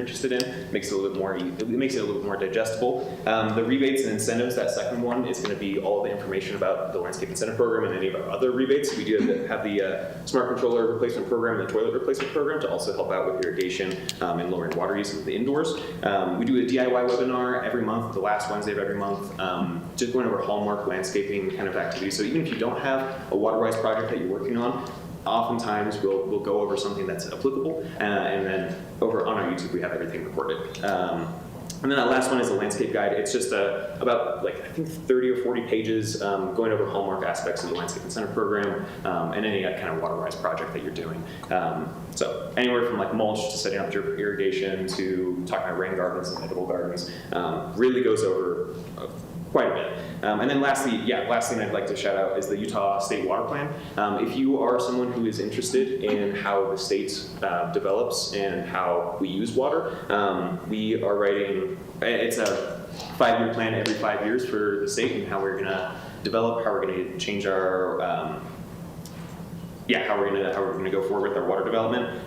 interested in. Makes it a little bit more. It makes it a little bit more digestible. The rebates and incentives. That second one is going to be all the information about the landscape incentive program and any of our other rebates. We do have the smart controller replacement program and the toilet replacement program to also help out with irrigation and lowering water use in the indoors. We do a DIY webinar every month, the last Wednesday of every month, just going over hallmark landscaping kind of activities. So even if you don't have a water-wise project that you're working on, oftentimes we'll go over something that's applicable, and then over on our YouTube we have everything recorded. And then that last one is a landscape guide. It's just about I think 30 or 40 pages going over hallmark aspects of the landscape incentive program and any kind of water-wise project that you're doing. So anywhere from mulch to setting up drip irrigation to talking about rain gardens and edible gardens really goes over quite a bit. And then last thing I'd like to shout out is the Utah State Water Plan. If you are someone who is interested in how the state develops and how we use water, we are writing, it's a 5-year plan every 5 years for the state and how we're going to develop, how we're going to change our how we're gonna go forward with our water development,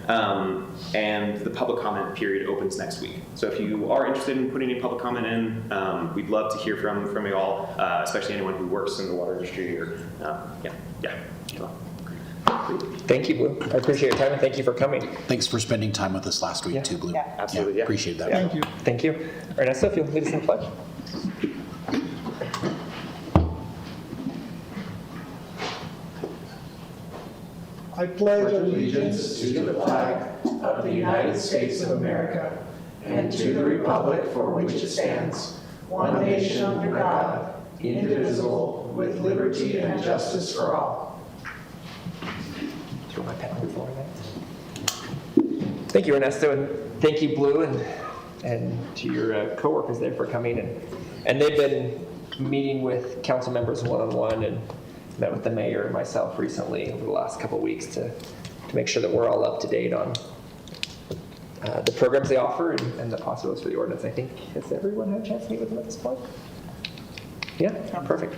and the public comment period opens next week. So if you are interested in putting any public comment in, we'd love to hear from you all, especially anyone who works in the water industry or Thank you, Blue. I appreciate your time and thank you for coming. Thanks for spending time with us last week too, Blue. Yeah. Absolutely, yeah. Appreciate that. Thank you. Thank you. Ernesto, if you'll lead us in the pledge. I pledge allegiance to the flag of the United States of America and to the republic for which it stands, one nation under God, indivisible, with liberty and justice for all. Throw my pen on the floor there. Thank you, Ernesto, and thank you, Blue, and to your coworkers there for coming. And they've been meeting with council members one-on-one and met with the mayor and myself recently over the last couple of weeks to make sure that we're all up to date on the programs they offer and the possibilities for the ordinance. I think, has everyone had a chance to meet with them at this point? Yeah, perfect.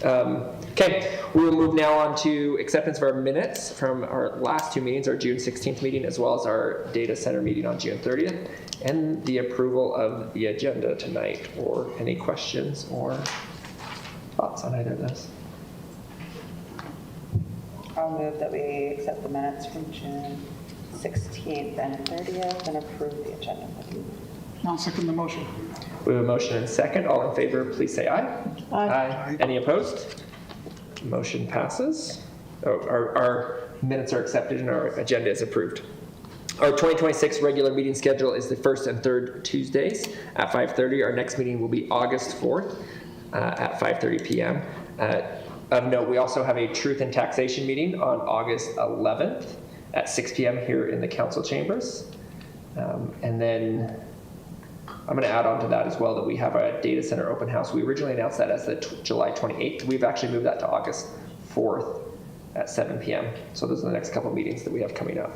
Okay, we will move now on to acceptance of our minutes from our last two meetings, our June 16th meeting, as well as our data center meeting on June 30th, and the approval of the agenda tonight, or any questions or thoughts on either of those. I'll move that we accept the minutes from June 16th and 30th and approve the agenda. I'll second the motion. We have a motion and a second. All in favor, please say aye. Aye. Any opposed? Motion passes. Our minutes are accepted and our agenda is approved. Our 2026 regular meeting schedule is the first and third Tuesdays at 5:30. Our next meeting will be August 4th at 5:30 p.m. Of note, we also have a Truth and Taxation meeting on August 11th at 6 p.m. here in the council chambers. And then I'm going to add on to that as well that we have a data center open house. We originally announced that as the July 28th. We've actually moved that to August 4th at 7 p.m. So those are the next couple of meetings that we have coming up.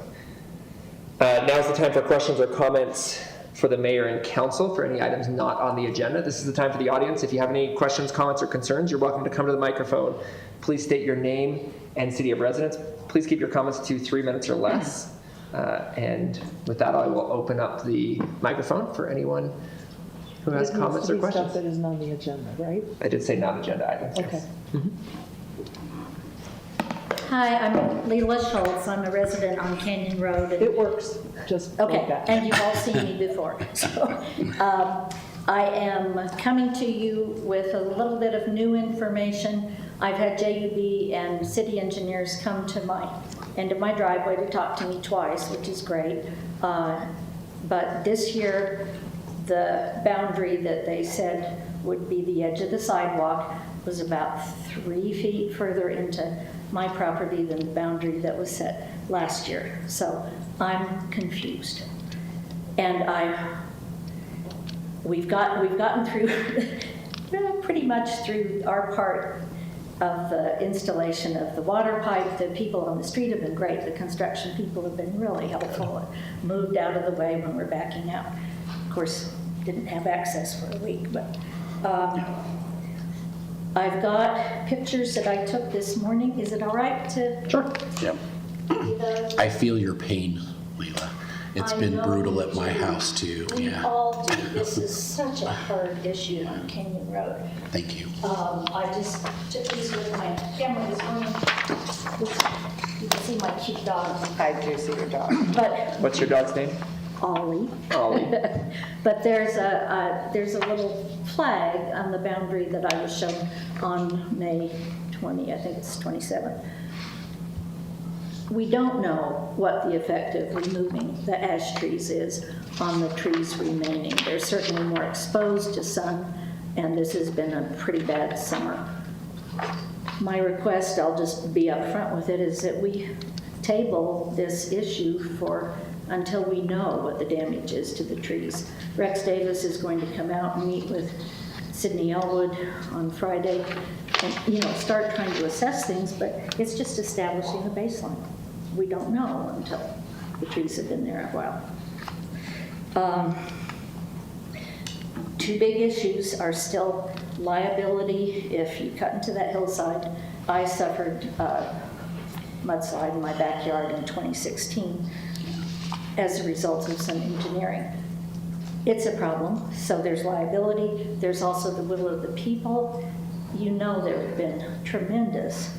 Now's the time for questions or comments for the mayor and council for any items not on the agenda. This is the time for the audience. If you have any questions, comments, or concerns, you're welcome to come to the microphone. Please state your name and city of residence. Please keep your comments to 3 minutes or less. And with that, I will open up the microphone for anyone who has comments or questions. Stuff that isn't on the agenda, right? I did say non-agenda items. Okay. Yes. Mm-hmm. Hi, I'm Leela Schultz. I'm a resident on Canyon Road. It works, just Okay, like that. and you've all seen me before. So, I am coming to you with a little bit of new information. I've had JUB and city engineers come to my end of my driveway to talk to me twice, which is great. But this year, the boundary that they said would be the edge of the sidewalk was about 3 feet further into my property than the boundary that was set last year. So I'm confused. And we've gotten through pretty much through our part of the installation of the water pipe. The people on the street have been great. The construction people have been really helpful and moved out of the way when we're backing out. Of course, didn't have access for a week, but I've got pictures that I took this morning. Is it all right to? Sure. Yeah. I feel your pain, Leela. It's I been know brutal you at my do. house too, We yeah. all do. This is such a hard issue on Canyon Road. Thank you. I just took these with my camera this morning. You can see my cute dog, I do see your dog. but What's your dog's name? Ollie. Ollie. But there's a little flag on the boundary that I was shown on May 20, I think it's 27th. We don't know what the effect of removing the ash trees is on the trees remaining. They're certainly more exposed to sun, and this has been a pretty bad summer. My request, I'll just be upfront with it, is that we table this issue until we know what the damage is to the trees. Rex Davis is going to come out and meet with Sydney Elwood on Friday and, start trying to assess things, but it's just establishing a baseline. We don't know until the trees have been there a while. Two big issues are still liability if you cut into that hillside. I suffered a mudslide in my backyard in 2016 as a result of some engineering. It's a problem, so there's liability. There's also the will of the people. There have been tremendous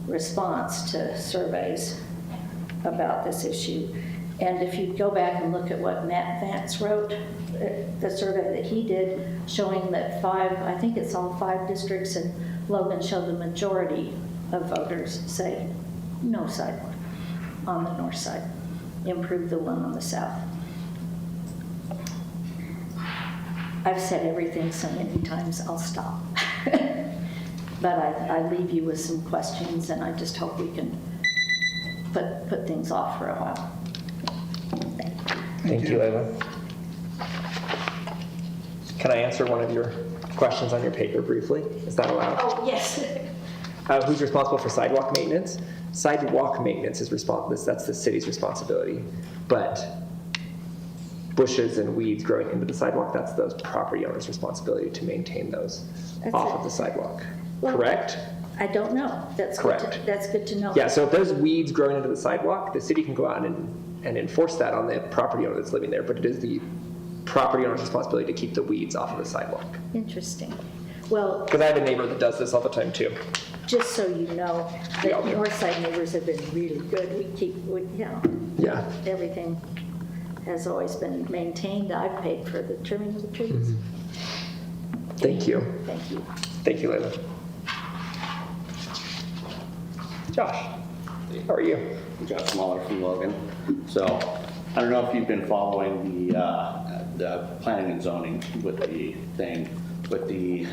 response to surveys about this issue. And if you go back and look at what Matt Vance wrote, the survey that he did, showing that I think it's all 5 districts, and Logan showed the majority of voters say no sidewalk on the north side, improve the one on the south. I've said everything so many times, I'll stop. But I leave you with some questions, and I just hope we can put things off for a while. Thank you, Layla. Can I answer one of your questions on your paper briefly? Is that allowed? Oh, yes. Who's responsible for sidewalk maintenance? Sidewalk maintenance is that's the city's responsibility. But bushes and weeds growing into the sidewalk, that's the property owner's responsibility to maintain those off of the sidewalk. Correct? I don't know. That's Correct. That's good to know. Yeah, so if there's weeds growing into the sidewalk, the city can go out and enforce that on the property owner that's living there, but it is the property owner's responsibility to keep the weeds off of the sidewalk. Interesting. Well, Because I have a neighbor that does this all the time too. just so you know, We all the do. north side neighbors have been really good. Yeah. Everything has always been maintained. I've paid for the trimming of the trees. Thank you. Thank you. Thank you, Layla. Josh, how are you? Josh Smaller from Logan. So I don't know if you've been following the planning and zoning with the thing, with the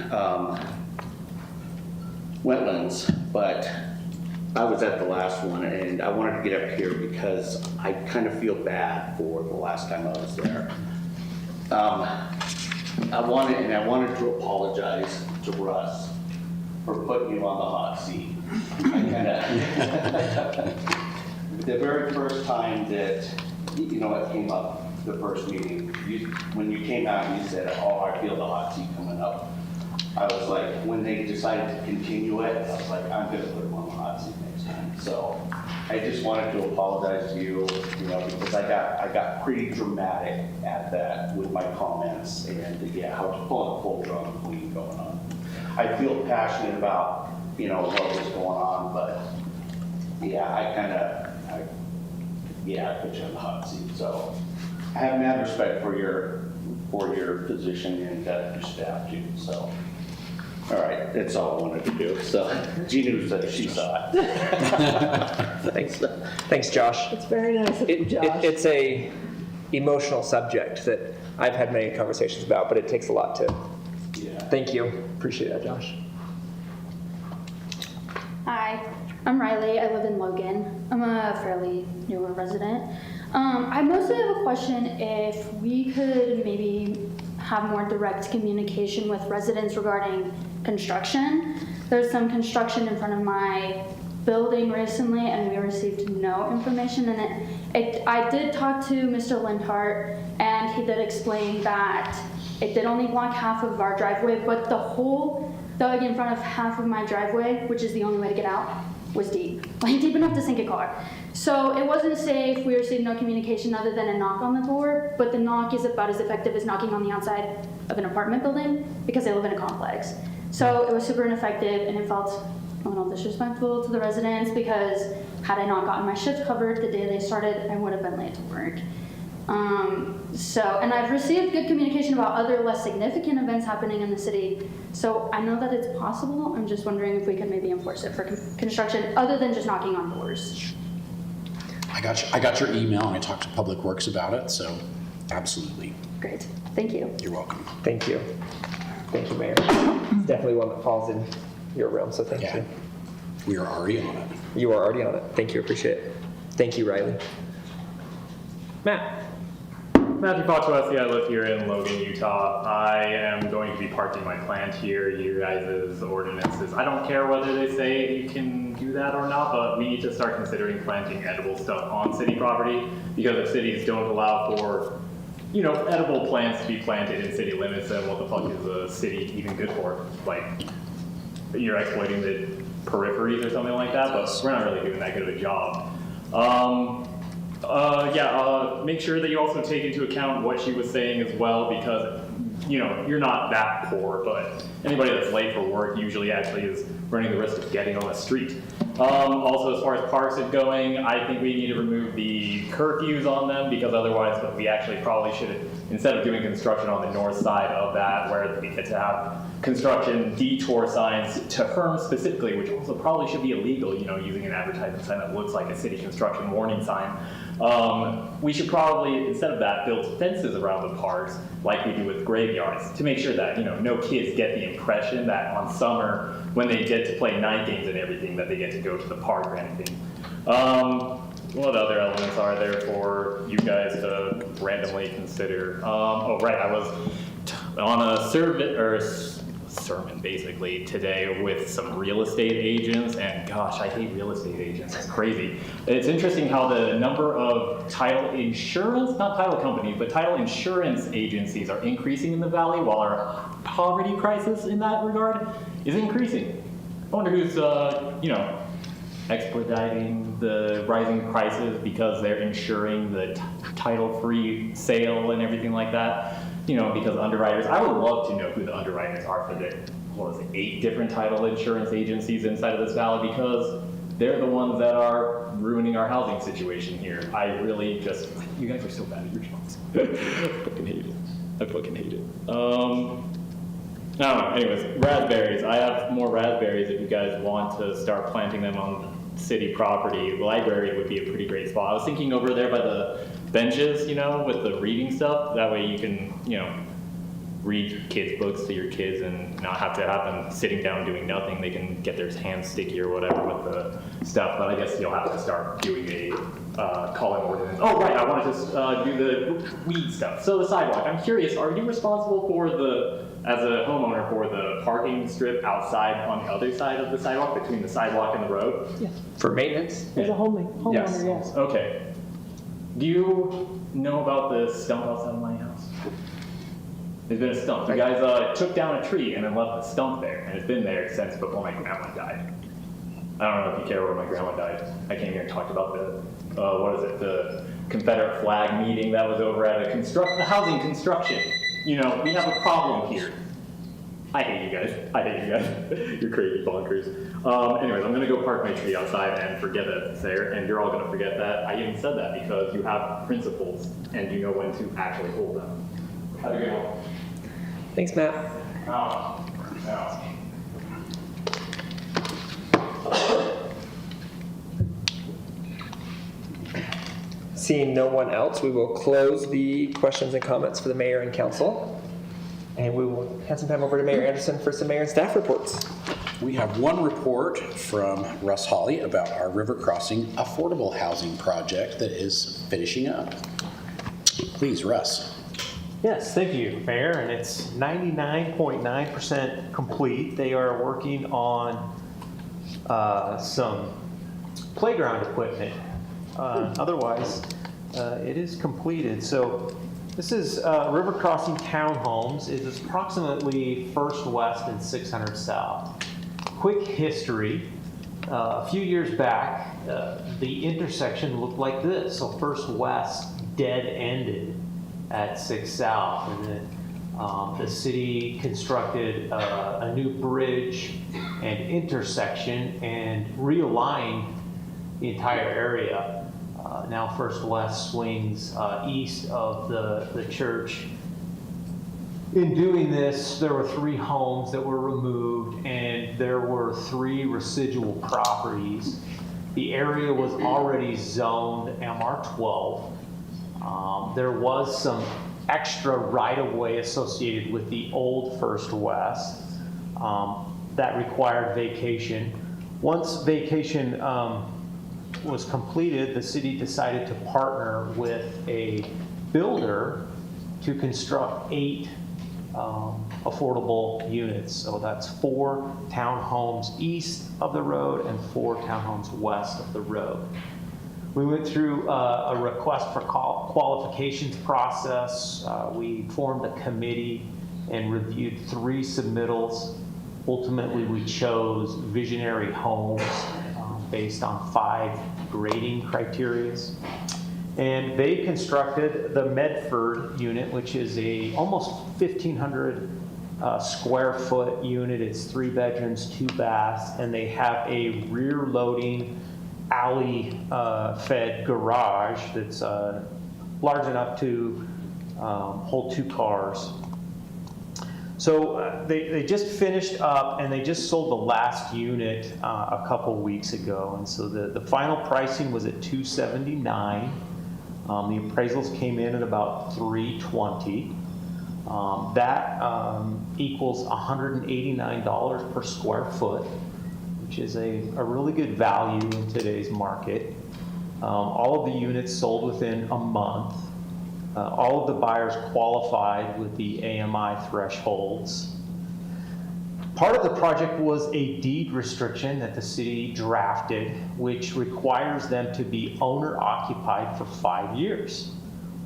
wetlands, but I was at the last one and I wanted to get up here because I kind of feel bad for the last time I was there. I wanted to apologize to Russ for putting you on the hot seat. The very first time that, it came up, the first meeting, when you came out and you said, oh, I feel the hot seat coming up. I was like, when they decided to continue it, I was like, I'm gonna put him on the hot seat next time. So I just wanted to apologize to you, because I got pretty dramatic at that with my comments and I was pulling a full drum clean going on. I feel passionate about, what was going on, but I put you on the hot seat. So I have mad respect for your position and your staff too, so. All right, that's all I wanted to do. So Gina said she saw it. Thanks, Josh. It's very nice of you, Josh. It's a emotional subject that I've had many conversations about, but it takes a lot to. Yeah. Thank you. Appreciate that, Josh. Hi, I'm Riley. I live in Logan. I'm a fairly newer resident. I mostly have a question if we could maybe have more direct communication with residents regarding construction. There's some construction in front of my building recently and we received no information, and I did talk to Mr. Lindhart and he did explain that it did only block half of our driveway, but the hole dug in front of half of my driveway, which is the only way to get out, was deep, like deep enough to sink a car. So it wasn't safe. We received no communication other than a knock on the door, but the knock is about as effective as knocking on the outside of an apartment building because they live in a complex. So it was super ineffective, and it felt a little disrespectful to the residents because had I not gotten my shift covered the day they started, I would have been late to work. And I've received good communication about other less significant events happening in the city. So I know that it's possible. I'm just wondering if we could maybe enforce it for construction other than just knocking on doors. I got your email and I talked to Public Works about it, so absolutely. Great, thank you. You're welcome. Thank you. Thank you, Mayor. It's definitely one that falls in your realm, so thank Yeah. you. We are already on it. You are already on it. Thank you, appreciate it. Thank you, Riley. Matt? Matthew Foxwell, I live here in Logan, Utah. I am going to be parking my plant here. You guys' ordinances, I don't care whether they say you can do that or not, but we need to start considering planting edible stuff on city property, because if cities don't allow for, you know, edible plants to be planted in city limits, then what the fuck is a city even good for? Like, you're exploiting the peripheries or something like that, but we're not really doing that good of a job. Make sure that you also take into account what she was saying as well, because, you know, you're not that poor, but anybody that's late for work usually actually is running the risk of getting on the street. Also, as far as parks are going, I think we need to remove the curfews on them, because otherwise we actually probably should, instead of doing construction on the north side of that, where we get to have construction detour signs to firms specifically, which also probably should be illegal, you know, using an advertising sign that looks like a city construction warning sign. We should probably, instead of that, build fences around the parks like we do with graveyards to make sure that, you know, no kids get the impression that on summer when they get to play night games and everything that they get to go to the park or anything. What other elements are there for you guys to randomly consider? Oh, right, I was on a sermon basically today with some real estate agents, and gosh, I hate real estate agents. It's crazy. It's interesting how the number of title insurance, not title companies, but title insurance agencies are increasing in the valley, while our poverty crisis in that regard is increasing. I wonder who's, expediting the rising prices because they're insuring the title-free sale and everything like that. You know, because underwriters, I would love to know who the underwriters are for the, 8 different title insurance agencies inside of this valley, because they're the ones that are ruining our housing situation here. I really just, you guys are so bad at your jobs. I fucking hate it. I fucking hate it. I don't know, anyways, raspberries. I have more raspberries if you guys want to start planting them on city property. The library would be a pretty great spot. I was thinking over there by the benches, you know, with the reading stuff. That way you can, you know, read kids' books to your kids and not have to have them sitting down doing nothing. They can get their hands sticky or whatever with the stuff. But I guess you'll have to start doing a calling ordinance. Oh, right, I wanted to do the weed stuff. So the sidewalk. I'm curious, are you responsible for as a homeowner, for the parking strip outside on the other side of the sidewalk, between the sidewalk and the road? Yes, For maintenance? as a homeowner, yes. Okay. Do you know about the stump outside of my house? There's been a stump. You guys took down a tree and then left the stump there, and it's been there since before my grandma died. I don't know if you care where my grandma died. I came here and talked about the Confederate flag meeting that was over at a housing construction. You know, we have a problem here. I hate you guys. You're crazy bonkers. Anyways, I'm gonna go park my tree outside and forget that it's there, and you're all gonna forget that. I even said that because you have principles and you know when to actually hold them. Have a good one. Thanks, Matt. No. Seeing no one else, we will close the questions and comments for the mayor and council. And we will have some time over to Mayor Anderson for some mayor and staff reports. We have one report from Russ Hawley about our river crossing affordable housing project that is finishing up. Please, Russ. Yes, thank you, Mayor, and it's 99.9% complete. They are working on some playground equipment. Otherwise, it is completed. So this is River Crossing Townhomes. It is approximately 1st West and 600 South. Quick history. A few years back, the intersection looked like this. So First West dead-ended at 6 South, and then the city constructed a new bridge and intersection and realigned the entire area. Now First West swings east of the church. In doing this, there were 3 homes that were removed, and there were 3 residual properties. The area was already zoned MR12. There was some extra right-of-way associated with the old First West that required vacation. Once vacation was completed, the city decided to partner with a builder to construct 8 affordable units. So that's 4 townhomes east of the road and 4 townhomes west of the road. We went through a request for qualifications process. We formed a committee and reviewed 3 submittals. Ultimately, we chose Visionary Homes based on 5 grading criteria. And they constructed the Medford unit, which is a almost 1,500 square foot unit. It's 3 bedrooms, 2 baths, and they have a rear loading alley fed garage that's large enough to hold 2 cars. So they just finished up and they just sold the last unit a couple weeks ago. And so the final pricing was at $279. The appraisals came in at about $320. That equals $189 per square foot, which is a really good value in today's market. All of the units sold within a month. All of the buyers qualified with the AMI thresholds. Part of the project was a deed restriction that the city drafted, which requires them to be owner occupied for 5 years.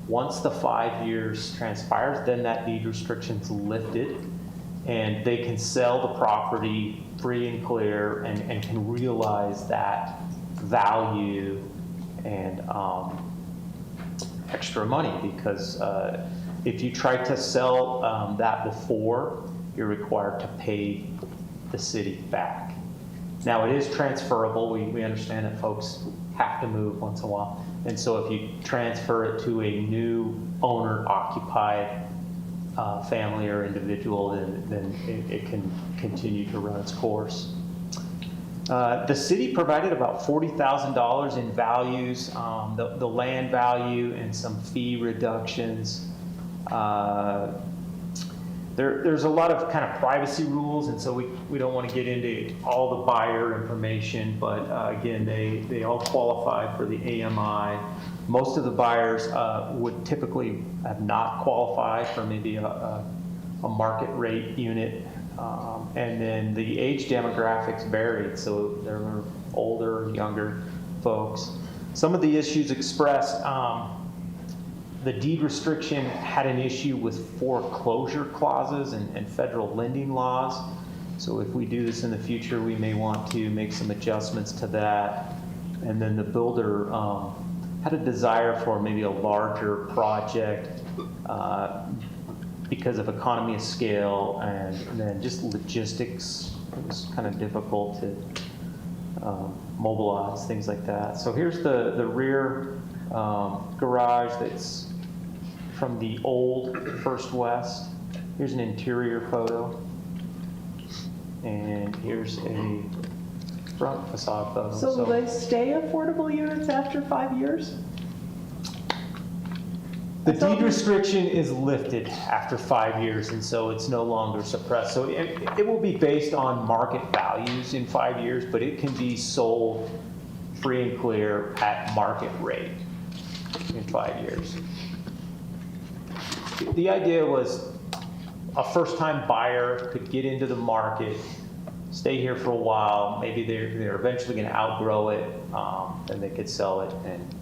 Once the 5 years transpires, then that deed restriction's lifted and they can sell the property free and clear and can realize that value and extra money, because if you try to sell that before, you're required to pay the city back. Now, it is transferable. We understand that folks have to move once in a while. And so if you transfer it to a new owner-occupied family or individual, then it can continue to run its course. The city provided about $40,000 in values, the land value and some fee reductions. There's a lot of kind of privacy rules, and so we don't want to get into all the buyer information, but again, they all qualify for the AMI. Most of the buyers would typically have not qualified for maybe a market rate unit. And then the age demographics varied, so there were older, younger folks. Some of the issues expressed, the deed restriction had an issue with foreclosure clauses and federal lending laws. So if we do this in the future, we may want to make some adjustments to that. And then the builder had a desire for maybe a larger project because of economy of scale and then just logistics. It was kind of difficult to mobilize, things like that. So here's the rear garage that's from the old First West. Here's an interior photo. And here's a front facade photo. So will they stay affordable units after 5 years? The deed restriction is lifted after 5 years, and so it's no longer suppressed. So it will be based on market values in 5 years, but it can be sold free and clear at market rate in 5 years. The idea was a first-time buyer could get into the market, stay here for a while, maybe they're eventually going to outgrow it, and they could sell it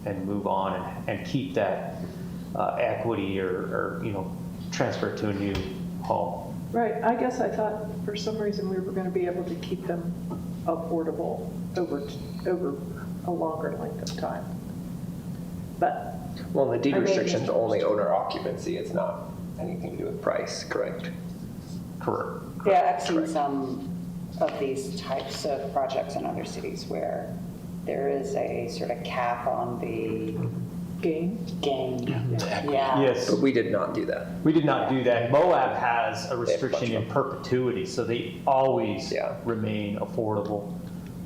and move on and keep that equity or transfer it to a new home. Right, I guess I thought for some reason we were going to be able to keep them affordable over a longer length of time. But Well, the deed I may have restrictions missed only owner occupancy, it's not anything to do with price, correct? Correct. Yeah, I've seen Correct. some of these types of projects in other cities where there is a sort of cap on the gain, gain. The equity. Yeah. Yes. But we did not do that. We did not do that. Moab has a restriction in perpetuity, so they always Yeah. remain affordable.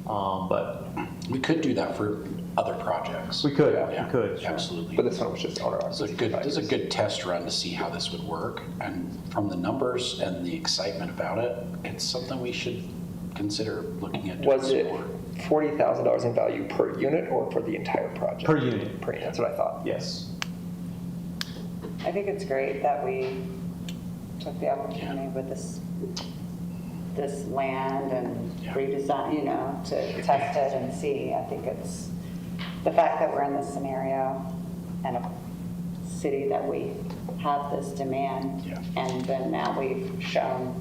But We could do that for other projects. we could, Yeah, we could. absolutely. But this one was just owner This occupancy. is a good test run to see how this would work. And from the numbers and the excitement about it, it's something we should consider looking at doing Was some it more. $40,000 in value per unit or for the entire project? Per unit. Per unit, that's what I thought. Yes. I think it's great that we took the opportunity with this land and Yeah. redesign, you know, to test it and see. I think it's the fact that we're in this scenario and a city that we have this demand. Yeah. And then now we've shown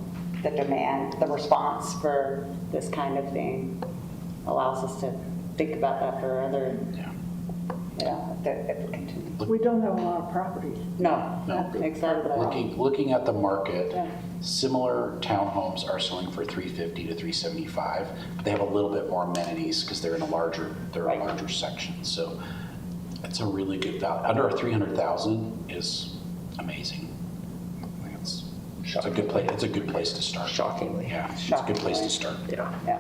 the demand, the response for this kind of thing allows us to think about that for other, Yeah. you know, if it continues. we don't have a lot of property. No, No. exactly. Looking at the market, Yeah. similar townhomes are selling for $350 to $375. But they have a little bit more amenities because they're in a larger section. So it's a really good value. Under 300,000 is amazing. I think it's a good place. It's a good place to start. Shockingly. Yeah, it's a good place to start. Yeah. Yeah.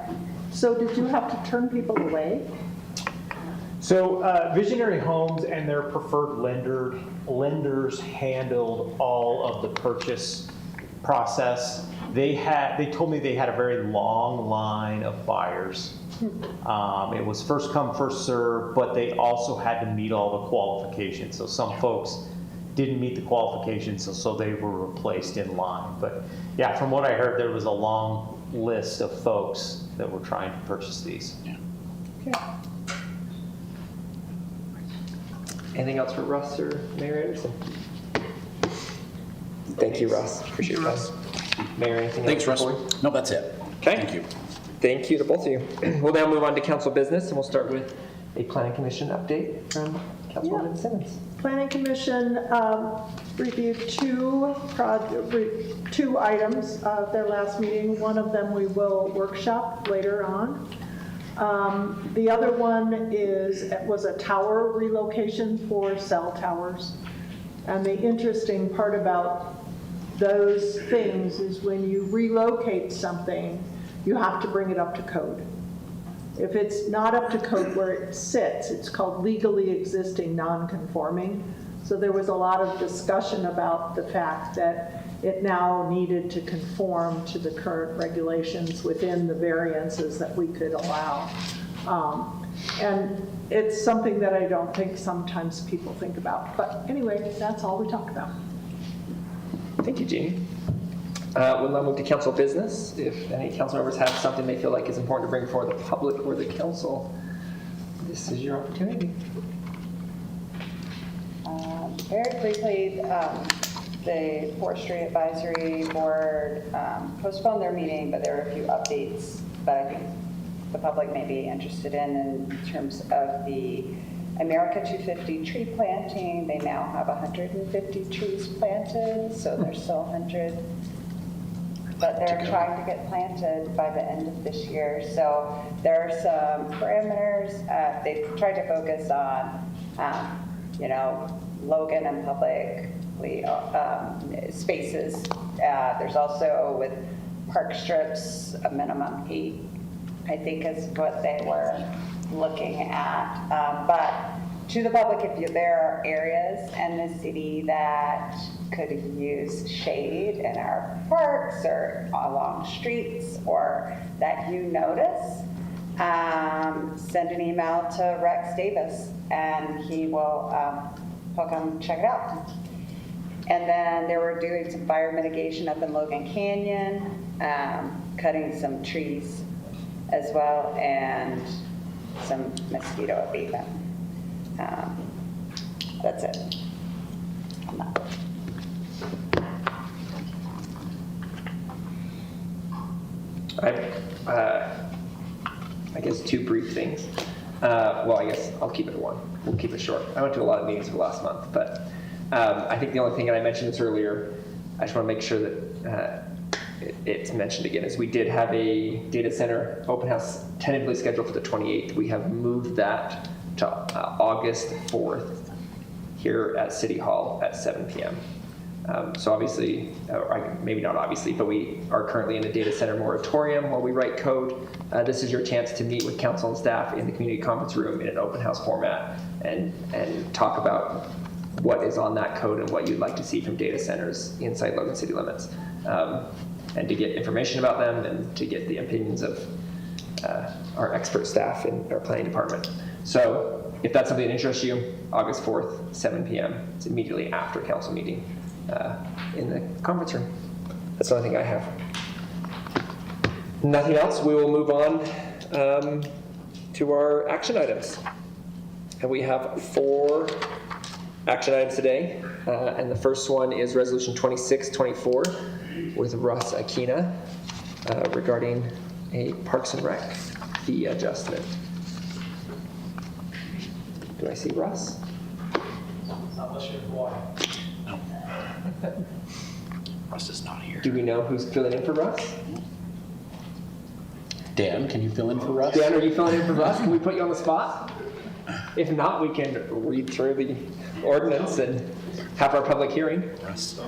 So did you have to turn people away? So Visionary Homes and their preferred lenders handled all of the purchase process. They told me they had a very long line of buyers. It was first come, first serve, but they also had to meet all the qualifications. So some folks didn't meet the qualifications, so they were replaced in line. But yeah, from what I heard, there was a long list of folks that were trying to purchase these. Okay. Anything else for Russ or Mayor Anderson? Thank you, Russ. Appreciate that. Mayor, anything Thanks, else? Russ. before we- No, that's it. Okay. Thank you. Thank you to both of you. We'll now move on to council business, and we'll start with a planning commission update from Councilwoman Simmons. Planning Commission reviewed two items of their last meeting. One of them we will workshop later on. The other one was a tower relocation for cell towers. And the interesting part about those things is when you relocate something, you have to bring it up to code. If it's not up to code where it sits, it's called legally existing non-conforming. So there was a lot of discussion about the fact that it now needed to conform to the current regulations within the variances that we could allow. And it's something that I don't think sometimes people think about. But anyway, that's all we talked about. Thank you, Jeannie. We'll now move to council business. If any council members have something they feel like is important to bring before the public or the council, this is your opportunity. Very briefly, the Forestry Advisory Board postponed their meeting, but there are a few updates that I think the public may be interested in terms of the America 250 tree planting. They now have 150 trees planted, so there's still 100, but they're trying to get planted by the end of this year. So there are some parameters. They've tried to focus on, Logan and public spaces. There's also with park strips, a minimum 8, I think is what they were looking at. But to the public, if there are areas in the city that could use shade in our parks or along streets or that you notice, send an email to Rex Davis and he'll come check it out. And then they were doing some fire mitigation up in Logan Canyon, cutting some trees as well, and some mosquito abatement. That's it. I guess, two brief things. Well, I guess I'll keep it to one. We'll keep it short. I went to a lot of meetings over the last month, but I think the only thing, and I mentioned this earlier, I just want to make sure that it's mentioned again, is we did have a data center open house tentatively scheduled for the 28th. We have moved that to August 4th here at City Hall at 7 p.m. So obviously, or maybe not obviously, but we are currently in a data center moratorium while we write code. This is your chance to meet with council and staff in the community conference room in an open house format and talk about what is on that code and what you'd like to see from data centers inside Logan city limits. And to get information about them and to get the opinions of our expert staff in our planning department. So if that's something that interests you, August 4th, 7 p.m. It's immediately after council meeting in the conference room. That's the only thing I have. Nothing else. We will move on to our action items. And we have 4 action items today. And the first one is Resolution 2624 with Russ Akina regarding a Parks and Rec fee adjustment. Do I see Russ? Unless you're Hawaii. No. Russ is not here. Do we know who's filling in for Russ? Dan, can you fill in for Russ? Dan, are you filling in for Russ? Can we put you on the spot? If not, we can read through the ordinance and have our public hearing. Russ.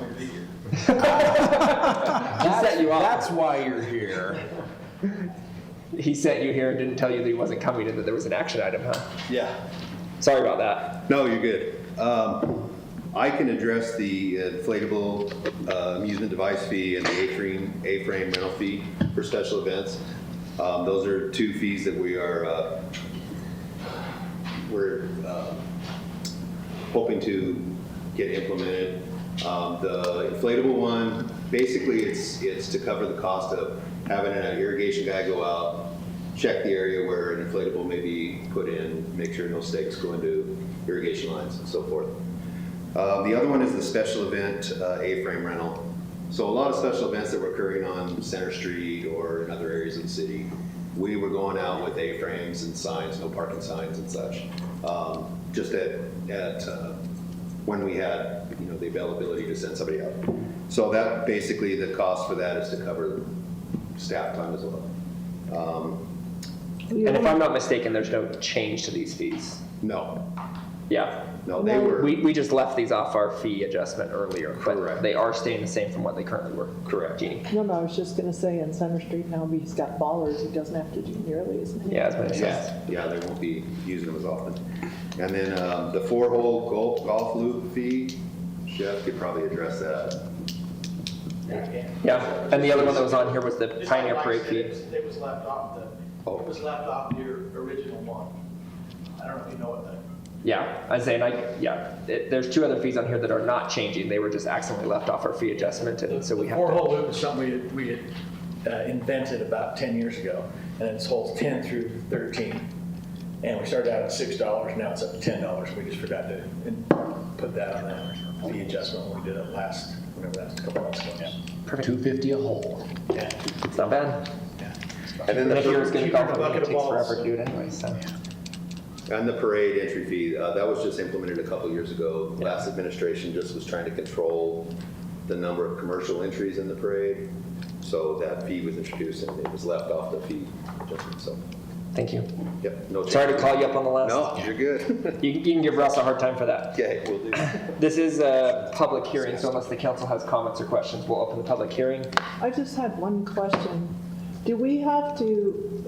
He set you up. That's why you're here. He sent you here and didn't tell you that he wasn't coming and that there was an action item, huh? Yeah. Sorry about that. No, you're good. I can address the inflatable amusement device fee and the A-frame rental fee for special events. Those are 2 fees that we're hoping to get implemented. The inflatable one, basically it's to cover the cost of having an irrigation guy go out, check the area where an inflatable may be put in, make sure no stakes go into irrigation lines and so forth. The other one is the special event A-frame rental. So a lot of special events that were occurring on Center Street or in other areas of the city, we were going out with A-frames and signs, no parking signs and such. Just at when we had the availability to send somebody out. So that basically the cost for that is to cover staff time as well. And if I'm not mistaken, there's no change to these fees. No, Yeah. no, they were, We just left these off our fee adjustment earlier, but Correct. they are staying the same from what they currently were. Correct. Jeannie? No, I was just gonna say in Center Street now, he's got ballers, he doesn't have to do nearly as many. Yeah, as many sense. yeah, they won't be using them as often. And then the 4-hole golf loop fee, Jeff could probably address that. Yeah, and the other one that was on here was the Pioneer Parade fee. It was left off your original one. I don't know if you know what that. Yeah, I was saying, there's 2 other fees on here that are not changing. They were just accidentally left off our fee adjustment, and so we have to. 4-hole loop is something we had invented about 10 years ago, and it's holes 10 through 13. And we started out at $6, now it's up to $10. We just forgot to put that on the fee adjustment when we did it whenever that was a couple months ago. Yeah. Perfect. $250 a hole. Yeah. It's not bad. Yeah. And then And if you're gonna Cheaper golf, than a it bucket of takes balls. forever to do it anyway, so. And the parade entry fee, that was just implemented a couple years ago. The last administration just was trying to control the number of commercial entries in the parade. So that fee was introduced and it was left off the fee adjustment, so, Thank you. yep, no change. Sorry to call you up on the last. No, you're good. You can give Russ a hard time for that. Okay, we'll do. This is a public hearing, so unless the council has comments or questions, we'll open the public hearing. I just had one question. Do we have to,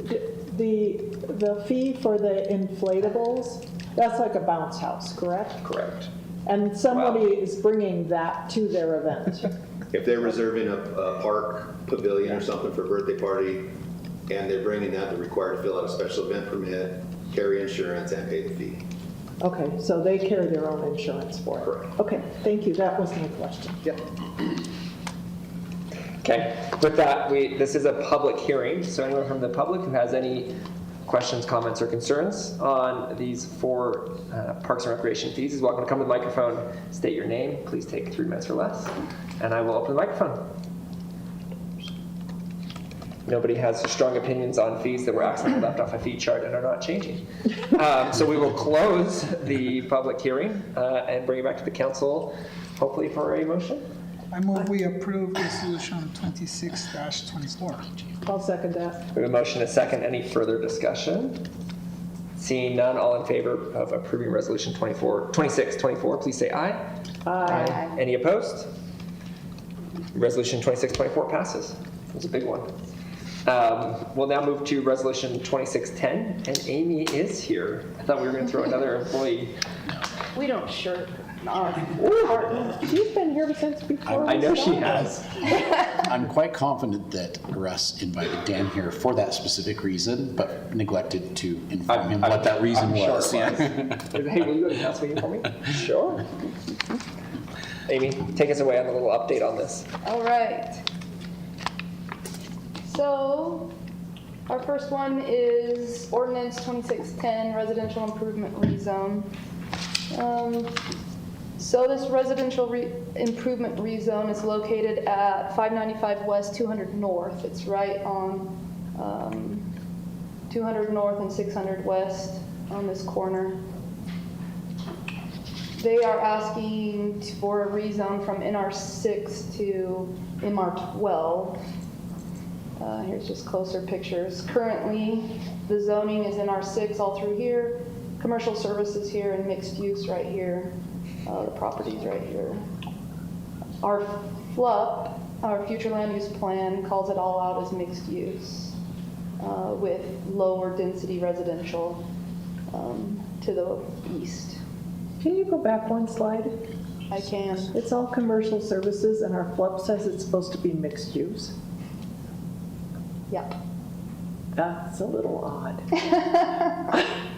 the fee for the inflatables, that's like a bounce house, correct? Correct. And somebody is bringing that to their event? If they're reserving a park pavilion or something for a birthday party, and they're bringing that, they're required to fill out a special event permit, carry insurance, and pay the fee. Okay, so they carry their own insurance for it? Correct. Okay, thank you, that was my question. Yep. Okay, with that, this is a public hearing, so anyone from the public who has any questions, comments, or concerns on these 4 Parks and Recreation fees is welcome to come to the microphone, state your name, please take 3 minutes or less, and I will open the microphone. nobody has strong opinions on fees that were accidentally left off a fee chart and are not changing. So we will close the public hearing and bring it back to the council, hopefully for a motion. I move we approve resolution 26-24. I'll second that. We have a motion and a second. Any further discussion? Seeing none, all in favor of approving resolution 2624, please say aye. Aye. Any opposed? Resolution 2624 passes. It was a big one. We'll now move to resolution 2610, and Amy is here. I thought we were going to throw another employee. We don't shirk our part. She's been here since before. I know she has. I'm quite confident that Russ invited Dan here for that specific reason, but neglected to inform him what that reason was. Sure it was. Hey, will you go to the council meeting for me? Sure. Amy, take us away on a little update on this. All right. So, our first one is ordinance 2610, residential improvement rezone. So this residential improvement rezone is located at 595 West, 200 North. It's right on 200 North and 600 West on this corner. They are asking for a rezone from NR6 to MR12. Here's just closer pictures. Currently, the zoning is NR6 all through here, commercial services here, and mixed use right here. The properties right here. Our FLUP, our future land use plan, calls it all out as mixed use with lower density residential to the east. Can you go back one slide? I can. It's all commercial services and our FLUP says it's supposed to be mixed use. Yep. That's a little odd.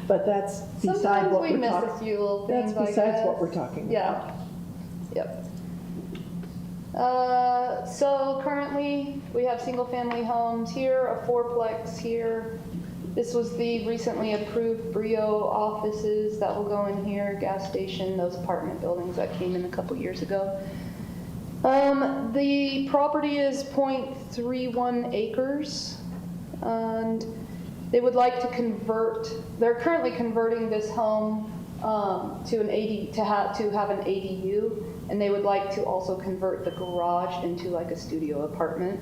But that's beside Sometimes what we we're miss a talking. few little things. That's besides what we're talking Yeah. about. Yep. So currently, we have single-family homes here, a fourplex here. This was the recently approved Brio offices that will go in here, gas station, those apartment buildings that came in a couple years ago. The property is 0.31 acres, and they would like to convert, they're currently converting this home to an have an ADU, and they would like to also convert the garage into like a studio apartment.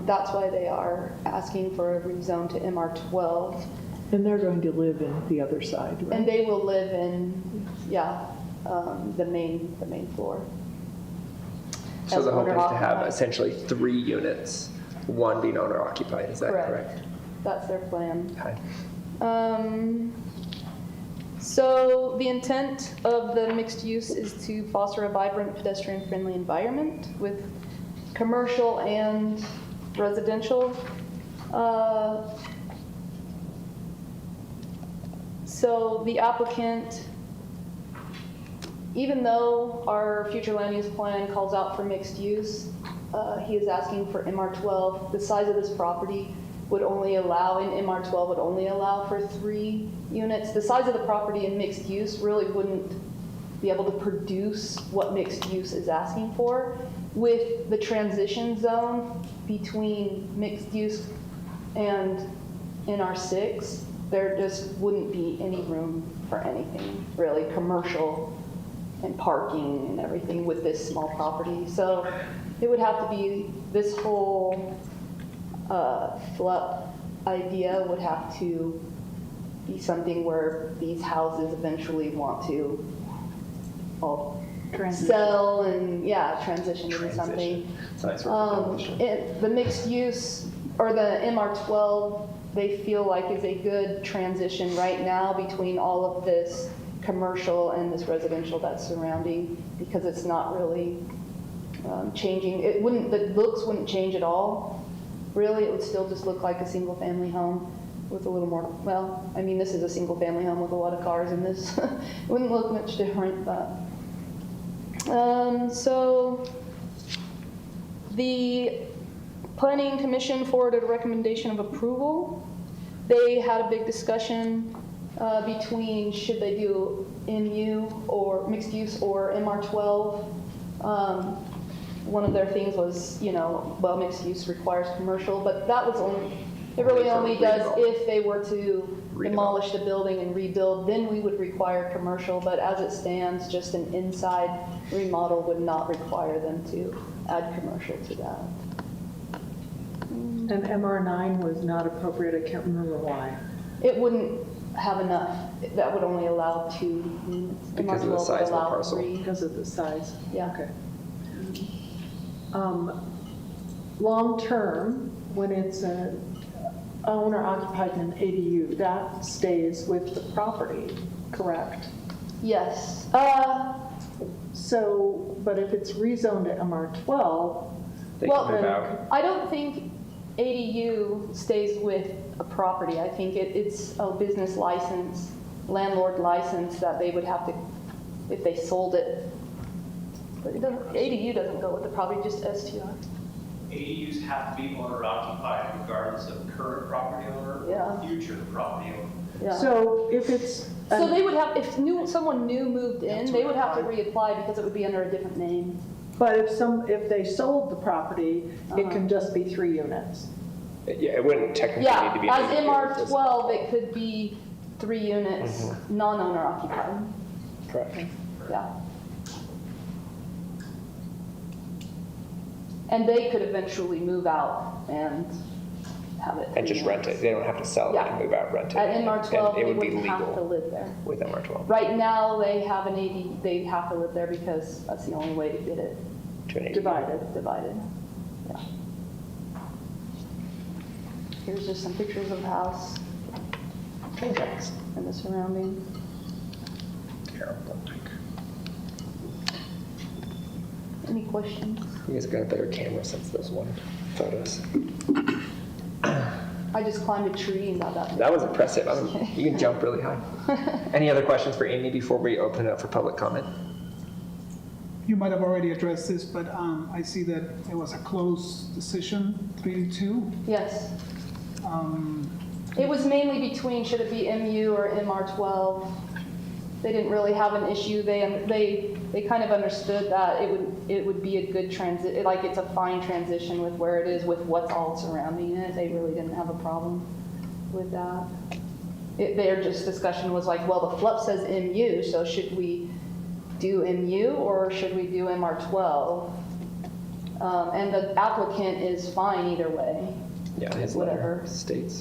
That's why they are asking for a rezone to MR12. And they're going to live in the other side, right? And they will live in, the main floor. So As the hope is to have owner-occupied. essentially 3 units, one being owner occupied, is that correct? That's their plan. Okay. So the intent of the mixed use is to foster a vibrant pedestrian-friendly environment with commercial and residential. So the applicant, even though our future land use plan calls out for mixed use, he is asking for MR12. The size of this property would only allow, in MR12 would only allow for 3 units. The size of the property in mixed use really wouldn't be able to produce what mixed use is asking for. With the transition zone between mixed use and NR6, there just wouldn't be any room for anything really commercial and parking and everything with this small property. So it would have to be, this whole FLUP idea would have to be something where these houses eventually want to all sell and, transition into something. It's a nice word for transition. The mixed use, or the MR12, they feel like is a good transition right now between all of this commercial and this residential that's surrounding, because it's not really changing. It wouldn't, the looks wouldn't change at all. Really, it would still just look like a single-family home with a little more, well, I mean, this is a single-family home with a lot of cars in this. It wouldn't look much different, but. So the Planning Commission forwarded a recommendation of approval. They had a big discussion between should they do MU or mixed use or MR12. one of their things was, well, mixed use requires commercial, but that was only, it really only does if they were to demolish the building and rebuild, then we would require commercial, but as it stands, just an inside remodel would not require them to add commercial to that. And MR9 was not appropriate, I can't remember why. It wouldn't have enough, that would only allow 2 units. Because of the size of the parcel. 3. Because of the size. Yeah. Okay. Long-term, when it's an owner-occupied in an ADU, that stays with the property, correct? Yes. So, but if it's rezoned to MR12, They Well, can move out. I don't think ADU stays with a property. I think it's a business license, landlord license that they would have to, if they sold it. But it doesn't, ADU doesn't go with the property, just STR. ADUs have to be owner occupied regardless of current property owner Yeah. or future property owner. Yeah. so if it's. So they would have, if someone new moved in, they would have to reapply because it would be under a different name. But if they sold the property, it can just be 3 units. Yeah, it wouldn't technically Yeah, need to be. as an ADU. MR12, it could be 3 units, non-owner occupied. Correct. Yeah. And they could eventually move out and have it. And just rent it. They don't have to sell it. They Yeah. can move out, rent it. At And MR12, it they would be wouldn't have to legal live there. with MR12 Right now, they have an AD, they have to live there because that's the only way to get it to an ADU. divided. Yeah. Here's just some pictures of the house and the surrounding. Any questions? You guys got a better camera since those one photos. I just climbed a tree and got that. That was impressive. You can jump really high. Any other questions for Amy before we open it up for public comment? You might have already addressed this, but I see that it was a closed decision, 3-2. Yes. It was mainly between should it be MU or MR12. They didn't really have an issue. They kind of understood that it would be a good transit, like it's a fine transition with where it is with what's all surrounding it. They really didn't have a problem with that. Their just discussion was like, well, the FLUP says MU, so should we do MU or should we do MR12? And the applicant is fine either way. Yeah, his Whatever. letter states,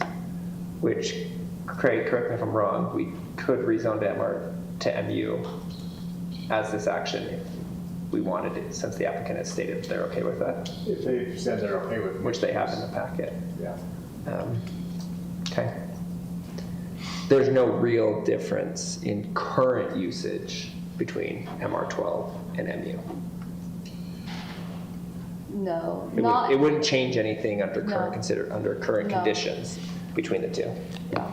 which, Craig, correct me if I'm wrong, we could rezone to MU as this action if we wanted it, since the applicant has stated they're okay with that, If they said they're okay with. which they have in the packet. Yeah. Okay. There's no real difference in current usage between MR12 and MU. No, It wouldn't change anything under current No. under current No. conditions between the two. Yeah.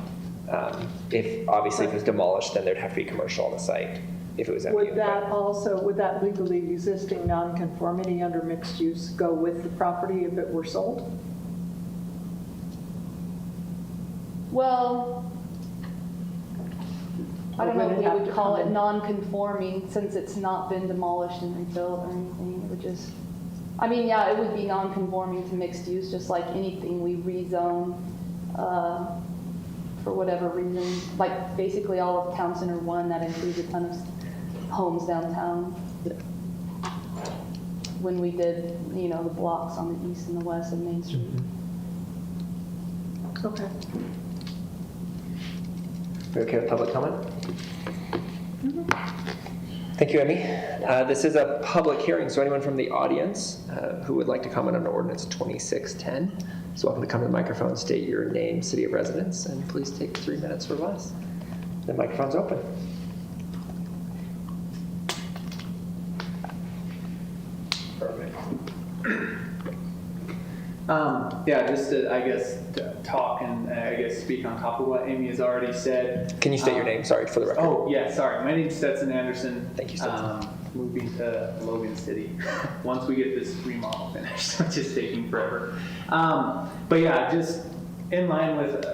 If obviously if it was demolished, then there'd have to be commercial on the site. If it was MU. Would that legally existing nonconformity under mixed use go with the property if it were sold? Well, I don't know if Would it we have would to call come it in? non-conforming since it's not been demolished and rebuilt or anything. It would just, I mean, yeah, it would be non-conforming to mixed use, just like anything we rezone for whatever reason. Like basically all of Town Center 1, that includes a ton of homes downtown. When we did, the blocks on the east and the west of Main Street. Okay. We okay with public comment? Thank you, Amy. This is a public hearing, so anyone from the audience who would like to comment on ordinance 2610 is welcome to come to the microphone, state your name, city of residence, and please take 3 minutes or less. The microphone's open. Perfect. Yeah, just to, I guess, to talk and speak on top of what Amy has already said. Can you state your name? Sorry, for the record. Oh, yeah, sorry. My name's Stetson Anderson. Thank you, Stetson. Moving to Logan City once we get this remodel finished, which is taking forever. But yeah, just in line with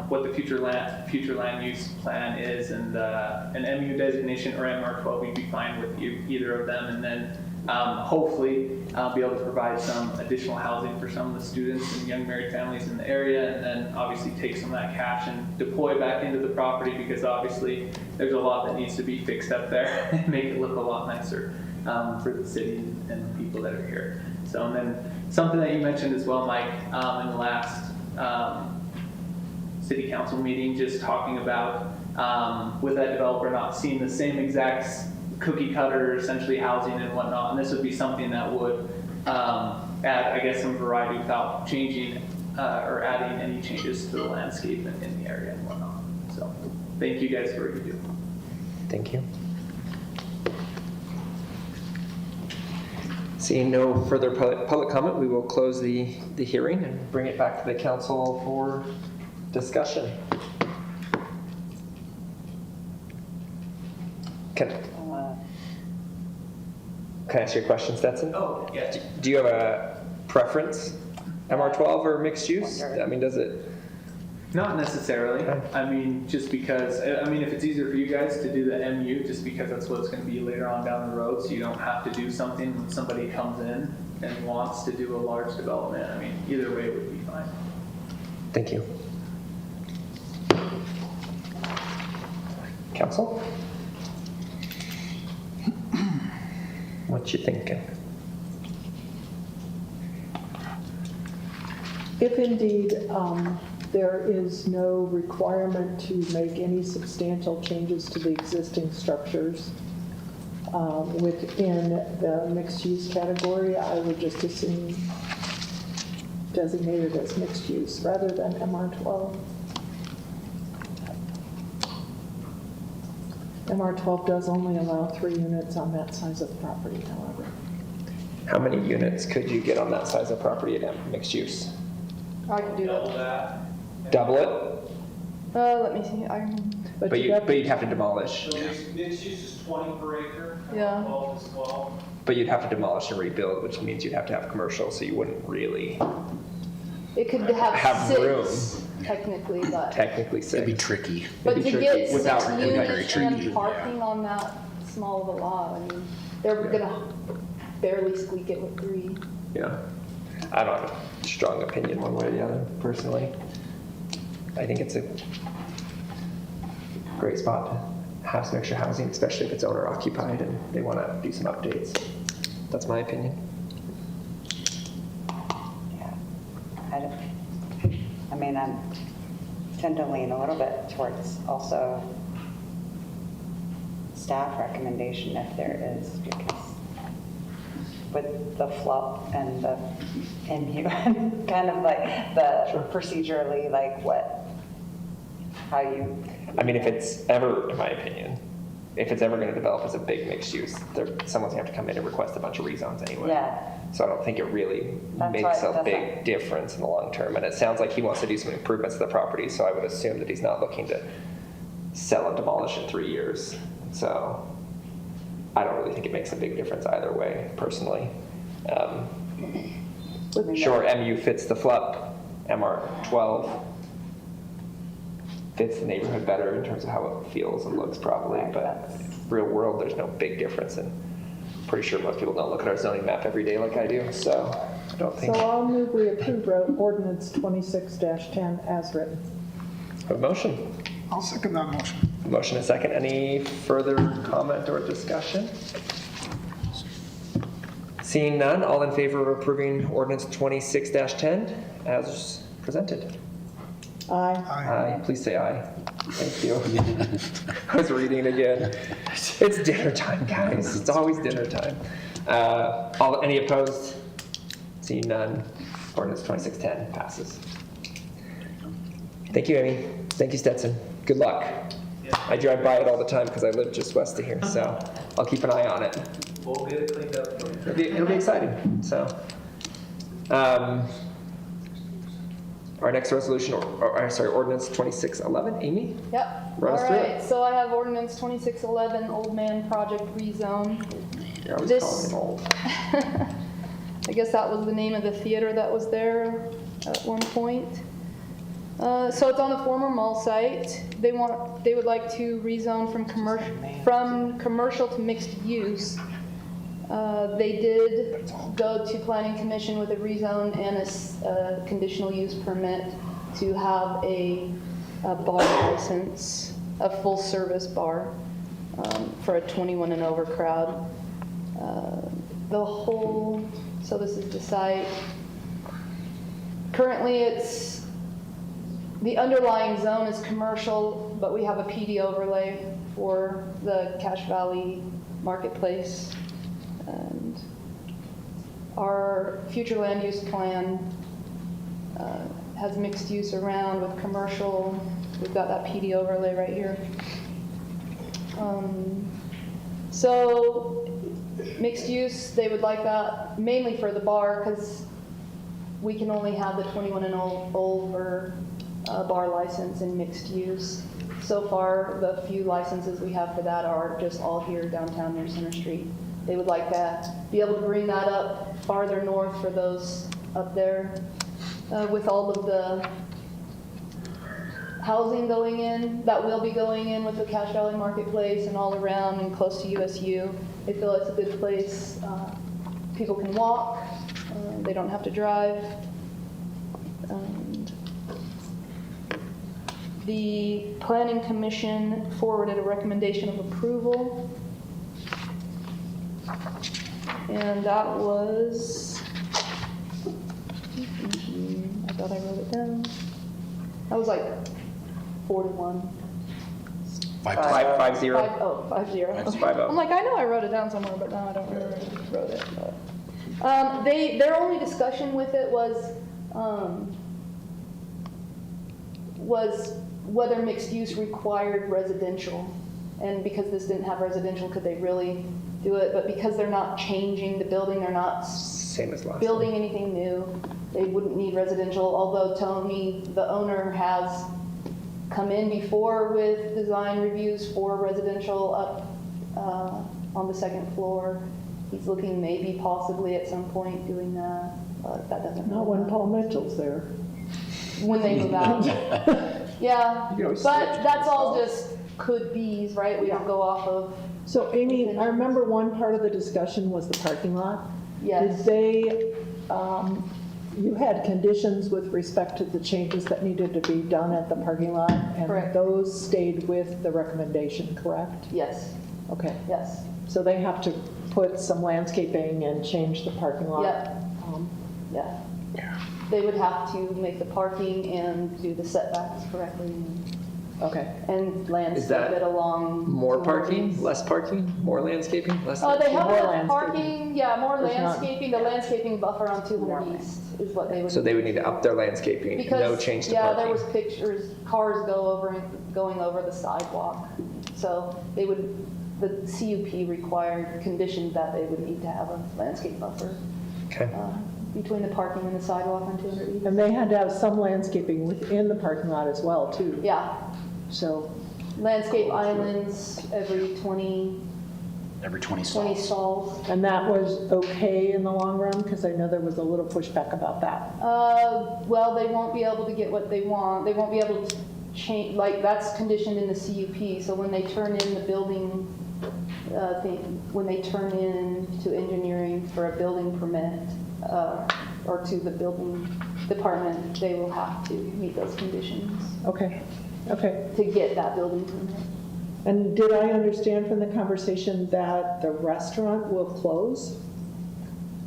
what the future land use plan is, and an MU designation or MR12, we'd be fine with either of them. And then hopefully be able to provide some additional housing for some of the students and young married families in the area, and then obviously take some of that cash and deploy back into the property, because obviously there's a lot that needs to be fixed up there and make it look a lot nicer for the city and the people that are here. So, and then something that you mentioned as well, Mike, in the last city council meeting, just talking about with that developer not seeing the same exact cookie cutter, essentially housing and whatnot, and this would be something that would add, I guess, some variety without changing or adding any changes to the landscape in the area and whatnot. So, thank you guys for what you do. Thank you. Seeing no further public comment, we will close the hearing and bring it back to the council for discussion. Can I ask you a question, Stetson? Oh, yeah. Do you have a preference, MR12 or mixed use? I mean, does it? Not necessarily. I mean, just because, I mean, if it's easier for you guys to do the MU, just because that's what it's going to be later on down the road, so you don't have to do something when somebody comes in and wants to do a large development. I mean, either way would be fine. Thank you. Council? What you thinking? If indeed there is no requirement to make any substantial changes to the existing structures within the mixed-use category, I would just assume designate it as mixed use rather than MR12. MR12 does only allow 3 units on that size of property, however. How many units could you get on that size of property at mixed use? I can do Double that. that. Double it? Let me see. But you'd have to demolish. So mixed use is 20 per acre. Yeah. 12 is 12. But you'd have to demolish and rebuild, which means you'd have to have commercial, so you wouldn't really It could have, have 6 room. technically, but Technically It'd be 6. tricky. but It'd to be get tricky 6 without very units tricky. and parking on that small of a lot, I mean, they're gonna barely squeak it with 3. Yeah. I don't have a strong opinion one way or the other, personally. I think it's a great spot to have some extra housing, especially if it's owner occupied and they want to do some updates. That's my opinion. Yeah. I mean, I tend to lean a little bit towards also staff recommendation if there is, because with the flop and the MU and kind of like the procedurally, like how you. I mean, if it's ever, in my opinion, if it's ever going to develop as a big mixed use, someone's going to have to come in and request a bunch of rezones anyway. Yeah. So I don't think it really makes a big difference in the long term. And it sounds like he wants to do some improvements to the property, so I would assume that he's not looking to sell and demolish in 3 years. So I don't really think it makes a big difference either way, personally. Sure, MU fits the FLUP, MR12 fits the neighborhood better in terms of how it feels and looks probably, but real world, there's no big difference. And I'm pretty sure most people don't look at our zoning map every day like I do, so I don't think. So I'll move we approve ordinance 26-10 as written. A motion? I'll second that motion. Motion and second. Any further comment or discussion? Seeing none, all in favor of approving ordinance 26-10 as presented? Aye. Aye. Please say aye. Thank you. I was reading again. It's dinner time, guys. It's always dinner time. Any opposed? Seeing none, ordinance 26-10 passes. Thank you, Amy. Thank you, Stetson. Good luck. I drive by it all the time because I live just west of here, so I'll keep an eye on it. We'll get it cleaned up. It'll be exciting. So, our next resolution, ordinance 2611. Amy? Yep. Run us All through right. it. So I have ordinance 2611, Old Man Project Rezone. You're always This- calling him old. I guess that was the name of the theater that was there at one point. So it's on the former mall site. They would like to rezone from commercial to mixed use. They did go to planning commission with a rezone and a conditional use permit to have a bar license, a full service bar for a 21 and over crowd. So this is the site. Currently the underlying zone is commercial, but we have a PD overlay for the Cache Valley Marketplace. And our future land use plan has mixed use around with commercial. We've got that PD overlay right here. So mixed use, they would like that mainly for the bar because we can only have the 21 and over bar license in mixed use. So far, the few licenses we have for that are just all here downtown near Center Street. They would like to be able to bring that up farther north for those up there. With all of the housing going in, that will be going in with the Cache Valley Marketplace and all around and close to USU. They feel it's a good place. People can walk. They don't have to drive. The Planning Commission forwarded a recommendation of approval. And that was, I thought I wrote it down. That was like 4-1. 5-0. 5-0. 5-0. I'm like, I know I wrote it down somewhere, but now I don't remember who wrote it. But. Their only discussion with it was whether mixed use required residential. And because this didn't have residential, could they really do it? But because they're not changing the building, they're not Same as last building anything new, they wouldn't need residential, although Tony, the owner, has come in before with design reviews for residential up on the second floor. He's looking maybe possibly at some point doing that, but that doesn't Not really when Paul Mitchell's there. when they move out. Yeah, You can always but switch that's all just could be's, right? We don't go off of, So Amy, I remember one part of the discussion was the parking lot. yes. Did they, you had conditions with respect to the changes that needed to be done at the parking lot? Correct. And those stayed with the recommendation, correct? Yes, Okay, yes. so they have to put some landscaping and change the parking lot? Yep. Yeah. They would have to make the parking and do the setbacks correctly Okay. and landscape that it along. More parking, less parking, more landscaping, less? They have More enough landscaping. parking, yeah, more There's not- landscaping, the landscaping buffer on 200 East is what they would. So they would need to up their landscaping, Because, no change to yeah, parking. there was pictures, cars going over the sidewalk. So they would, the CUP required, conditioned that they would need to have a landscape buffer Okay. between the parking and the sidewalk on 200 East. And they had to have some landscaping within the parking lot as well, too. Yeah, So, landscape islands every 20 stalls. stalls. and that was okay in the long run? Because I know there was a little pushback about that. Well, they won't be able to get what they want. They won't be able to change, like, that's conditioned in the CUP. So when they turn in the building thing, when they turn in to engineering for a building permit, or to the building department, they will have to meet those conditions Okay, okay. to get that building permit. And did I understand from the conversation that the restaurant will close?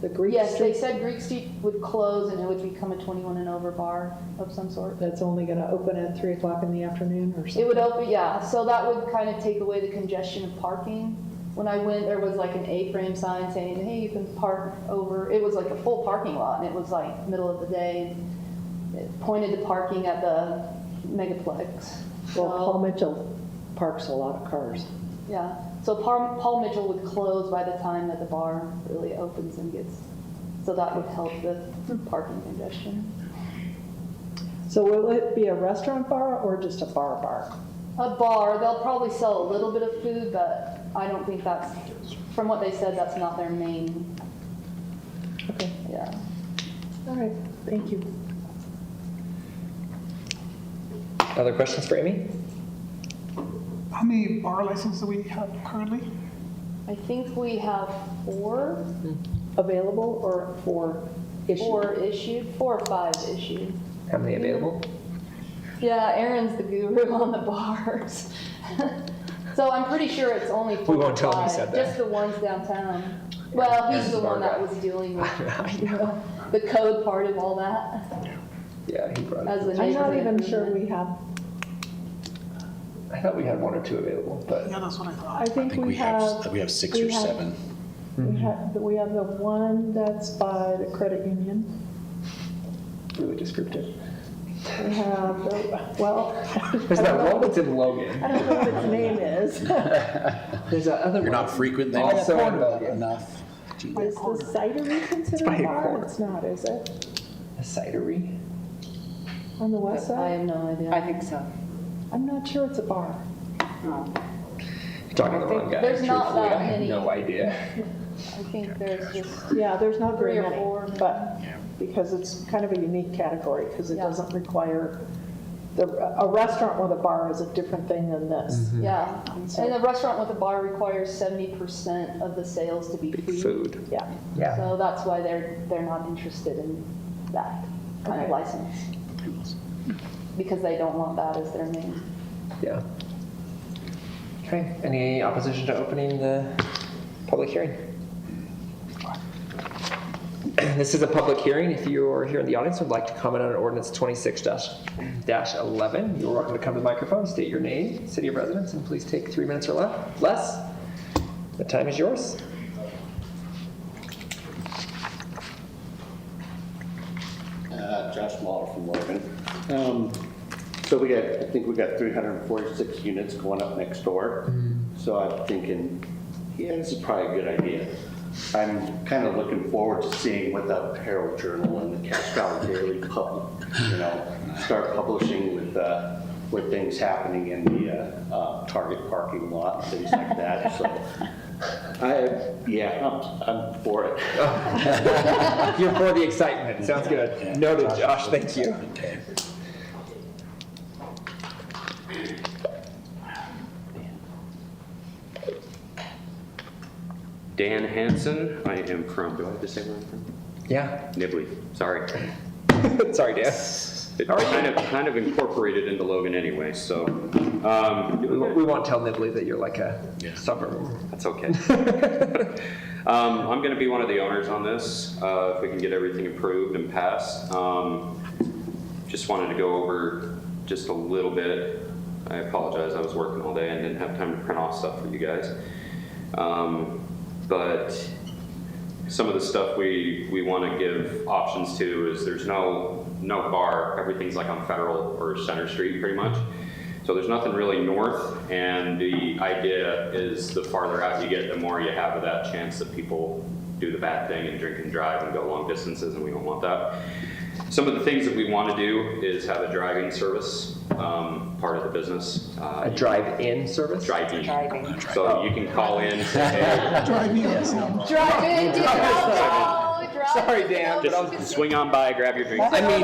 The Greek Yes, they Street? said Greek Street would close and it would become a 21 and over bar of some sort. That's only going to open at 3 o'clock in the afternoon or something? It would open, yeah, so that would kind of take away the congestion of parking. When I went, there was like an A-frame sign saying, hey, you can park over, it was like a full parking lot, and it was like middle of the day. It pointed to parking at the megaplex. Well, Paul Mitchell parks a lot of cars. Yeah, so Paul Mitchell would close by the time that the bar really opens and gets, so that would help with parking congestion. So will it be a restaurant bar or just a bar? A bar, they'll probably sell a little bit of food, but I don't think that's, from what they said, that's not their main, Okay, yeah. all right, thank you. Other questions for Amy? How many bar licenses do we have currently? I think we have 4. Available or for issue? 4 issued, 4 or 5 issued. How many available? Yeah, Aaron's the guru on the bars. So I'm pretty sure it's only 4 won't or tell him you 5, said that. just the ones downtown. Well, he's the one that was dealing with the code part of all that. Yeah, he brought As it. the I'm not neighborhood even sure improvement. we have, I thought we had 1 or 2 available, but I think we have. we have 6 or 7. We have the one that's by the credit union. really descriptive. We have, well. There's that one that's in Logan. I don't know what its name is. There's that other one. You're not frequent then? Also in Logan. Enough. Is the cidery considered by a a bar? corner. It's not, is it? A cidery? On the west I side? have no idea. I think so. I'm not sure it's a bar. No. You're talking to the wrong guy. There's not Truthfully, that I have many. no idea. I think there's just Yeah, there's not very 3 or many, 4. but because it's kind of a unique category, because it Yeah. doesn't require, a restaurant with a bar is a different thing than this. Yeah, So- and a restaurant with a bar requires 70% of the sales to be food. Food. Yeah. Yeah. So that's why they're not interested in that kind of Okay. license. Because they don't want that as their main. Yeah. Okay, any opposition to opening the public hearing? This is a public hearing. If you are here in the audience and would like to comment on ordinance 26-11, you're welcome to come to the microphone, state your name, city of residence, and please take 3 minutes or less. The time is yours. Josh Mahler from Logan. So I think we got 346 units going up next door. So I'm thinking, yeah, this is probably a good idea. I'm kind of looking forward to seeing what the Herald Journal and the Cache Valley Daily start publishing with things happening in the Target parking lot, things like that. So I'm for it. You're for the excitement. Sounds good. Noted, Josh. Thank you. Dan Hansen, I am from, do I have to say where I'm from? Yeah. Nibley, sorry. Sorry, Dan. It's kind of incorporated into Logan anyway, so. We won't tell Nibley that you're like a suburb. That's okay. I'm going to be one of the owners on this, if we can get everything approved and passed. Just wanted to go over just a little bit. I apologize, I was working all day and didn't have time to print off stuff for you guys. But some of the stuff we want to give options to is there's no bar. Everything's like on Federal or Center Street pretty much. So there's nothing really north, and the idea is the farther out you get, the more you have of that chance that people do the bad thing and drink and drive and go long distances, and we don't want that. Some of the things that we want to do is have a drive-in service, part of the business. A drive-in service? Drive-in. Driving. So you can call in and say, hey, Drive-in, do alcohol, Sorry, Dan. just swing on by, grab your drink. I mean,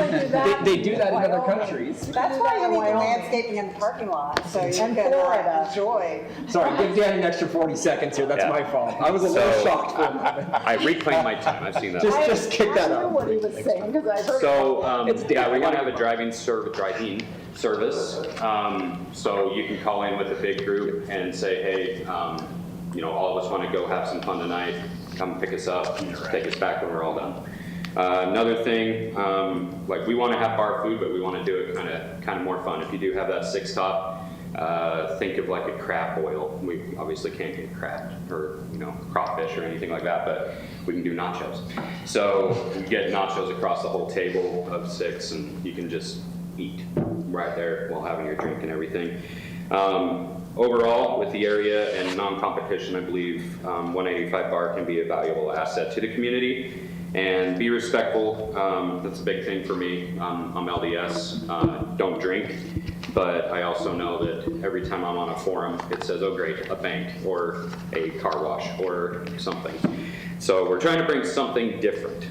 they do that in other countries. That's why you need the landscaping in the parking lot, so you can enjoy. Sorry, give Dan an extra 40 seconds here. That's Yeah. my fault. I was a little So, shocked for a moment. I reclaim my time, I've seen that. Just kick that I knew up. what he was saying, because I heard. So, It's yeah, we Dan. want to have a drive-in service. So you can call in with a big group and say, hey, all of us want to go have some fun tonight. Come pick us up, take us back when we're all done. Another thing, like we want to have bar food, but we want to do it kind of more fun. If you do have that 6-top, think of like a crab boil. We obviously can't get crab or crawfish or anything like that, but we can do nachos. So we get nachos across the whole table of 6, and you can just eat right there while having your drink and everything. Overall, with the area and non-competition, I believe 185 Bar can be a valuable asset to the community. And be respectful, that's a big thing for me. I'm LDS, don't drink, but I also know that every time I'm on a forum, it says, oh great, a bank or a car wash or something. So we're trying to bring something different.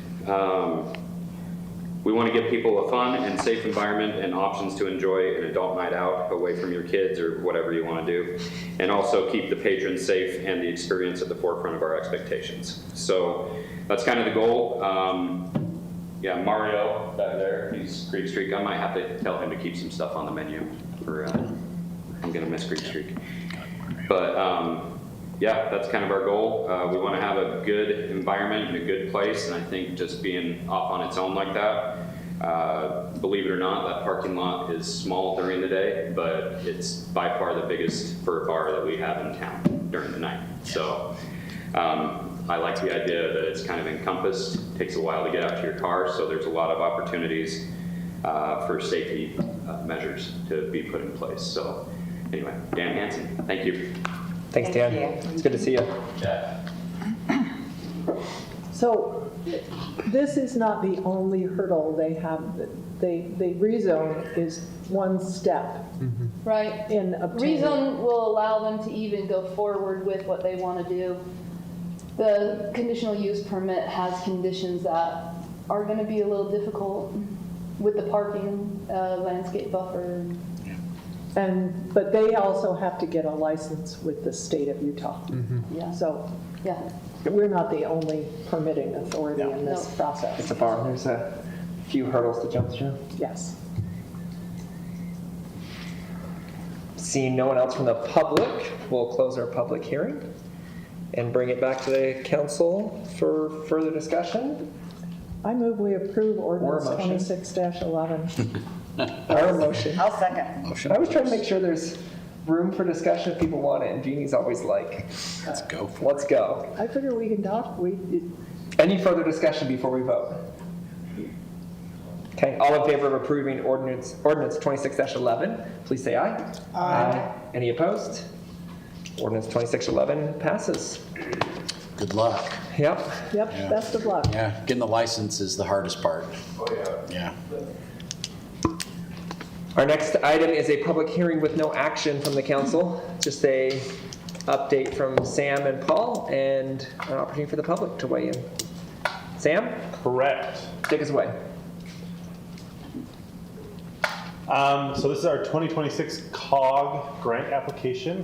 We want to give people a fun and safe environment and options to enjoy an adult night out away from your kids or whatever you want to do, and also keep the patrons safe and the experience at the forefront of our expectations. So that's kind of the goal. Yeah, Mario back there, he's Creek Streak. I might have to tell him to keep some stuff on the menu for, I'm going to miss Creek Streak. But yeah, that's kind of our goal. We want to have a good environment and a good place, and I think just being off on its own like that, believe it or not, that parking lot is small during the day, but it's by far the biggest fur bar that we have in town during the night. So I like the idea that it's kind of encompassed. It takes a while to get out to your car, so there's a lot of opportunities for safety measures to be put in place. So anyway, Dan Hansen, thank you. Thanks, Dan. It's good to see you. Yeah. So this is not the only hurdle they have. The rezone is one step Right. in obtaining. Rezone will allow them to even go forward with what they want to do. The conditional use permit has conditions that are going to be a little difficult with the parking, landscape buffer. But they also have to get a license with the state of Utah. Yeah. So Yeah. we're not the only permitting authority in this It's process. a bar. There's a few hurdles to jump through. Yes. Seeing no one else from the public, we'll close our public hearing and bring it back to the council for further discussion. I move we approve ordinance motion. 26-11. Our motion. I'll second. I was trying to make sure there's room for discussion if people want it, and Jeannie's always like, Let's go for let's go. I figure we can talk. Any further discussion before we vote? Okay, all in favor of approving ordinance 26-11, please say aye. Aye. Any opposed? Ordinance 26-11 passes. Good luck. Yep. Yep, Yeah. best of luck. Yeah, getting the license is the hardest part. Oh, yeah. Our next item is a public hearing with no action from the council. Just a update from Sam and Paul and an opportunity for the public to weigh in. Sam, Correct. take us away. So this is our 2026 COG grant application.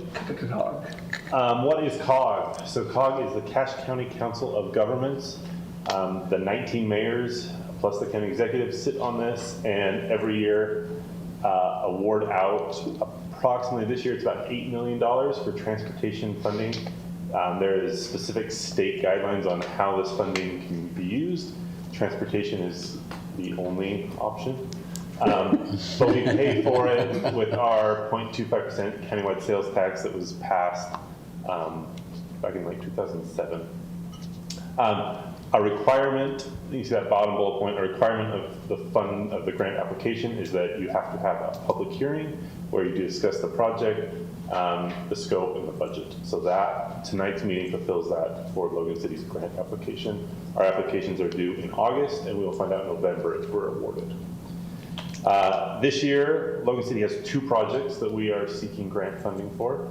What is COG? So COG is the Cache County Council of Governments. The 19 mayors plus the county executives sit on this, and every year award out approximately, this year it's about $8 million for transportation funding. There is specific state guidelines on how this funding can be used. Transportation is the only option. But we pay for it with our 0.25% countywide sales tax that was passed back in like 2007. A requirement, you see that bottom bullet point, a requirement of the fund of the grant application is that you have to have a public hearing where you discuss the project, the scope, and the budget. So that tonight's meeting fulfills that for Logan City's grant application. Our applications are due in August, and we will find out in November if we're awarded. This year, Logan City has 2 projects that we are seeking grant funding for.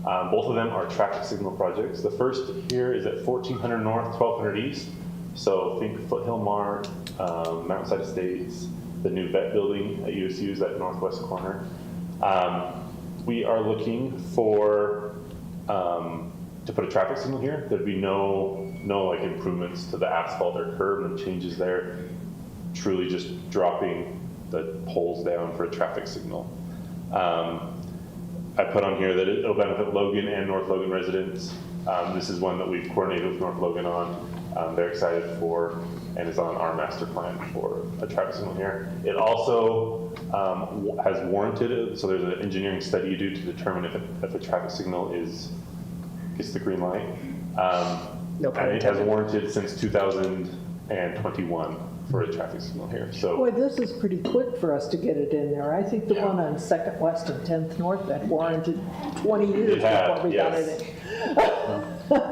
Both of them are traffic signal projects. The first here is at 1400 North, 1200 East. So think Foothill Mart, Mountainside Estates, the new vet building at USU is that northwest corner. We are looking for to put a traffic signal here. There'd be no like improvements to the asphalt or curb and changes there. Truly just dropping the poles down for a traffic signal. I put on here that it'll benefit Logan and North Logan residents. This is one that we've coordinated with North Logan on. They're excited for and is on our master plan for a traffic signal here. It also has warranted, so there's an engineering study you do to determine if a traffic signal gets the green light. No pun and it has intended. warranted since 2021 for a traffic signal here. So Boy, this is pretty quick for us to get it in there. I think the one on 2nd West and 10th North that warranted 20 years It had, before we got yes. it in.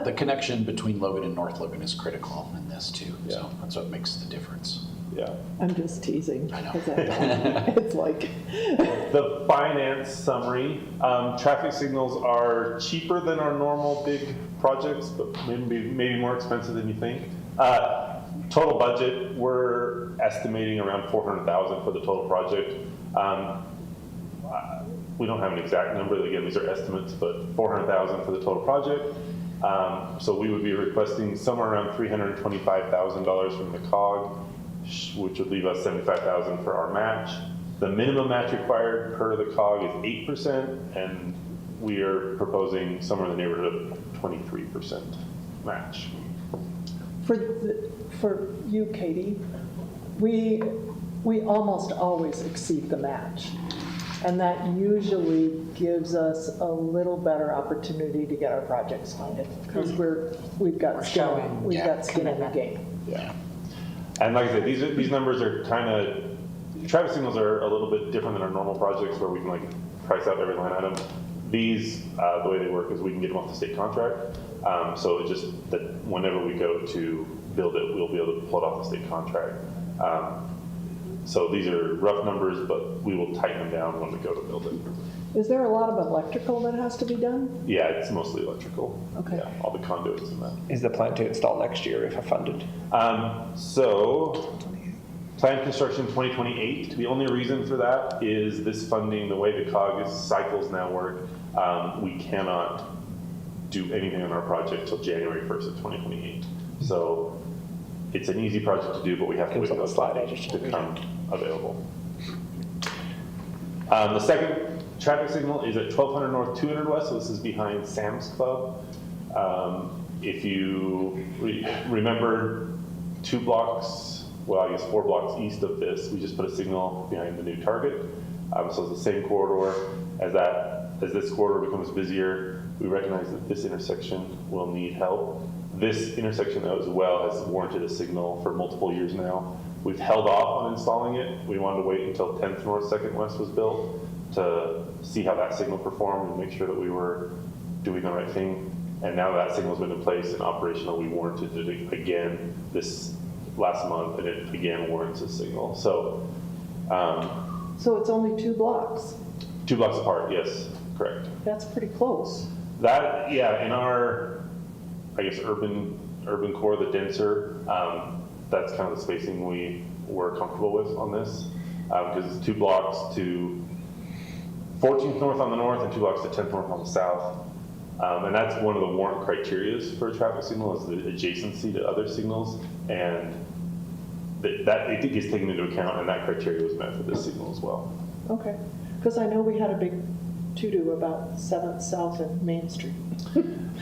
The connection between Logan and North Logan is critical in this too. So that's what makes the difference. yeah. I'm just teasing. I know. 'cause it's like, The finance summary, traffic signals are cheaper than our normal big projects, but maybe more expensive than you think. total budget, we're estimating around 400,000 for the total project. We don't have an exact number, again, these are estimates, but 400,000 for the total project. So we would be requesting somewhere around $325,000 from the COG, which would leave us $75,000 for our match. The minimum match required per the COG is 8%, and we are proposing somewhere in the neighborhood of 23% match. For you, Katie, we almost always exceed the match. And that usually gives us a little better opportunity to get our projects funded because we've got skin in the game. Yeah. And like I said, these numbers are kind of, traffic signals are a little bit different than our normal projects where we can like price out every line item. These, the way they work is we can get them off the state contract. So it's just that whenever we go to build it, we'll be able to pull it off the state contract. So these are rough numbers, but we will tighten them down when we go to build it. Is there a lot of electrical that has to be done? Yeah, it's mostly electrical. Okay. Yeah, all the conduits and that. Is the plan to install next year if funded? So planned construction 2028. The only reason for that is this funding, the way the COG cycles now work, we cannot do anything on our project till January 1st of 2028. So it's an easy project to do, but we have to wait for those funding to become available. The second traffic signal is at 1200 North, 200 West, so this is behind Sam's Club. If you remember 2 blocks, well, I guess 4 blocks east of this, we just put a signal behind the new Target. So it's the same corridor. As this corridor becomes busier, we recognize that this intersection will need help. This intersection as well has warranted a signal for multiple years now. We've held off on installing it. We wanted to wait until 10th North, 2nd West was built to see how that signal performed and make sure that we were doing the right thing. And now that signal's been in place and operational, we warranted it again this last month, and it again warrants a signal. So, So it's only 2 blocks. 2 blocks apart, yes, correct. That's pretty close. That, yeah, in our, I guess, urban core, the denser, that's kind of the spacing we were comfortable with on this, because it's 2 blocks to 14th North on the north and 2 blocks to 10th North on the south. And that's one of the warrant criterias for a traffic signal is the adjacency to other signals, and that it gets taken into account, and that criteria was met for this signal as well. Okay, because I know we had a big to-do about 7th South and Main Street.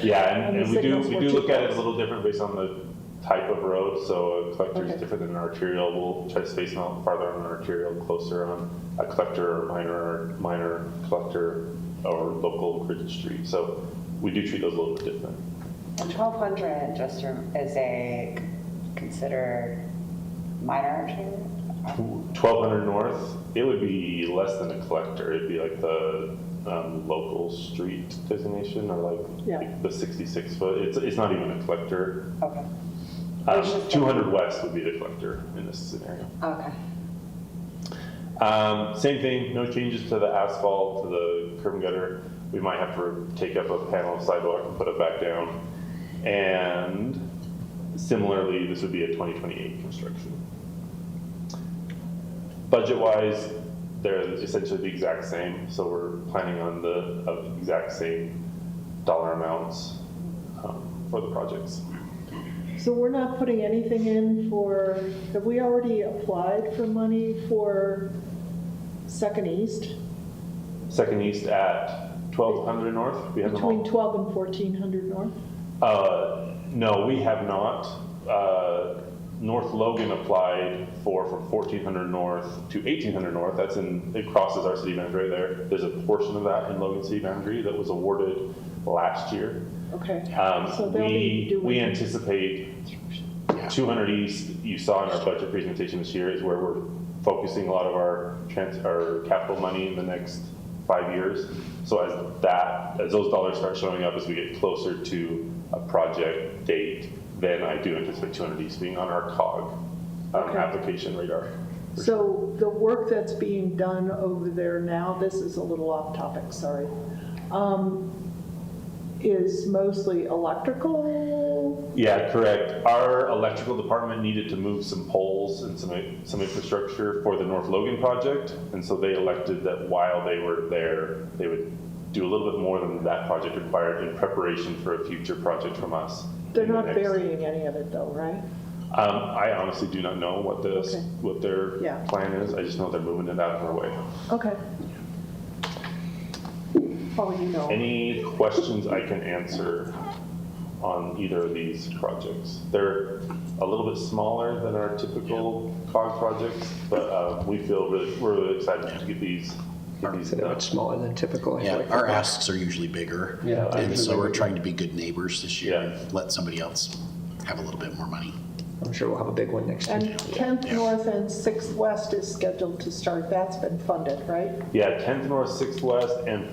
Yeah, and we do signals were look too at it a close. litor different based on the type of road. So a collector is Okay. different than an arterial. We'll try to space them out farther on an arterial, closer on a collector or minor collector or local Ridge Street. So we do treat those a little bit different. And 1200 just is a considered minor arterial? 1200 North, it would be less than a collector. It'd be like the local street designation, or like the 66 foot. It's not even a collector. Okay. 200 West would be the collector in this scenario. Okay. Same thing, no changes to the asphalt, to the curb and gutter. We might have to take up a panel of sidewalk and put it back down. And similarly, this would be a 2028 construction. Budget-wise, they're essentially the exact same, so we're planning on the exact same dollar amounts for the projects. So we're not putting anything in for, have we already applied for money for 2nd East? 2nd East at 1200 North, we have them all. Between 12 and 1400 North? No, we have not. North Logan applied from 1400 North to 1800 North. It crosses our city boundary right there. There's a portion of that in Logan city boundary that was awarded last year. Okay. So they'll be doing. We anticipate 200 East, you saw in our budget presentation this year, is where we're focusing a lot of our capital money in the next 5 years. So as those dollars start showing up as we get closer to a project date, then I do anticipate 200 East being on our COG application radar. So the work that's being done over there now, this is a little off topic, sorry. is mostly electrical? Yeah, correct. Our electrical department needed to move some poles and some infrastructure for the North Logan project. And so they elected that while they were there, they would do a little bit more than that project required in preparation for a future project from us. They're not burying any of it though, right? I honestly do not know what Okay. what their Yeah. plan is. I just know they're moving it out of our way. Okay. Oh, you know. Any questions I can answer on either of these projects? They're a little bit smaller than our typical COG projects, but we're really excited to get these. So they're much smaller than typical. I feel Yeah, like. our asks are usually bigger. Yeah, And usually so we're bigger. trying to be good neighbors this year Yeah. and let somebody else have a little bit more money. I'm sure we'll have a big one next year. And 10th North and 6th West is scheduled to start. That's been funded, right? Yeah, 10th North, 6th West, and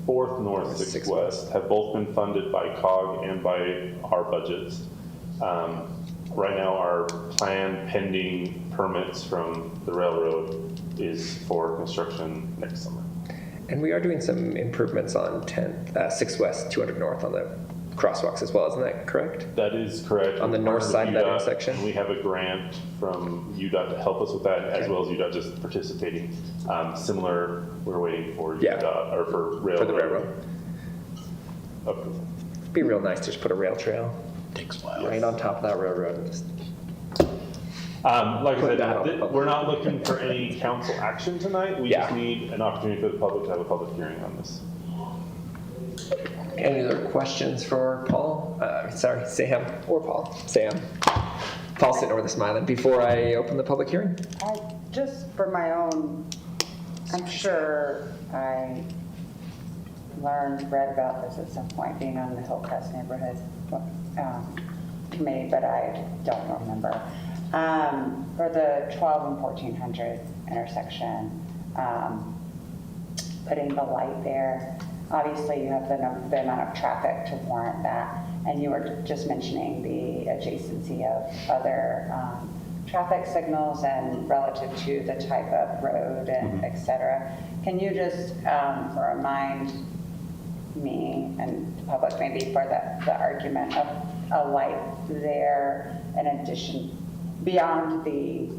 4th North, 6th West have both been funded by COG and by our budgets. Right now, our plan pending permits from the railroad is for construction next summer. And we are doing some improvements on 6 West, 200 North on the crosswalks as well, isn't that correct? That is correct. On the north side of that intersection? We have a grant from UDOT to help us with that, as well as UDOT just participating. Similar, we're waiting for UDOT, or for railroad. For the railroad. approval. It'd be real nice to just put a rail trail Takes a while. right on top of that railroad. And just Like I Put that on the said, public. we're not looking for any council action tonight. We just Yeah. need an opportunity for the public to have a public hearing on this. Any other questions for Paul? Sorry, Sam or Paul? Sam. Paul's sitting over there smiling. Before I open the public hearing? Just for my own, I'm sure I read about this at some point, being on the Hillcrest Neighborhood Committee, but I don't remember. For the 12 and 1400 intersection, putting the light there, obviously you have the amount of traffic to warrant that, and you were just mentioning the adjacency of other traffic signals and relative to the type of road and et cetera. Can you just remind me and the public maybe for the argument of a light there in addition, beyond the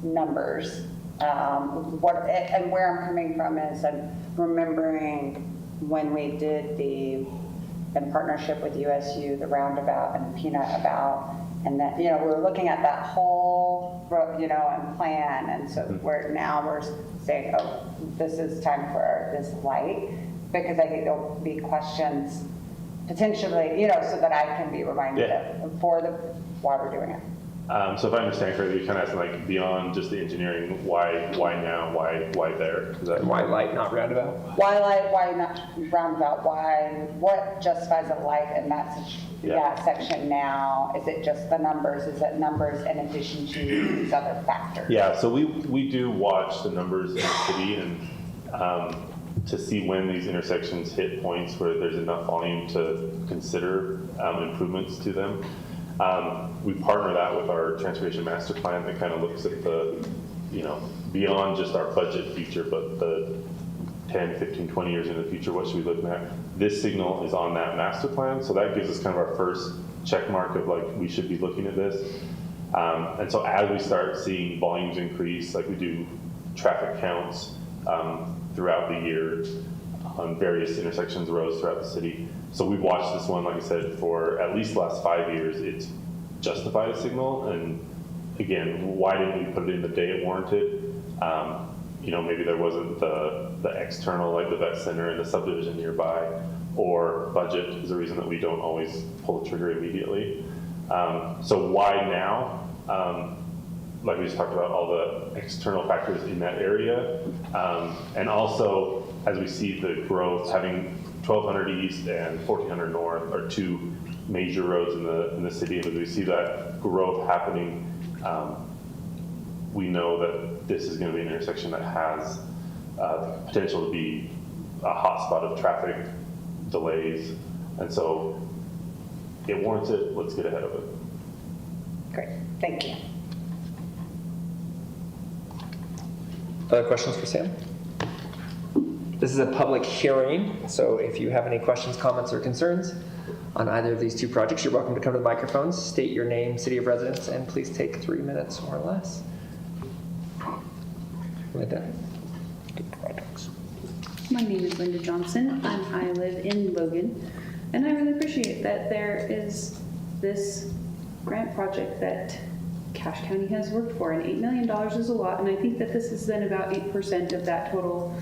numbers? And where I'm coming from is I'm remembering when we did in partnership with USU, the roundabout and the peanut about, and that, we were looking at that whole, and plan, and so we're saying, oh, this is time for this light, because I think there'll be questions potentially, so that I can be reminded of why we're doing it. So if I understand correctly, you're kind of asking like beyond just the engineering, why now, why there? Why light, not roundabout? Why light, why not roundabout, what justifies a light in that section now? Is it just the numbers? Is it numbers in addition to these other factors? Yeah, so we do watch the numbers in the city and to see when these intersections hit points where there's enough volume to consider improvements to them. We partner that with our transportation master plan that kind of looks at the, beyond just our budget future, but the 10, 15, 20 years in the future, what should we look at? This signal is on that master plan, so that gives us kind of our first check mark of like, we should be looking at this. And so as we start seeing volumes increase, like we do traffic counts throughout the year on various intersections, roads throughout the city. So we've watched this one, like I said, for at least the last 5 years. It's justified a signal. And again, why didn't we put it in the day it warranted? Maybe there wasn't the external, like the vet center and the subdivision nearby, or budget is the reason that we don't always pull the trigger immediately. So why now? Like we just talked about, all the external factors in that area. And also, as we see the growth, having 1200 East and 1400 North are two major roads in the city, and as we see that growth happening, we know that this is going to be an intersection that has the potential to be a hotspot of traffic delays, and so it warrants it. Let's get ahead of it. Great, thank you. Other questions for Sam? This is a public hearing, so if you have any questions, comments, or concerns on either of these two projects, you're welcome to come to the microphones, state your name, city of residence, and please take 3 minutes or less. Linda. My name is Linda Johnson, and I live in Logan, and I really appreciate that there is this grant project that Cache County has worked for, and $8 million is a lot, and I think that this has been about 8% of that total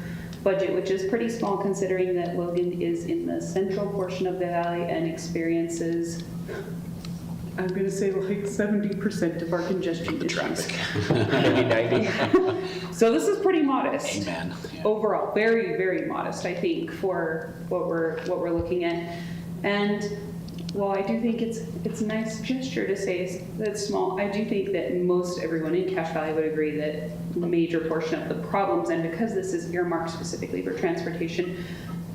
budget, which is pretty small considering that Logan is in the central portion of the valley and experiences, I'm gonna say like 70% of our congestion issues. Maybe 90. So this is pretty modest. Amen. Yeah. Overall, very, very modest, I think, for what we're looking at. And while I do think it's a nice gesture to say that's small, I do think that most everyone in Cache Valley would agree that the major portion of the problems, and because this is earmarked specifically for transportation,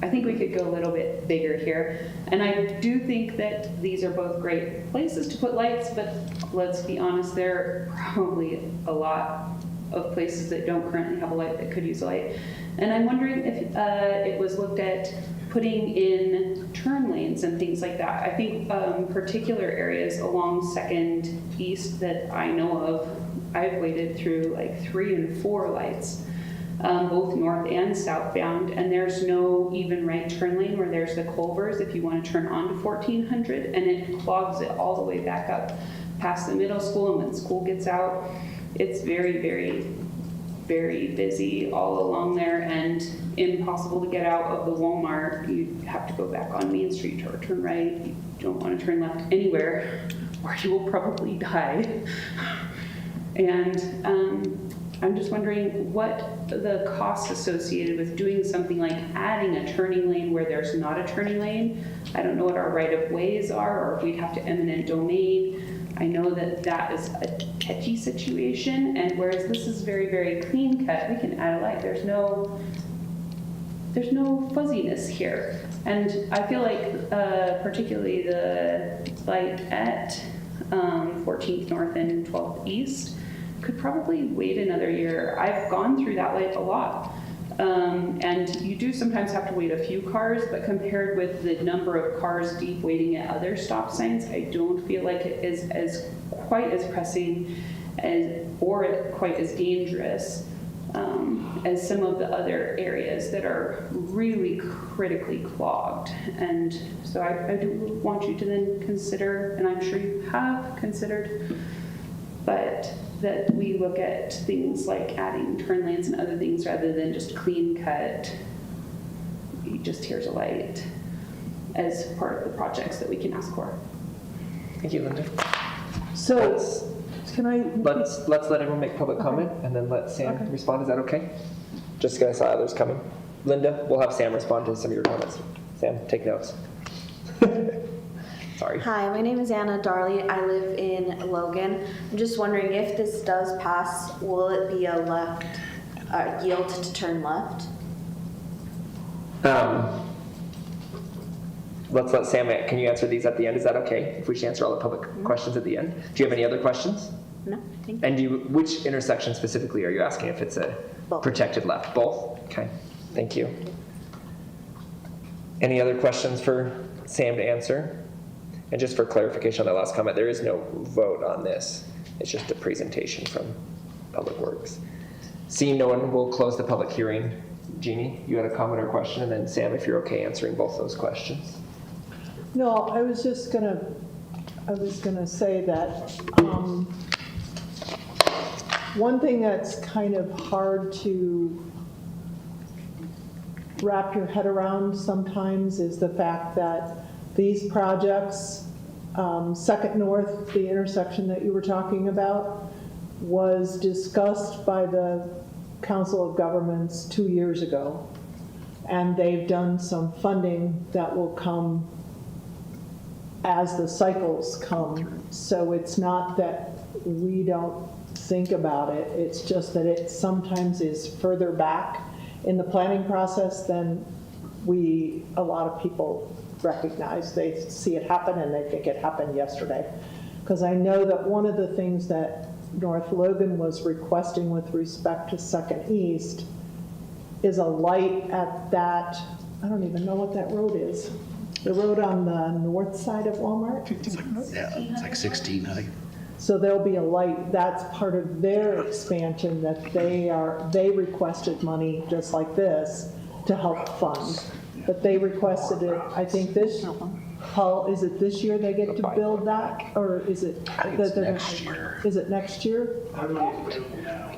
I think we could go a little bit bigger here. And I do think that these are both great places to put lights, but let's be honest, there are probably a lot of places that don't currently have a light that could use a light. And I'm wondering if it was looked at putting in turn lanes and things like that. I think particular areas along 2nd East that I know of, I've waited through like 3 and 4 lights. Both north and southbound, and there's no even right turn lane where there's the Culvers if you want to turn onto 1400, and it clogs it all the way back up past the middle school, and when school gets out, it's very, very, very busy all along there and impossible to get out of the Walmart. You have to go back on Main Street or turn right. You don't want to turn left anywhere or you will probably die. And I'm just wondering what the costs associated with doing something like adding a turning lane where there's not a turning lane. I don't know what our right-of-ways are, or if we'd have to eminent domain. I know that that is a catchy situation, and whereas this is very, very clean cut, we can add a light. There's no fuzziness here. And I feel like particularly the light at 14th North and 12th East could probably wait another year. I've gone through that light a lot. And you do sometimes have to wait a few cars, but compared with the number of cars deep waiting at other stop signs, I don't feel like it is as quite as pressing or quite as dangerous as some of the other areas that are really critically clogged. And so I do want you to then consider, and I'm sure you have considered, but that we look at things like adding turn lanes and other things rather than just clean cut, just here's a light, as part of the projects that we can ask for. Thank you, Linda. So, can I? Let's let everyone make public comment and then let Sam respond. Is that okay? Just because I saw others coming. Linda, we'll have Sam respond to some of your comments. Sam, take notes. Sorry. Hi, my name is Anna Darley. I live in Logan. I'm just wondering if this does pass, will it be a left yield to turn left? Let's let Sam, can you answer these at the end? Is that okay? If we should answer all the public questions at the end. Do you have any other questions? No, thank you. And which intersection specifically are you asking if it's a protected left? Both? Okay, thank you. Any other questions for Sam to answer? And just for clarification on that last comment, there is no vote on this. It's just a presentation from Public Works. Seeing no one, we'll close the public hearing. Jeannie, you had a comment or question, and then Sam, if you're okay answering both those questions. No, I was gonna say that one thing that's kind of hard to wrap your head around sometimes is the fact that these projects, 2nd North, the intersection that you were talking about, was discussed by the Council of Governments 2 years ago. And they've done some funding that will come as the cycles come. So it's not that we don't think about it, it's just that it sometimes is further back in the planning process than a lot of people recognize. They see it happen and they think it happened yesterday. Because I know that one of the things that North Logan was requesting with respect to 2nd East is a light at that, I don't even know what that road is. The road on the north side of Walmart? Yeah, it's like 16, I think. So there'll be a light, that's part of their expansion that they requested money just like this to help fund. But they requested it, I think this, Paul, is it this year they get to build that? Or is it? I think it's next year. Is it next year? I'm not available now.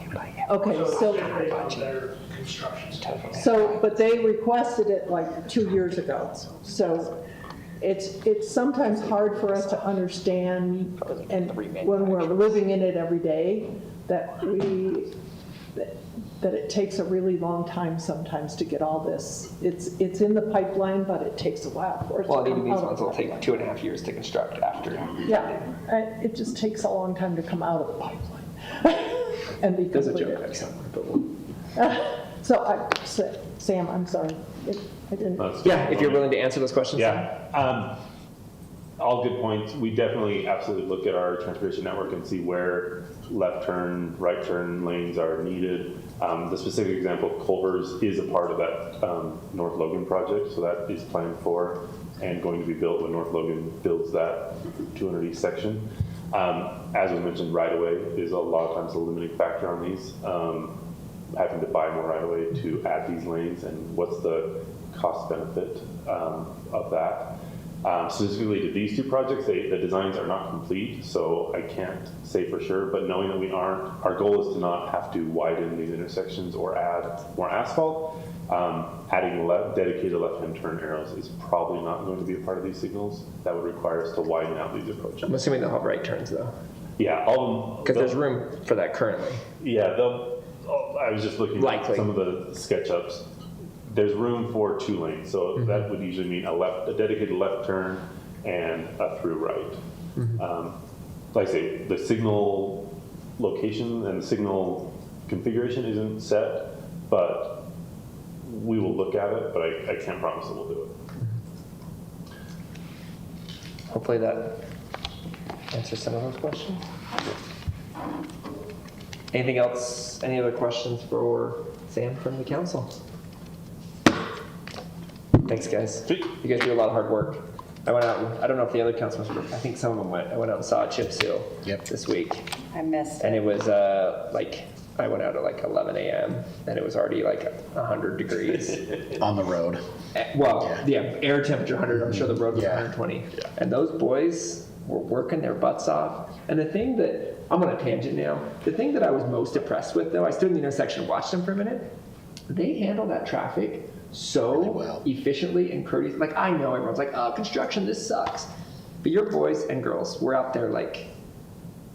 Okay, so. Their construction schedule. So, but they requested it like 2 years ago. So it's sometimes hard for us to understand, and when we're living in it every day, that it takes a really long time sometimes to get all this. It's in the pipeline, but it takes a while for it to Well, come even these out ones of will the take pipeline. 2.5 years to construct after. Yeah, it just takes a long time to come out of the pipeline and be There's a completed. joke there somewhere, but we'll. Sam, I'm sorry. I didn't. Yeah, if you're willing to answer those questions. Yeah, all good points. We definitely absolutely look at our transportation network and see where left turn, right turn lanes are needed. The specific example, Culver's, is a part of that North Logan project, so that is planned for and going to be built when North Logan builds that 200 East section. As we mentioned, right-of-way is a lot of times a limiting factor on these. Having to buy more right-of-way to add these lanes, and what's the cost benefit of that. Specifically to these two projects, the designs are not complete, so I can't say for sure, but knowing that we aren't, our goal is to not have to widen these intersections or add more asphalt. Adding dedicated left-hand turn arrows is probably not going to be a part of these signals. That would require us to widen out these approaches. I'm assuming they'll have right turns though. Yeah, all of them. Because there's room for that currently. Yeah, I was just looking at some of the SketchUps. There's room for 2 lanes, so that would usually mean a dedicated left turn and a through right. Like I say, the signal location and the signal configuration isn't set, but we will look at it, but I can't promise that we'll do it. Hopefully that answers some of those questions. Anything else? Any other questions for Sam from the council? Thanks, guys. You guys do a lot of hard work. I went out, I don't know if the other councilors were, I think some of them went. I went out and saw a chip seal this week. I missed it. And it was I went out at like 11 a.m. and it was already like 100 degrees. On the road. Well, yeah, air temperature 100, I'm sure the road was 120. And those boys were working their butts off. And the thing that, I'm on a tangent now, the thing that I was most impressed with though, I stood in the intersection and watched them for a minute, they handle that traffic so efficiently and courteous. Like, I know everyone's like, oh, construction, this sucks. But your boys and girls were out there like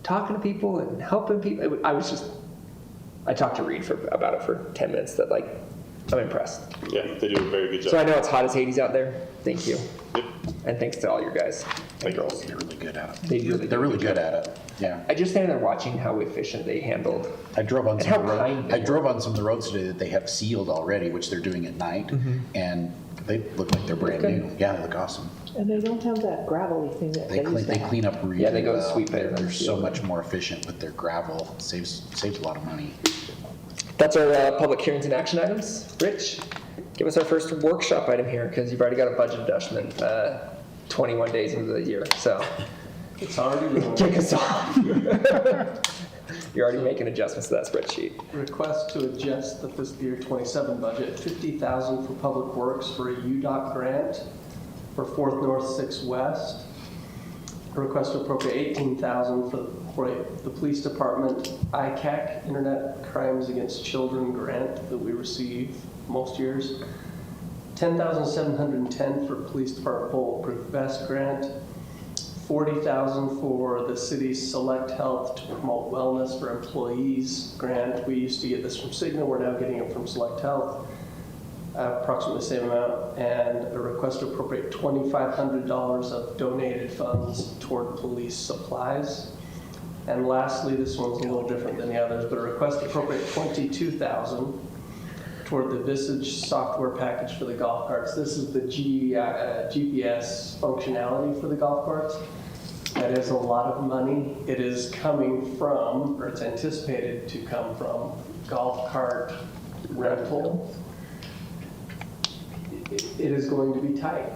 talking to people and helping people. I talked to Reed about it for 10 minutes that like, I'm impressed. Yeah, they do a very good job. So I know it's hot as Hades out there. Thank you. And thanks to all your guys and girls. They're really good at it. They're really good at it. Yeah. I just stand there watching how efficient they handled. I drove on and some how of the kind I drove on some of the roads today that they have sealed already, which they're doing at night, and they look like they're brand new. Yeah, they look awesome. And they don't have that gravelly thing that They used to have. clean up really Yeah, they go to well. sweep it and They're so seal it. much more efficient with their gravel. Saves a lot of money. That's our public hearings and action items. Rich, give us our first workshop item here because you've already got a budget adjustment 21 days into the year. So It's already kick us off. You're already making adjustments to that spreadsheet. Request to adjust the fiscal year 27 budget, $50,000 for Public Works for a UDOT grant for 4th North 6 West. A request to appropriate $18,000 for the Police Department ICAC, Internet Crimes Against Children grant that we receive most years. $10,710 for Police Department Bulletproof Vest grant. $40,000 for the city's Select Health to promote wellness for employees grant. We used to get this from Cigna, we're now getting it from Select Health, approximately the same amount, and a request to appropriate $2,500 of donated funds toward police supplies. And lastly, this one's a little different than the others, but a request to appropriate $22,000 toward the Visage software package for the golf carts. This is the GPS functionality for the golf carts. That is a lot of money. It is coming from, or it's anticipated to come from, golf cart rental. it is going to be tight.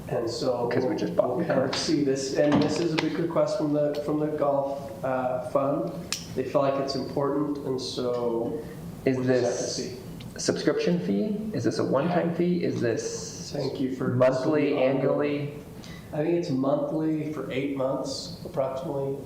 And so. Because we just bought we'll the kind of carts. see this, and this is a big request from the golf fund. They feel like it's important, and so. Is we'll just have to this see. subscription fee? Is this a one-time fee? Is this Thank you for. monthly, ongoing. annually? I think it's monthly for 8 months approximately.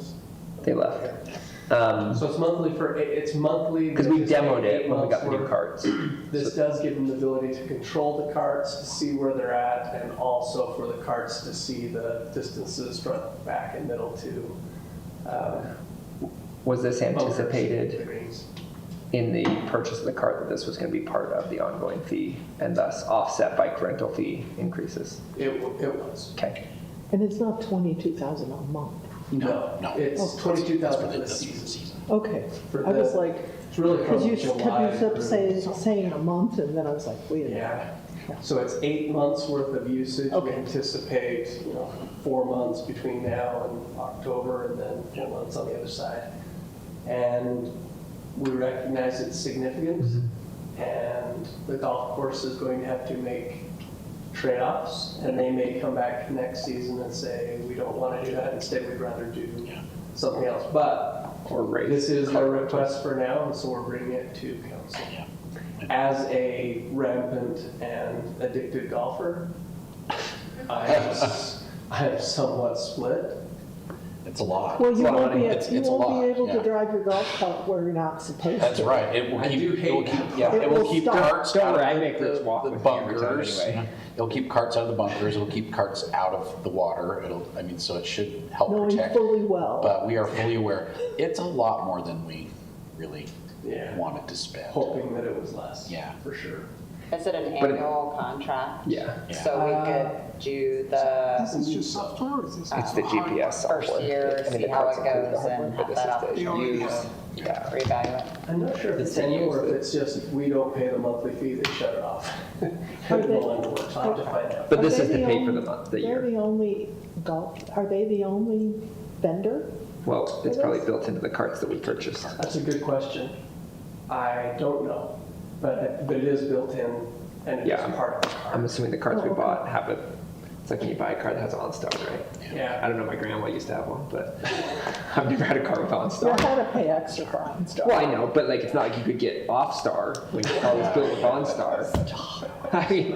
They left. So it's monthly it's monthly. Because we it's demoed 8 it when we months got the new worth. carts. This does give them the ability to control the carts, to see where they're at, and also for the carts to see the distances front, back, and middle to. Was this bumpers, anticipated the greens. in the purchase of the cart that this was going to be part of the ongoing fee and thus offset by rental fee increases? It was. Okay. And it's not 22,000 a month. No, it's Oh. 22,000 for the season. Okay, For I was the- like, It's really because from you July kept through- saying a month, and then I was like, wait a minute. Yeah, so it's 8 months worth of usage. We anticipate, 4 months between now and October, and then 4 months on the other side. And we recognize its significance, and the golf course is going to have to make trade-offs, and they may come back next season and say, we don't want to do that, instead we'd rather do something else. But this is our request for now, and so we're bringing it to council. As a rampant and addicted golfer, I am somewhat split. It's a lot. Well, you It's a lot won't of money. be, It's you a won't lot, be able yeah. to drive your golf cart where you're not supposed to. That's right. It will I keep, do hate it will that. keep, yeah, It it will will keep stop. carts Don't out worry, I of make Rich walk the with me every time bunkers. anyway. It'll keep carts out of the bunkers. It'll keep carts out of the water. So it should help Knowing protect. fully well. But we are fully aware. It's a lot more than we really Yeah. wanted to spend. Hoping that it was less. Yeah. For sure. Is it an But it- annual contract? Yeah. So we could do the This is just software, or is this? It's the GPS software. first year, I mean, see the how carts it include the goes hardware, and but have this that is the opportunity use. to Yeah. reevaluate. I'm not sure if it's annual or if it's just, we don't pay the monthly fee, they shut it off. Are It they- no longer works. I'll have to find out. But Are this they is to the pay for the only- month, the They're year. the only are they the only vendor? Well, it's probably built into the carts that we purchased. That's a good question. I don't know, but it is built in and it's Yeah. part of the car. I'm assuming the carts we Oh, okay. bought have it. It's like when you buy a car that has OnStar, right? I Yeah. don't know, my grandma used to have one, but I've never had a car with You OnStar. had to pay extra for OnStar. Well, I know, but like, it's not like you could get Offstar when your car was built with OnStar. I mean,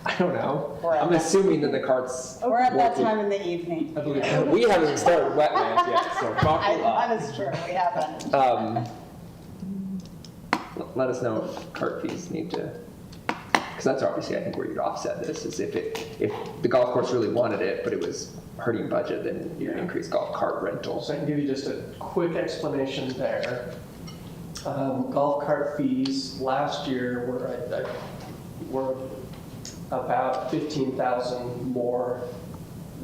I don't know. I'm assuming that the carts. We're at that work with- time in the evening. I believe We haven't even started wetlands yet, so buckle up. That is true, we haven't. Let us know if cart fees need to, because that's obviously, I think, where you'd offset this, is if the golf course really wanted it, but it was hurting budget, then you'd increase golf cart rentals. So I can give you just a quick explanation there. Golf cart fees last year were about 15,000 more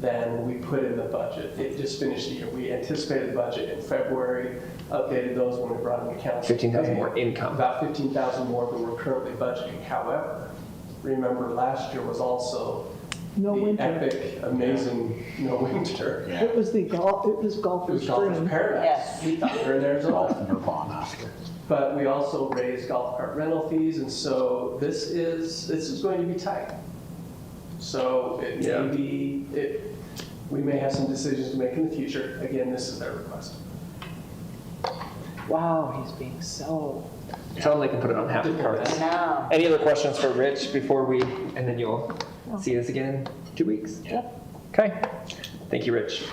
than we put in the budget. It just finished the year. We anticipated the budget in February, updated those when we brought them to council. 15,000 more income. About 15,000 more than we're currently budgeting. However, remember last year was also No the winter. epic, amazing no winter. It was golfer's It was dream. golfer's paradise. Yes. We thought we were in Arizona. Golf nirvana. But we also raised golf cart rental fees, and so this is going to be tight. So it Yeah. may be, we may have some decisions to make in the future. Again, this is their request. Wow, he's being so. Tell them they can put it on half the carts. I know. Any other questions for Rich before and then you'll see us again in 2 weeks? Yep. Okay. Thank you, Rich.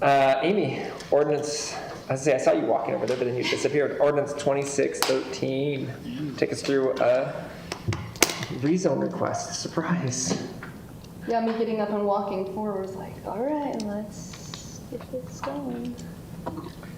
Amy, ordinance, I saw you walking over there, but then you disappeared. Ordinance 2613. Take us through a rezone request. Surprise. Yeah, me getting up and walking forward was like, all right, let's get this going.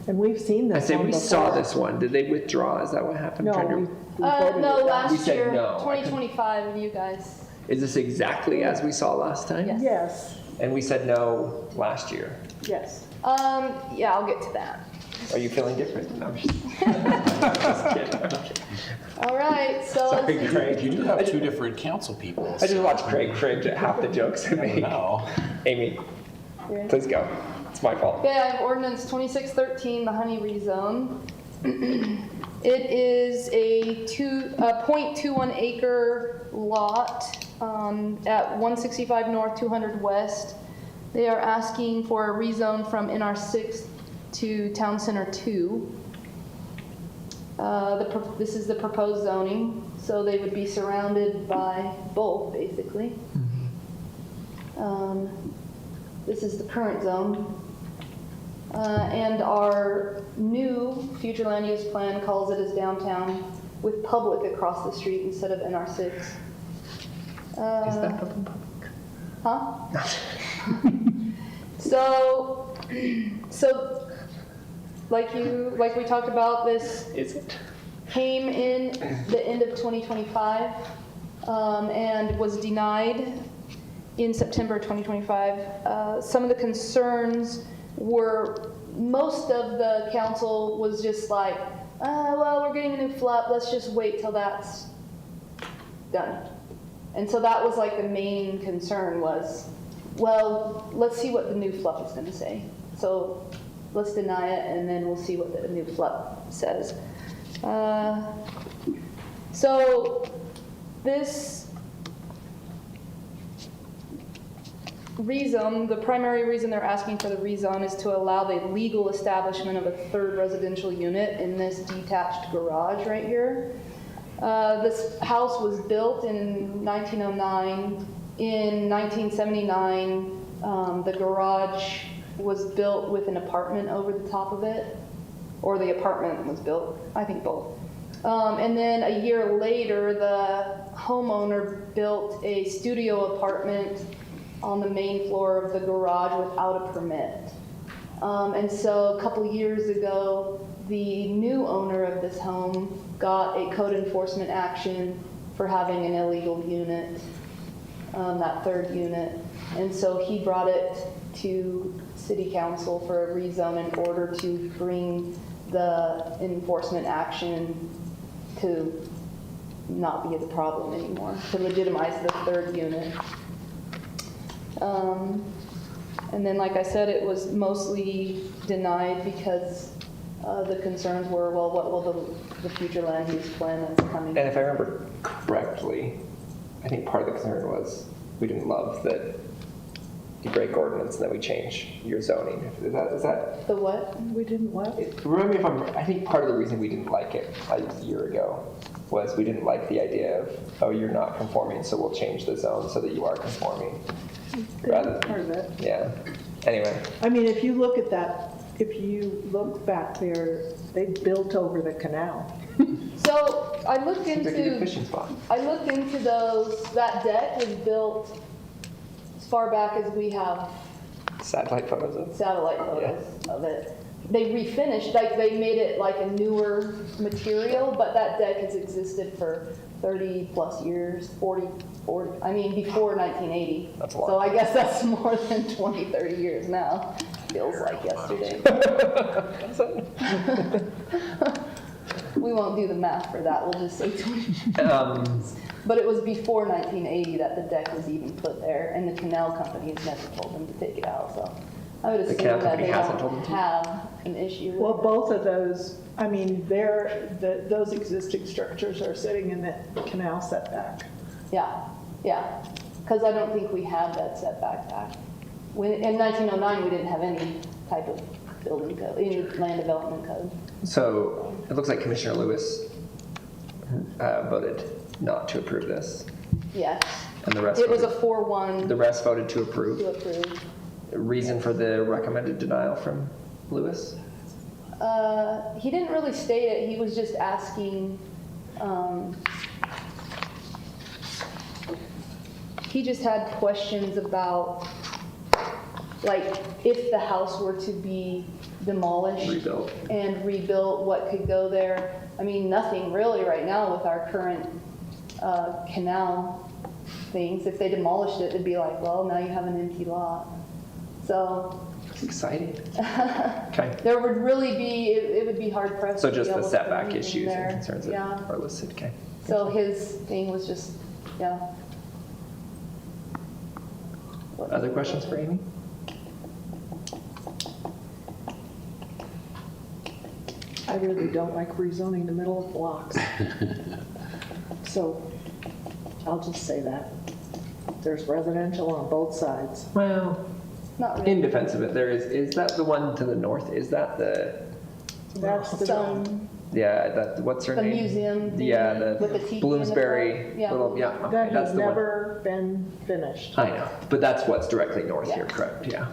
And we've seen I this say one we before. saw this one. Did they withdraw? Is that what happened? No, I'm trying we to- voted it No, down. We last said year, no. 2025, you guys. Is this exactly as we saw last time? Yes. Yes, And we said no last year. yes. Yeah, I'll get to that. Are you feeling different? No, I'm just kidding. All right, so Sorry, this is- Craig. You do have two different council people. I just watched Craig cringe at half the jokes I make. No. Amy, Yeah. please go. It's my fault. Okay, I have ordinance 2613, the honey rezone. It is a 0.21 acre lot at 165 North, 200 West. They are asking for a rezone from NR6 to Town Center 2. This is the proposed zoning, so they would be surrounded by both, basically. This is the current zone. And our new future land use plan calls it as downtown with public across the street instead of NR6. Is that public? Huh? So like we talked about, this came in the end of 2025 and was denied in September 2025. Some of the concerns were, most of the council was just like, well, we're getting a new FLUP, let's just wait till that's done. And so that was like the main concern was, well, let's see what the new FLUP is going to say. So let's deny it, and then we'll see what the new FLUP says. So this rezone, the primary reason they're asking for the rezone is to allow the legal establishment of a third residential unit in this detached garage right here. This house was built in 1909. In 1979, the garage was built with an apartment over the top of it, or the apartment was built, I think both. And then a year later, the homeowner built a studio apartment on the main floor of the garage without a permit. And so a couple years ago, the new owner of this home got a code enforcement action for having an illegal unit, that third unit. And so he brought it to City Council for a rezone in order to bring the enforcement action to not be the problem anymore, to legitimize the third unit. And then, like I said, it was mostly denied because the concerns were, well, what will the future land use plan that's coming? And if I remember correctly, I think part of the concern was we didn't love that you break ordinance and then we change your zoning. Is that? The what? We didn't what? Remember me if I think part of the reason we didn't like it like a year ago was we didn't like the idea of, oh, you're not conforming, so we'll change the zone so that you are conforming. Rather, Part of it. yeah. Anyway. I mean, if you look at that, if you look back there, they built over the canal. So I looked Seems like a good into, fishing spot. those, that deck was built as far back as we have Satellite photos of of it. They refinished, like they made it like a newer material, but that deck has existed for 30 plus years, 40, I mean, before 1980. That's a lot. So I guess that's more than 20, 30 years now. Feels like yesterday. We won't do the math for that, we'll just say 20. But it was before 1980 that the deck was even put there, and the canal company has never told them to take it out, so I would The assume canal that company they hasn't don't told them to? have an issue with Well, it. both of those, I mean, those existing structures are sitting in the canal setback. Yeah, because I don't think we had that setback back. In 1909, we didn't have any type of building code, any land development code. So it looks like Commissioner Lewis voted not to approve this. Yes. And the rest It was a voted, 4-1 the rest voted to approve. to approve. Reason for the recommended denial from Lewis? He didn't really state it, he was just asking, he just had questions about, like, if the house were to be demolished Rebuilt. and rebuilt, what could go there? I mean, nothing really right now with our current canal things. If they demolished it, it'd be like, well, now you have an empty lot. So. It's exciting. Okay. There would really be, it would be hard pressed. So to just be the able to put setback anything issues there. and concerns that Yeah. are listed, okay. So his thing was just, yeah. Other questions for Amy? I really don't like rezoning the middle of blocks. So I'll just say that. There's residential on both sides. Well, Not really. in defense of it, there is that the one to the north? Is that the, That's the yeah, that, what's her The name? museum thing Yeah, with the the tiki in the Bloomsbury front. Yeah. little, yeah, okay, that that's has the one. never been finished. I know, but that's what's directly north Yeah. here, correct, yeah.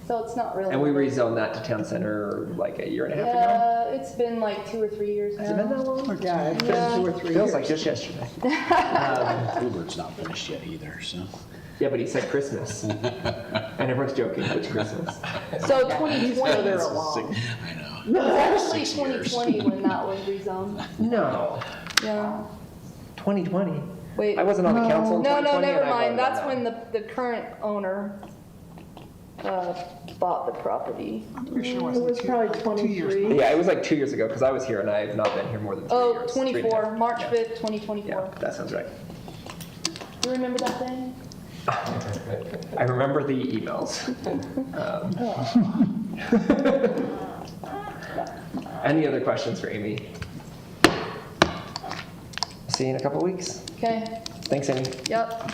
So it's not really. And we rezoned that to town center like a year and a half ago? Yeah, it's been like 2 or 3 years now. Has it been that long? Yeah, it's Yeah. been 2 or 3 years. Feels like just yesterday. Hubert's not finished yet either, so. Yeah, but he said Christmas. And everyone's joking, which Christmas? So He's further 2020, along. I know. it was actually 6 years. 2020 when that was rezoned. No, Yeah. 2020. Wait. I wasn't on the council in No, 2020. never and I voted mind. on That's that. when the current owner bought the property. It was probably 23. Yeah, it was like 2 years ago, because I was here and I have not been here more than 3 Oh, years. 24, 3.5. March Yeah. 5th, 2024. Yeah, that sounds right. You remember that day? I remember the emails. Any other questions for Amy? See you in a couple weeks. Okay, Thanks, Amy. yep.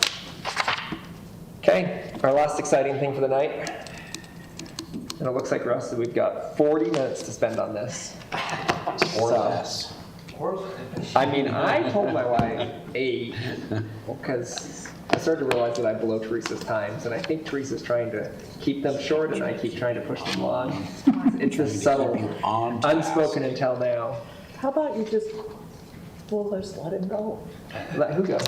Okay, our last exciting thing for the night. And it looks like, Russ, that we've got 40 minutes to spend on this. Or So- less. I mean, I told my wife 8, because I started to realize that I blow Teresa's times, and I think Teresa's trying to keep them short, and I keep trying to push them long. It's a subtle, unspoken until now. How about you just, we'll just let him go? Let who go?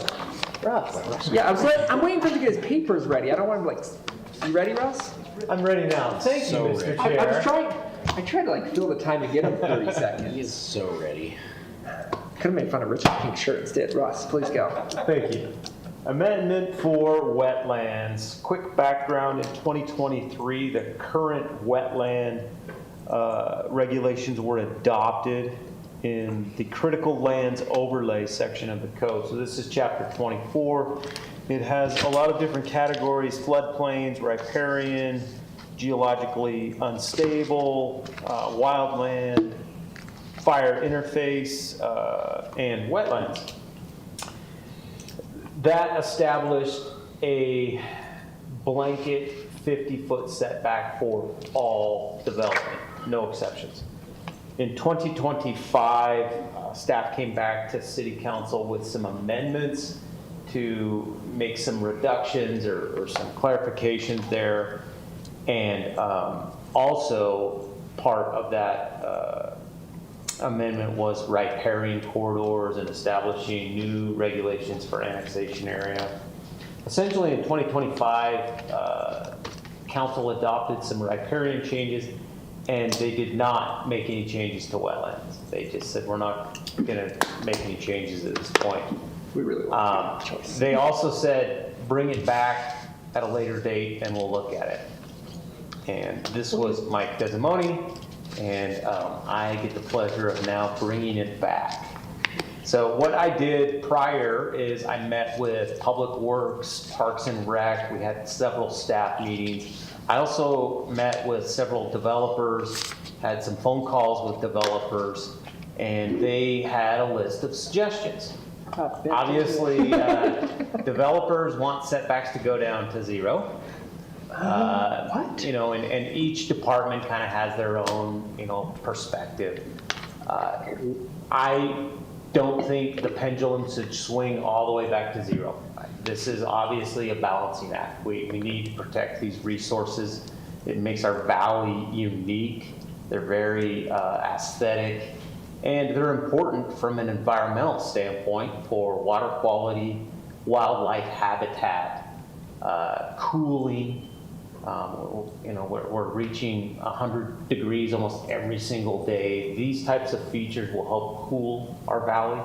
Russ. Yeah, I'm waiting for him to get his papers ready. I don't want him like, you ready, Russ? I'm ready now. Thank you, Mr. I was Chair. I tried to like fill the time to get him 30 He seconds. is so ready. Could have made fun of Richard Pink shirt instead. Russ, please go. Thank you. Amendment for wetlands. Quick background, in 2023, the current wetland regulations were adopted in the critical lands overlay section of the code. So this is chapter 24. It has a lot of different categories: floodplains, riparian, geologically unstable, wildland, fire interface, and wetlands. That established a blanket 50-foot setback for all development, no exceptions. In 2025, staff came back to City Council with some amendments to make some reductions or some clarifications there. And also part of that amendment was riparian corridors and establishing new regulations for annexation area. Essentially in 2025, council adopted some riparian changes, and they did not make any changes to wetlands. They just said, we're not gonna make any changes at this point. We really want to choice. They also said, bring it back at a later date and we'll look at it. And this was Mike Desimoni, and I get the pleasure of now bringing it back. So what I did prior is I met with Public Works, Parks and Rec. We had several staff meetings. I also met with several developers, had some phone calls with developers, and they had a list of suggestions. Obviously, developers want setbacks to go down to 0. What? You know, and each department kind of has their own, you know, perspective. I don't think the pendulum should swing all the way back to 0. This is obviously a balancing act. We need to protect these resources. It makes our valley unique. They're very aesthetic, and they're important from an environmental standpoint for water quality, wildlife habitat, cooling. You know, we're reaching 100 degrees almost every single day. These types of features will help cool our valley.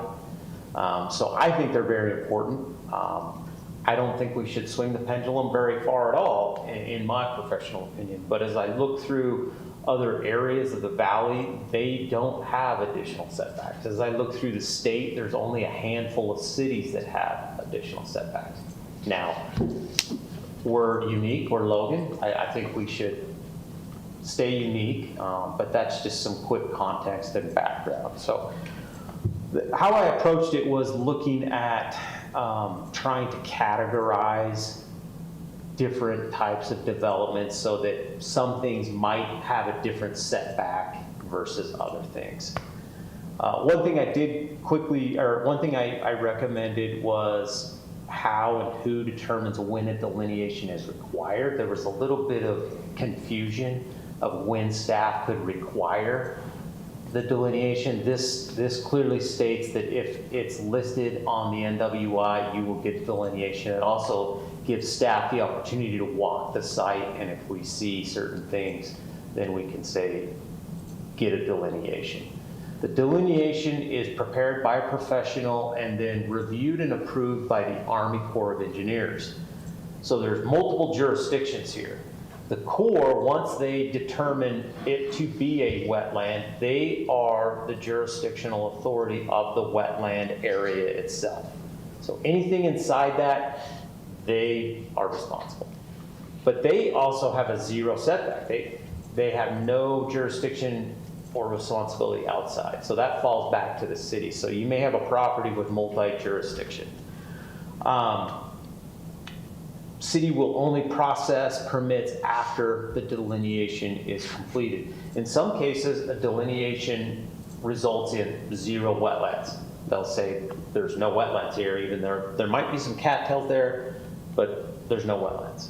So I think they're very important. I don't think we should swing the pendulum very far at all, in my professional opinion. But as I look through other areas of the valley, they don't have additional setbacks. As I look through the state, there's only a handful of cities that have additional setbacks. Now, we're unique, we're Logan. I think we should stay unique, but that's just some quick context and background. So how I approached it was looking at trying to categorize different types of developments so that some things might have a different setback versus other things. One thing I did quickly, or one thing I recommended was how and who determines when a delineation is required. There was a little bit of confusion of when staff could require the delineation. This clearly states that if it's listed on the NWI, you will get delineation. It also gives staff the opportunity to walk the site, and if we see certain things, then we can say, get a delineation. The delineation is prepared by a professional and then reviewed and approved by the Army Corps of Engineers. So there's multiple jurisdictions here. The Corps, once they determine it to be a wetland, they are the jurisdictional authority of the wetland area itself. So anything inside that, they are responsible. But they also have a zero setback. They have no jurisdiction or responsibility outside. So that falls back to the city. So you may have a property with multi-jurisdiction. City will only process permits after the delineation is completed. In some cases, a delineation results in zero wetlands. They'll say there's no wetlands here, even there might be some cattails there, but there's no wetlands.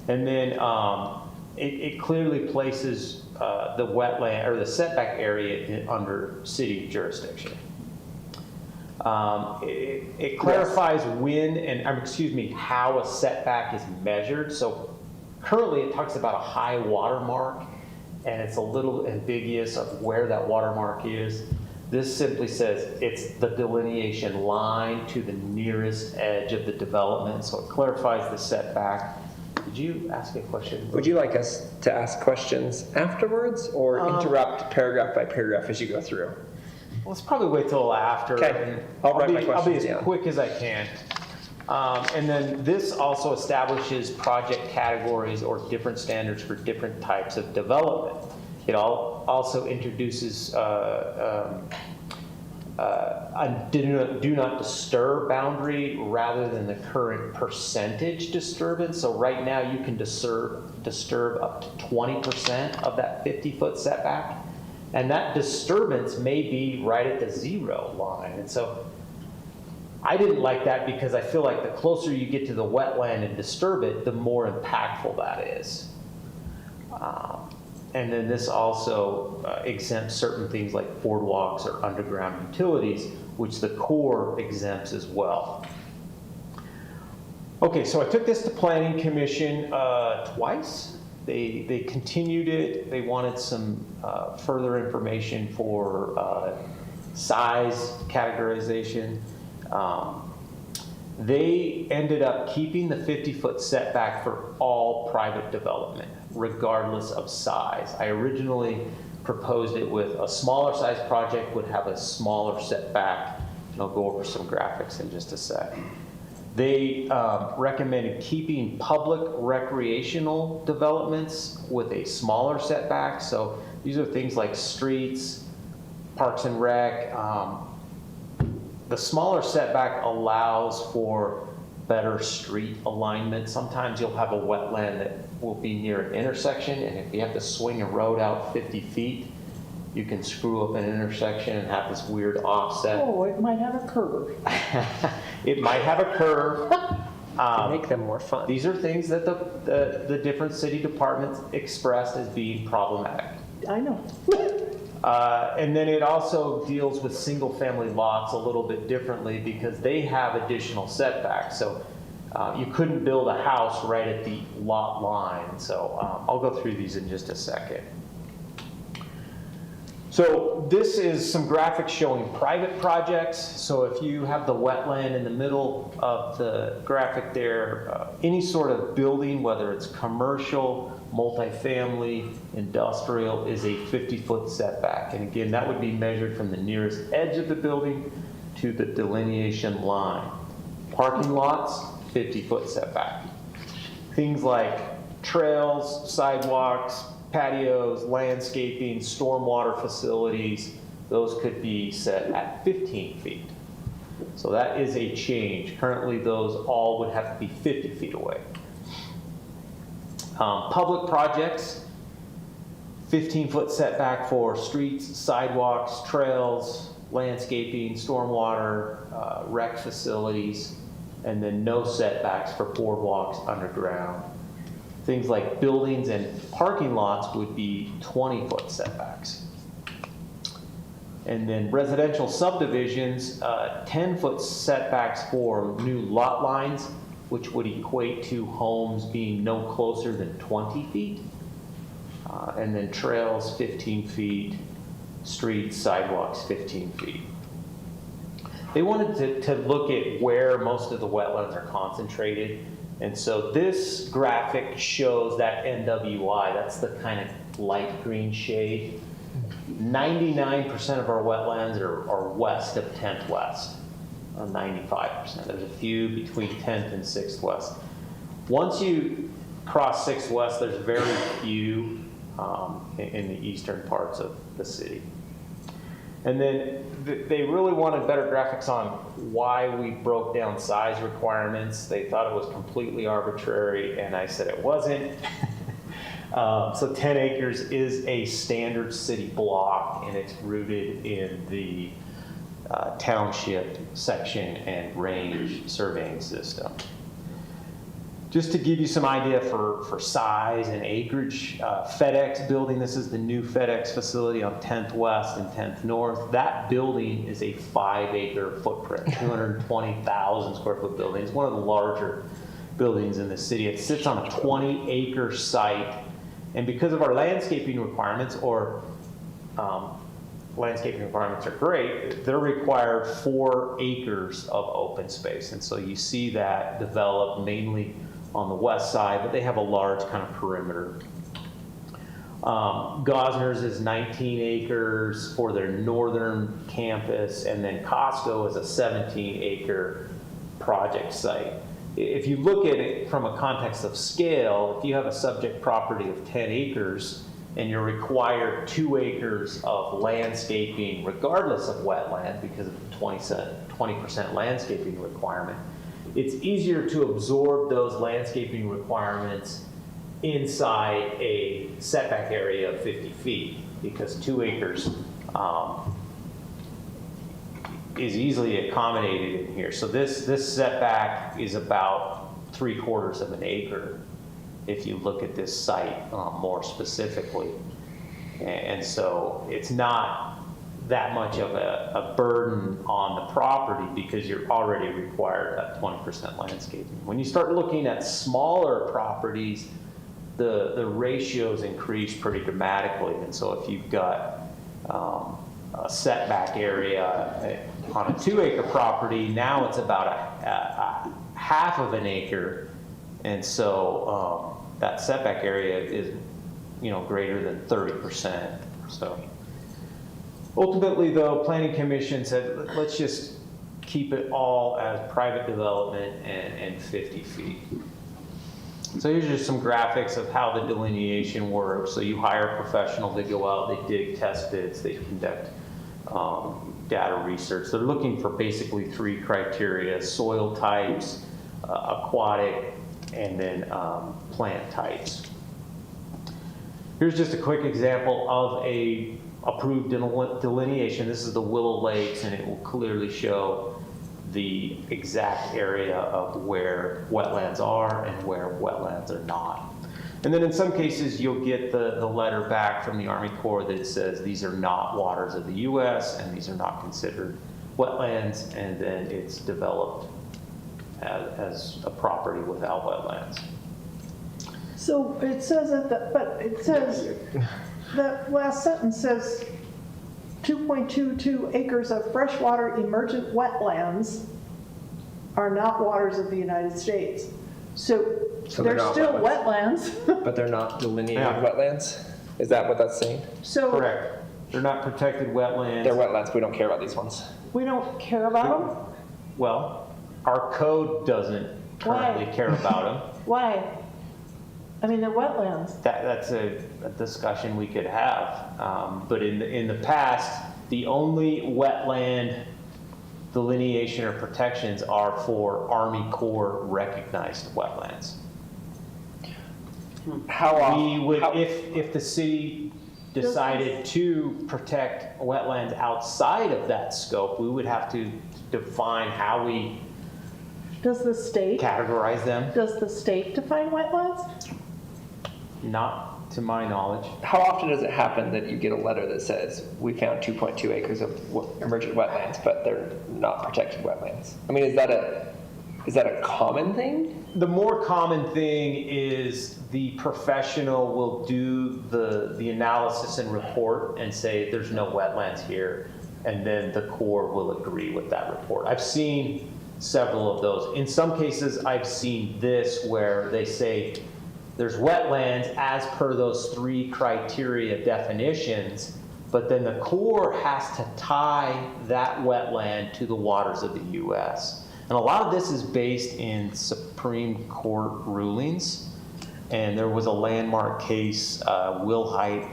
And then it clearly places the wetland or the setback area under city jurisdiction. It clarifies when and, excuse me, how a setback is measured. So currently it talks about a high water mark, and it's a little ambiguous of where that watermark is. This simply says it's the delineation line to the nearest edge of the development, so it clarifies the setback. Did you ask a question? Would you like us to ask questions afterwards or interrupt paragraph by paragraph as you go through? Let's probably wait till after. Okay, I'll write my I'll be questions as down. quick as I can. And then this also establishes project categories or different standards for different types of development. It also introduces a do not disturb boundary rather than the current percentage disturbance. So right now you can disturb up to 20% of that 50-foot setback. And that disturbance may be right at the zero line. And so I didn't like that because I feel like the closer you get to the wetland and disturb it, the more impactful that is. And then this also exempts certain things like boardwalks or underground utilities, which the Corps exempts as well. Okay, so I took this to Planning Commission twice. They continued it. They wanted some further information for size categorization. They ended up keeping the 50-foot setback for all private development, regardless of size. I originally proposed it with a smaller size project would have a smaller setback, and I'll go over some graphics in just a sec. They recommended keeping public recreational developments with a smaller setback. So these are things like streets, parks and rec. The smaller setback allows for better street alignment. Sometimes you'll have a wetland that will be near an intersection, and if you have to swing a road out 50 feet, you can screw up an intersection and have this weird offset. Oh, it might have a curve. It might have a curve. Make them more fun. These are things that the different city departments expressed as being problematic. I know. And then it also deals with single-family lots a little bit differently because they have additional setbacks. So you couldn't build a house right at the lot line. So I'll go through these in just a second. So this is some graphics showing private projects. So if you have the wetland in the middle of the graphic there, any sort of building, whether it's commercial, multifamily, industrial, is a 50-foot setback. And again, that would be measured from the nearest edge of the building to the delineation line. Parking lots, 50-foot setback. Things like trails, sidewalks, patios, landscaping, stormwater facilities, those could be set at 15 feet. So that is a change. Currently, those all would have to be 50 feet away. Public projects, 15-foot setback for streets, sidewalks, trails, landscaping, stormwater, rec facilities, and then no setbacks for boardwalks underground. Things like buildings and parking lots would be 20-foot setbacks. And then residential subdivisions, 10-foot setbacks for new lot lines, which would equate to homes being no closer than 20 feet. And then trails, 15 feet, streets, sidewalks, 15 feet. They wanted to look at where most of the wetlands are concentrated. And so this graphic shows that NWI, that's the kind of light green shade. 99% of our wetlands are west of 10th West, 95%. There's a few between 10th and 6th West. Once you cross 6th West, there's very few in the eastern parts of the city. And then they really wanted better graphics on why we broke down size requirements. They thought it was completely arbitrary, and I said it wasn't. So 10 acres is a standard city block, and it's rooted in the township section and range surveying system. Just to give you some idea for size and acreage, FedEx building, this is the new FedEx facility on 10th West and 10th North. That building is a 5-acre footprint, 220,000 square foot building. It's one of the larger buildings in the city. It sits on a 20-acre site. And because of our landscaping requirements, landscaping requirements are great, they're required 4 acres of open space. And so you see that developed mainly on the west side, but they have a large kind of perimeter. Gosner's is 19 acres for their northern campus, and then Costco is a 17-acre project site. If you look at it from a context of scale, if you have a subject property of 10 acres and you're required 2 acres of landscaping regardless of wetland because of the 20% landscaping requirement, it's easier to absorb those landscaping requirements inside a setback area of 50 feet because 2 acres is easily accommodated in here. So this setback is about 3/4 of an acre if you look at this site more specifically. And so it's not that much of a burden on the property because you're already required that 20% landscaping. When you start looking at smaller properties, the ratios increase pretty dramatically. And so if you've got a setback area on a 2-acre property, now it's about a half of an acre. And so that setback area is, greater than 30%. So ultimately, though, Planning Commission said, let's just keep it all as private development and 50 feet. So here's just some graphics of how the delineation works. So you hire a professional, they go out, they dig test bits, they conduct data research. They're looking for basically 3 criteria: soil types, aquatic, and then plant types. Here's just a quick example of a approved delineation. This is the Willow Lakes, and it will clearly show the exact area of where wetlands are and where wetlands are not. And then in some cases, you'll get the letter back from the Army Corps that says these are not waters of the U.S. and these are not considered wetlands, and then it's developed as a property without wetlands. So it says that last sentence says 2.22 acres of freshwater emergent wetlands are not waters of the United States. So they're still wetlands. But they're not delineated wetlands? Is that what that's saying? So correct. They're not protected wetlands. They're wetlands. We don't care about these ones. We don't care about them? Well, our code doesn't currently care about them. Why? I mean, they're wetlands. That's a discussion we could have. But in the past, the only wetland delineation or protections are for Army Corps recognized wetlands. We would, if the city decided to protect wetlands outside of that scope, we would have to define how we Does the state categorize them. Does the state define wetlands? Not to my knowledge. How often does it happen that you get a letter that says, we found 2.2 acres of emergent wetlands, but they're not protected wetlands? I mean, is that a common thing? The more common thing is the professional will do the analysis and report and say there's no wetlands here, and then the Corps will agree with that report. I've seen several of those. In some cases, I've seen this where they say there's wetlands as per those 3 criteria definitions, but then the Corps has to tie that wetland to the waters of the U.S. And a lot of this is based in Supreme Court rulings. And there was a landmark case, Will Height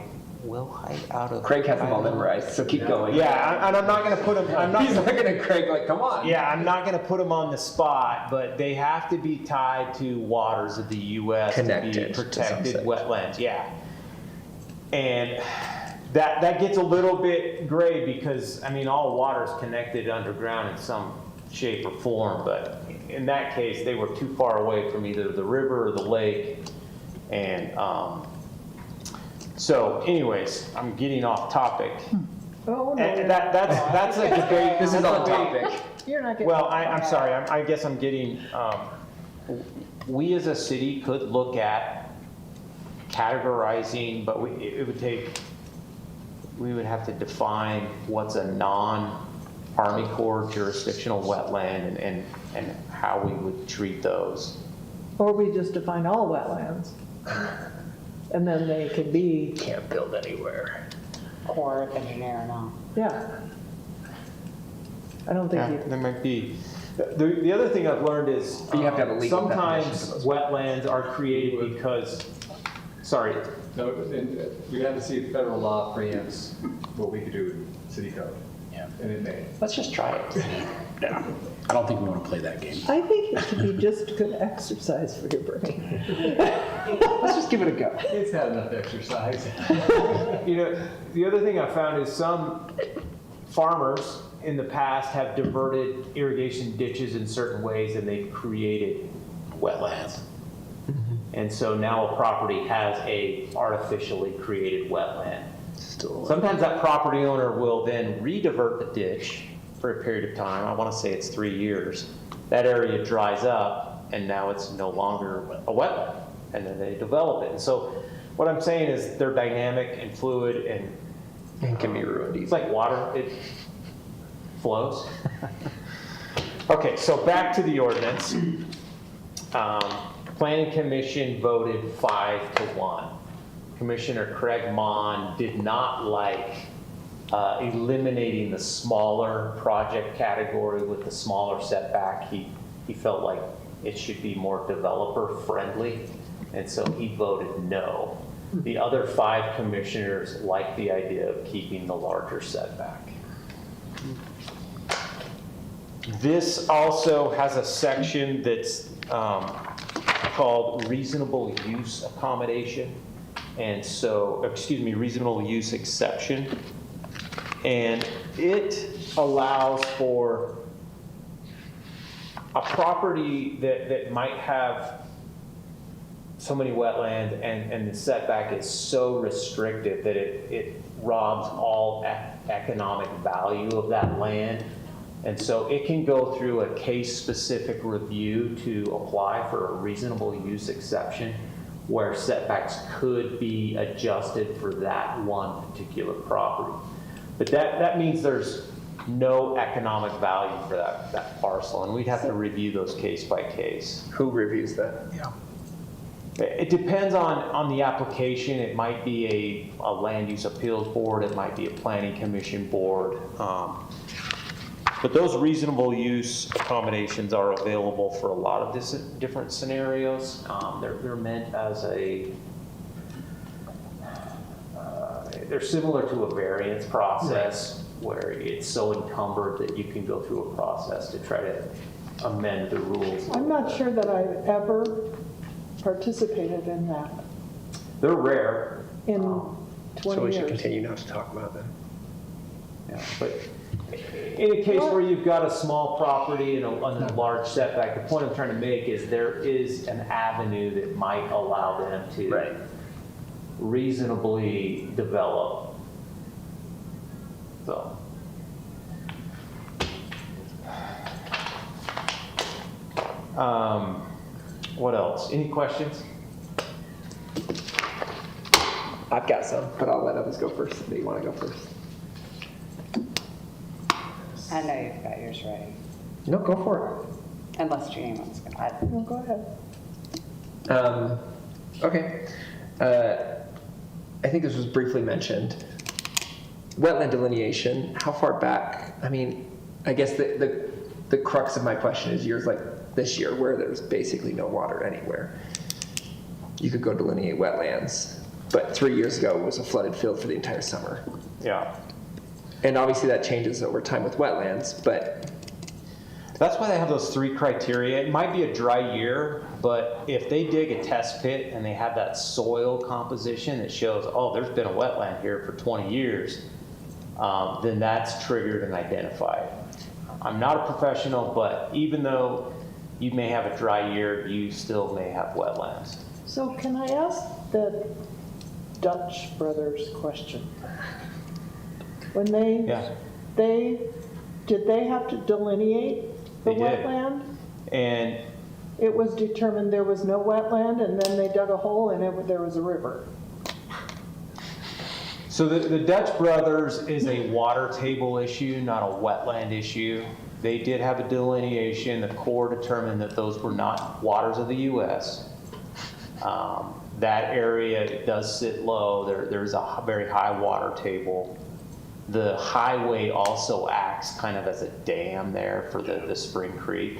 out of... Craig has them all memorized, so keep going. Yeah, and I'm not going to put them... He's not going to Craig, like, come on. Yeah, I'm not going to put them on the spot, but they have to be tied to waters of the U.S. Connected to be to protected some wetlands, yeah. And that gets a little bit gray because, I mean, all water is connected underground in some shape or form, but in that case, they were too far away from either the river or the lake. And so anyways, I'm getting off topic. Oh, no. And that's a debate. This is on topic. You're not getting. Well, I'm sorry. I guess I'm getting, we as a city could look at categorizing, but we would have to define what's a non-Army Corps jurisdictional wetland and how we would treat those. Or we just define all wetlands. And then they can be. Can't build anywhere. Corps of Engineer, no. Yeah. I don't think Yeah, you. there might be. The other thing I've learned is You have to have a legal sometimes definition for those. wetlands are created because, sorry, No, we have to see if federal law preempts what we could do with city code. Yeah. And it may. Let's just try it. Yeah. I don't think we want to play that game. I think it could be just good exercise for your brain. Let's just give it a go. It's had enough exercise. you know, the other thing I found is some farmers in the past have diverted irrigation ditches in certain ways and they've created wetlands. And so now a property has a artificially created wetland. Sometimes that property owner will then re-divert the ditch for a period of time. I want to say it's 3 years. That area dries up and now it's no longer a wetland. And then they develop it. And so what I'm saying is they're dynamic and fluid and can be ruined easily. It's like water, it flows. Okay, so back to the ordinance. Planning Commission voted 5-1. Commissioner Craig Mon did not like eliminating the smaller project category with the smaller setback. He felt like it should be more developer friendly, and so he voted no. The other 5 commissioners liked the idea of keeping the larger setback. This also has a section that's called reasonable use accommodation. And so, reasonable use exception. And it allows for a property that might have so many wetlands and the setback is so restrictive that it robs all economic value of that land. And so it can go through a case-specific review to apply for a reasonable use exception where setbacks could be adjusted for that one particular property. But that means there's no economic value for that parcel, and we'd have to review those case by case. Who reviews that? Yeah. It depends on the application. It might be a land use appeals board. It might be a planning commission board. But those reasonable use accommodations are available for a lot of different scenarios. They're meant as they're similar to a variance process where it's so encumbered that you can go through a process to try to amend the rules. I'm not sure that I've ever participated in that They're rare. in 20 So we should years. continue not to talk about them. Yeah, but in a case where you've got a small property and a large setback, the point I'm trying to make is there is an avenue that might allow them to reasonably develop. So. What else? Any questions? I've got some, but I'll let others go first if they want to go first. I know you've got yours ready, No, go for unless Jeannie wants to. No, go ahead. Okay. I think this was briefly mentioned. Wetland delineation, how far back? I mean, I guess the crux of my question is years like this year where there's basically no water anywhere. You could go delineate wetlands, but 3 years ago it was a flooded field for the entire summer. Yeah. And obviously that changes over time with wetlands, but that's why they have those 3 criteria. It might be a dry year, but if they dig a test pit and they have that soil composition that shows, oh, there's been a wetland here for 20 years, then that's triggered and identified. I'm not a professional, but even though you may have a dry year, you still may have wetlands. So can I ask the Dutch brothers question? When did they have to delineate the They did. wetland? And It was determined there was no wetland, and then they dug a hole and there was a river. so the Dutch brothers is a water table issue, not a wetland issue. They did have a delineation. The Corps determined that those were not waters of the U.S. That area does sit low. There's a very high water table. The highway also acts kind of as a dam there for the Spring Creek.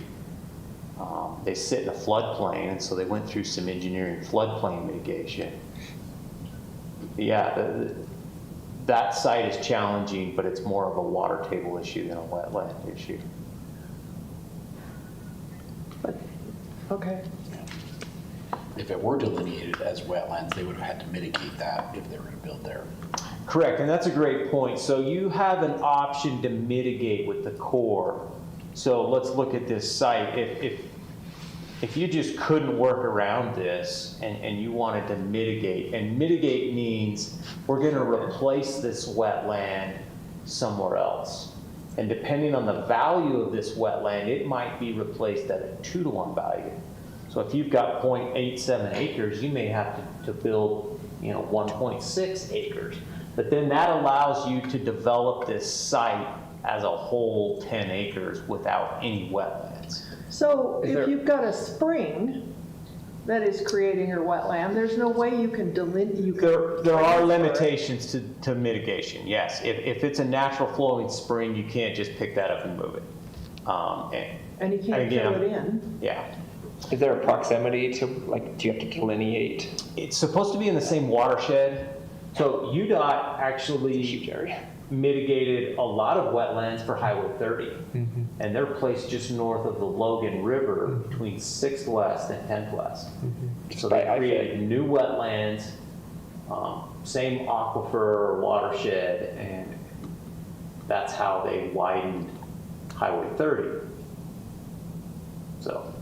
They sit in a floodplain, and so they went through some engineering floodplain mitigation. Yeah, that site is challenging, but it's more of a water table issue than a wetland issue. Okay. If it were delineated as wetlands, they would have had to mitigate that if they were to build there. Correct, and that's a great point. So you have an option to mitigate with the Corps. So let's look at this site. If you just couldn't work around this and you wanted to mitigate, and mitigate means we're going to replace this wetland somewhere else. And depending on the value of this wetland, it might be replaced at a 2-to-1 value. So if you've got 0.87 acres, you may have to build 1.6 acres. But then that allows you to develop this site as a whole 10 acres without any wetlands. So if you've got a spring that is creating your wetland, there's no way you can delineate. There are limitations to mitigation, yes. If it's a natural flowing spring, you can't just pick that up and move it. And you can't fill it in. Yeah. is there a proximity to, like, do you have to delineate? It's supposed to be in the same watershed. So UDOT actually mitigated a lot of wetlands for Highway 30. Mm-hmm. And they're placed just north of the Logan River between 6th West and 10th West. Mm-hmm. So they created new wetlands, same aquifer watershed, and that's how they widened Highway 30. So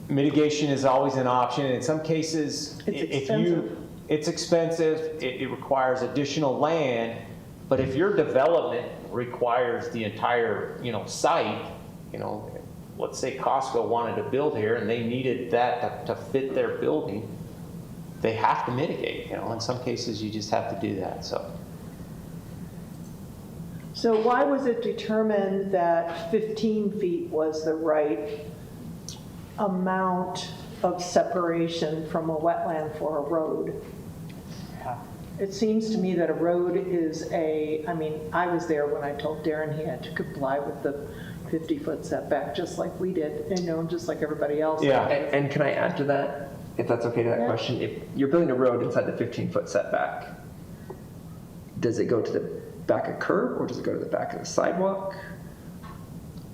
mitigation is always an option. In some cases, it's expensive, it requires additional land, but if your development requires the entire, site, let's say Costco wanted to build here and they needed that to fit their building, they have to mitigate, in some cases you just have to do that, so. So why was it determined that 15 feet was the right amount of separation from a wetland for a road? It seems to me that a road is I mean, I was there when I told Darren he had to comply with the 50-foot setback, just like we did, just like everybody else. Yeah. And can I add to that, if that's okay to that question? If you're building a road inside the 15-foot setback, does it go to the back of curb or does it go to the back of the sidewalk?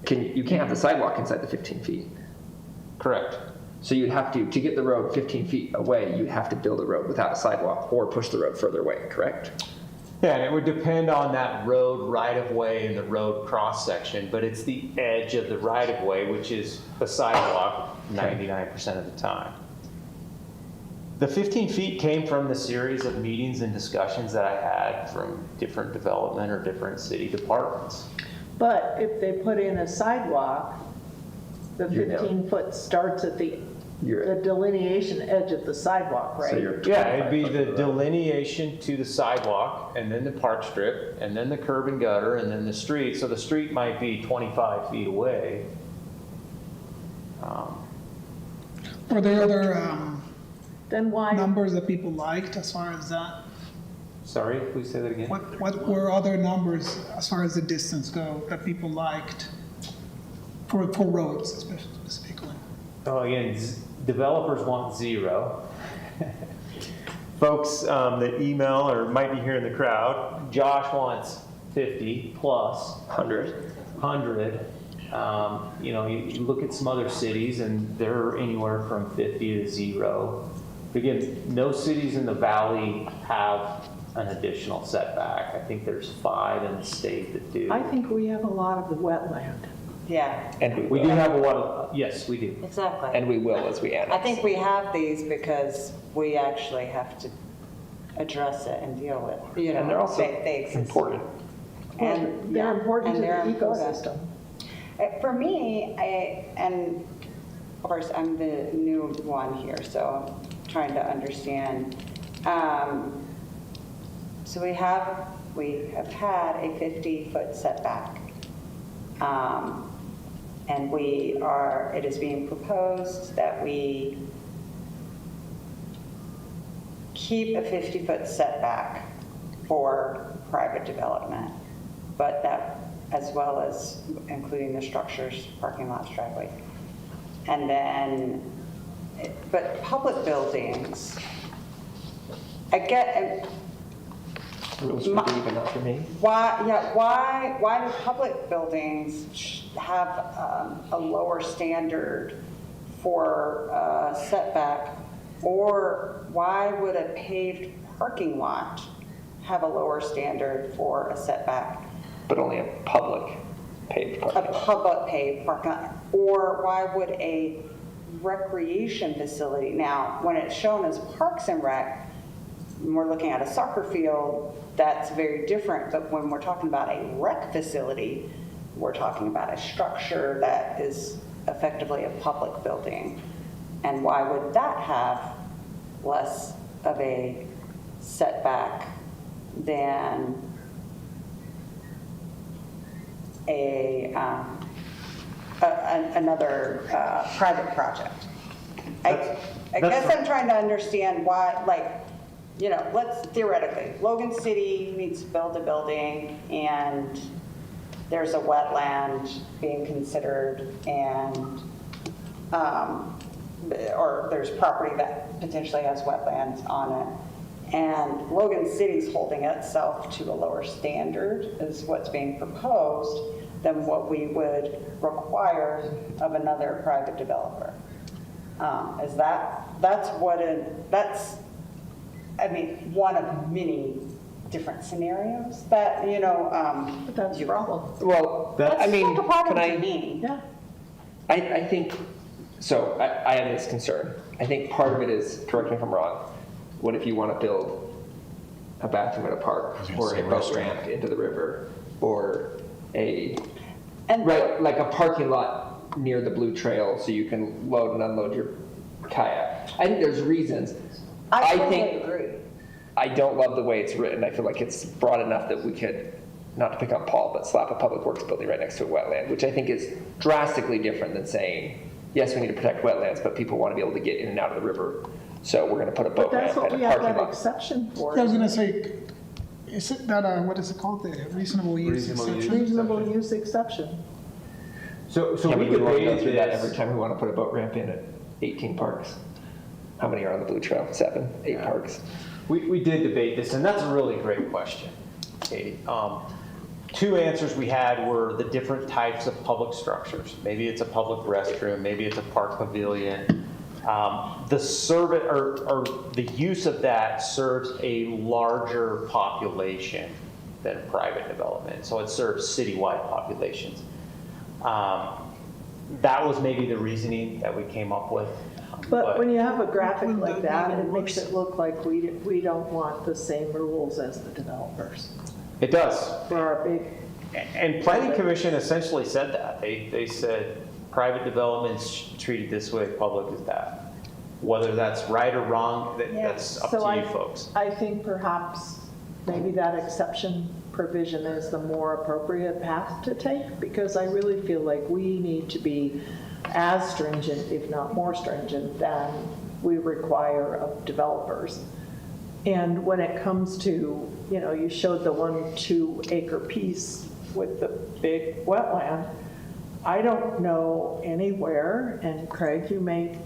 You can't have the sidewalk inside the 15 feet. Correct. So you'd have to get the road 15 feet away, you'd have to build a road without a sidewalk or push the road further away, correct? Yeah, and it would depend on that road right-of-way and the road cross-section, but it's the edge of the right-of-way, which is the sidewalk 99% of the time. The 15 feet came from the series of meetings and discussions that I had from different development or different city departments. But if they put in a sidewalk, the 15-foot starts at the delineation edge of the sidewalk, right? Yeah, it'd be the delineation to the sidewalk, and then the park strip, and then the curb and gutter, and then the street. So the street might be 25 feet away. Are there other then why numbers that people liked as far as that? Sorry, please say that again. What were other numbers as far as the distance go that people liked for roads specifically? Oh, again, developers want 0. Folks that email or might be here in the crowd, Josh wants 50 plus 100. You look at some other cities and they're anywhere from 50 to 0. Again, no cities in the valley have an additional setback. I think there's 5 in the state that do. I think we have a lot of the wetland. Yeah. And we do have a lot of, yes, we do. Exactly. And we will as we annex. I think we have these because we actually have to address it and deal with, And they're also they exist. important. And they're important to the they're ecosystem. For me, and of course, I'm the new one here, so I'm trying to understand. So we have had a 50-foot setback. And it is being proposed that we keep a 50-foot setback for private development, but that, as well as including the structures, parking lots, driveway. And then, but public buildings, I get, Rules for me, but not for me. why do public buildings have a lower standard for setback, or why would a paved parking lot have a lower standard for a setback? But only a public paved parking lot. A public paved parking lot, or why would a recreation facility, now when it's shown as Parks and Rec, when we're looking at a soccer field, that's very different, but when we're talking about a rec facility, we're talking about a structure that is effectively a public building. And why would that have less of a setback than another private project? I guess I'm trying to understand why, let's theoretically, Logan City needs to build a building and there's a wetland being considered and, or there's property that potentially has wetlands on it. And Logan City's holding itself to a lower standard is what's being proposed than what we would require of another private developer. That's one of many different scenarios that, But that's a problem. Well, That's I mean, not a problem can to me. Yeah. I think, so I have this concern. I think part of it is, correct me if I'm wrong, what if you want to build a bathroom at a park or a boat ramp into the river or like a parking lot near the Blue Trail so you can load and unload your kayak. I think there's reasons. I totally agree. I don't love the way it's written. I feel like it's broad enough that we could, not to pick on Paul, but slap a public works building right next to a wetland, which I think is drastically different than saying, yes, we need to protect wetlands, but people want to be able to get in and out of the river. So we're gonna put a boat But that's ramp what and we a have parking that lot. exception for. I was gonna say, is it that, what is it called, the reasonable use exception? Reasonable use exception. So Yeah, we we want to go debated through that this. every time we want to put a boat ramp in at 18 parks. How many are on the Blue Trail? 7, 8 parks. We did debate this, and that's a really great question, Katie. Two answers we had were the different types of public structures. Maybe it's a public restroom, maybe it's a park pavilion. The service or the use of that serves a larger population than private development, so it serves citywide populations. That was maybe the reasoning that we came up with. But when you have a graphic like that, it makes it look like we don't want the same rules as the developers. It does. For our big. And Planning Commission essentially said that. They said private development's treated this way, public is that. Whether that's right or wrong, that's up to you folks. I think perhaps maybe that exception provision is the more appropriate path to take, because I really feel like we need to be as stringent, if not more stringent, than we require of developers. And when it comes to, you showed the 1-2 acre piece with the big wetland, I don't know anywhere, and Craig, you may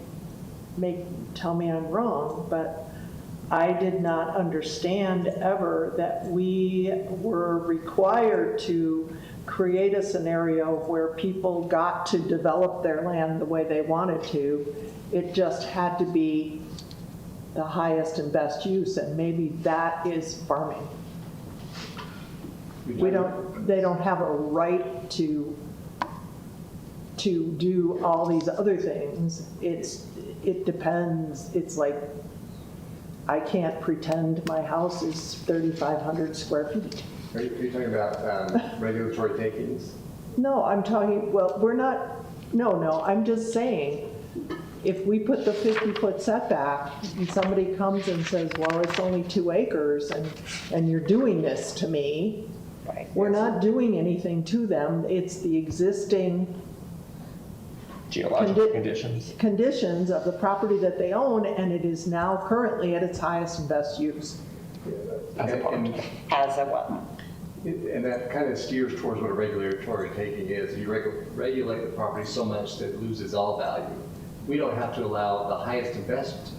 tell me I'm wrong, but I did not understand ever that we were required to create a scenario where people got to develop their land the way they wanted to. It just had to be the highest and best use, and maybe that is farming. They don't have a right to do all these other things. It depends. It's like, I can't pretend my house is 3,500 square feet. Are you talking about regulatory takings? No, I'm talking, well, we're not, no, I'm just saying, if we put the 50-foot setback and somebody comes and says, well, it's only 2 acres and you're doing this to me, we're not doing anything to them. It's the existing Geological conditions of the property that they own, and it is now currently at its highest and best use. As a wetland. And that kind of steers towards what a regulatory taking is. You regulate the property so much that it loses all value. We don't have to allow the highest and best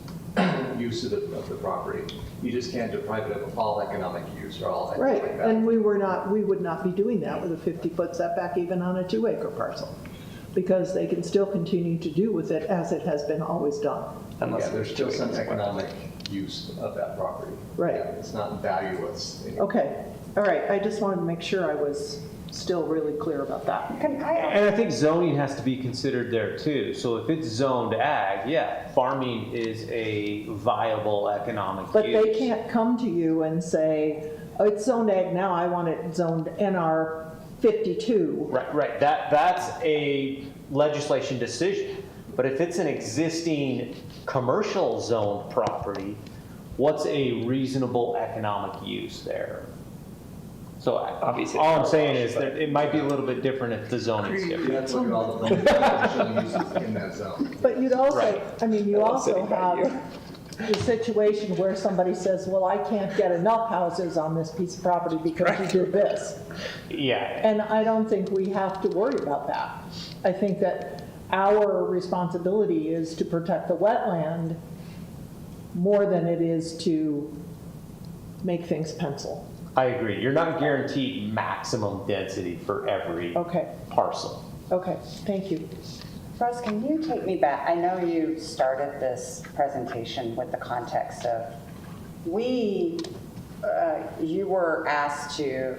use of the property. You just can't deprive it of all economic use or all economic Right, value. and we would not be doing that with a 50-foot setback even on a 2-acre parcel, because they can still continue to do with it as it has been always done. Yeah, there's still some economic use of that property. Right. Yeah, it's not valueless. Okay, all right, I just wanted to make sure I was still really clear about that. And I think zoning has to be considered there too. So if it's zoned ag, yeah, farming is a viable economic But use. they can't come to you and say, oh, it's zoned ag now, I want it zoned NR 52. Right. That's a legislation decision. But if it's an existing commercial zoned property, what's a reasonable economic use there? So obviously, all I'm saying is that it might be a little bit different if the zoning's different. You have to look at all the commercial uses in that zone. But you'd also, Right. I mean, you I love also sitting by have the situation where somebody says, well, I can't get enough houses on this piece of property because you did this. Yeah. And I don't think we have to worry about that. I think that our responsibility is to protect the wetland more than it is to make things pencil. I agree. You're not guaranteed maximum density for every parcel. Okay, thank you. Russ, can you take me back? I know you started this presentation with the context of you were asked to,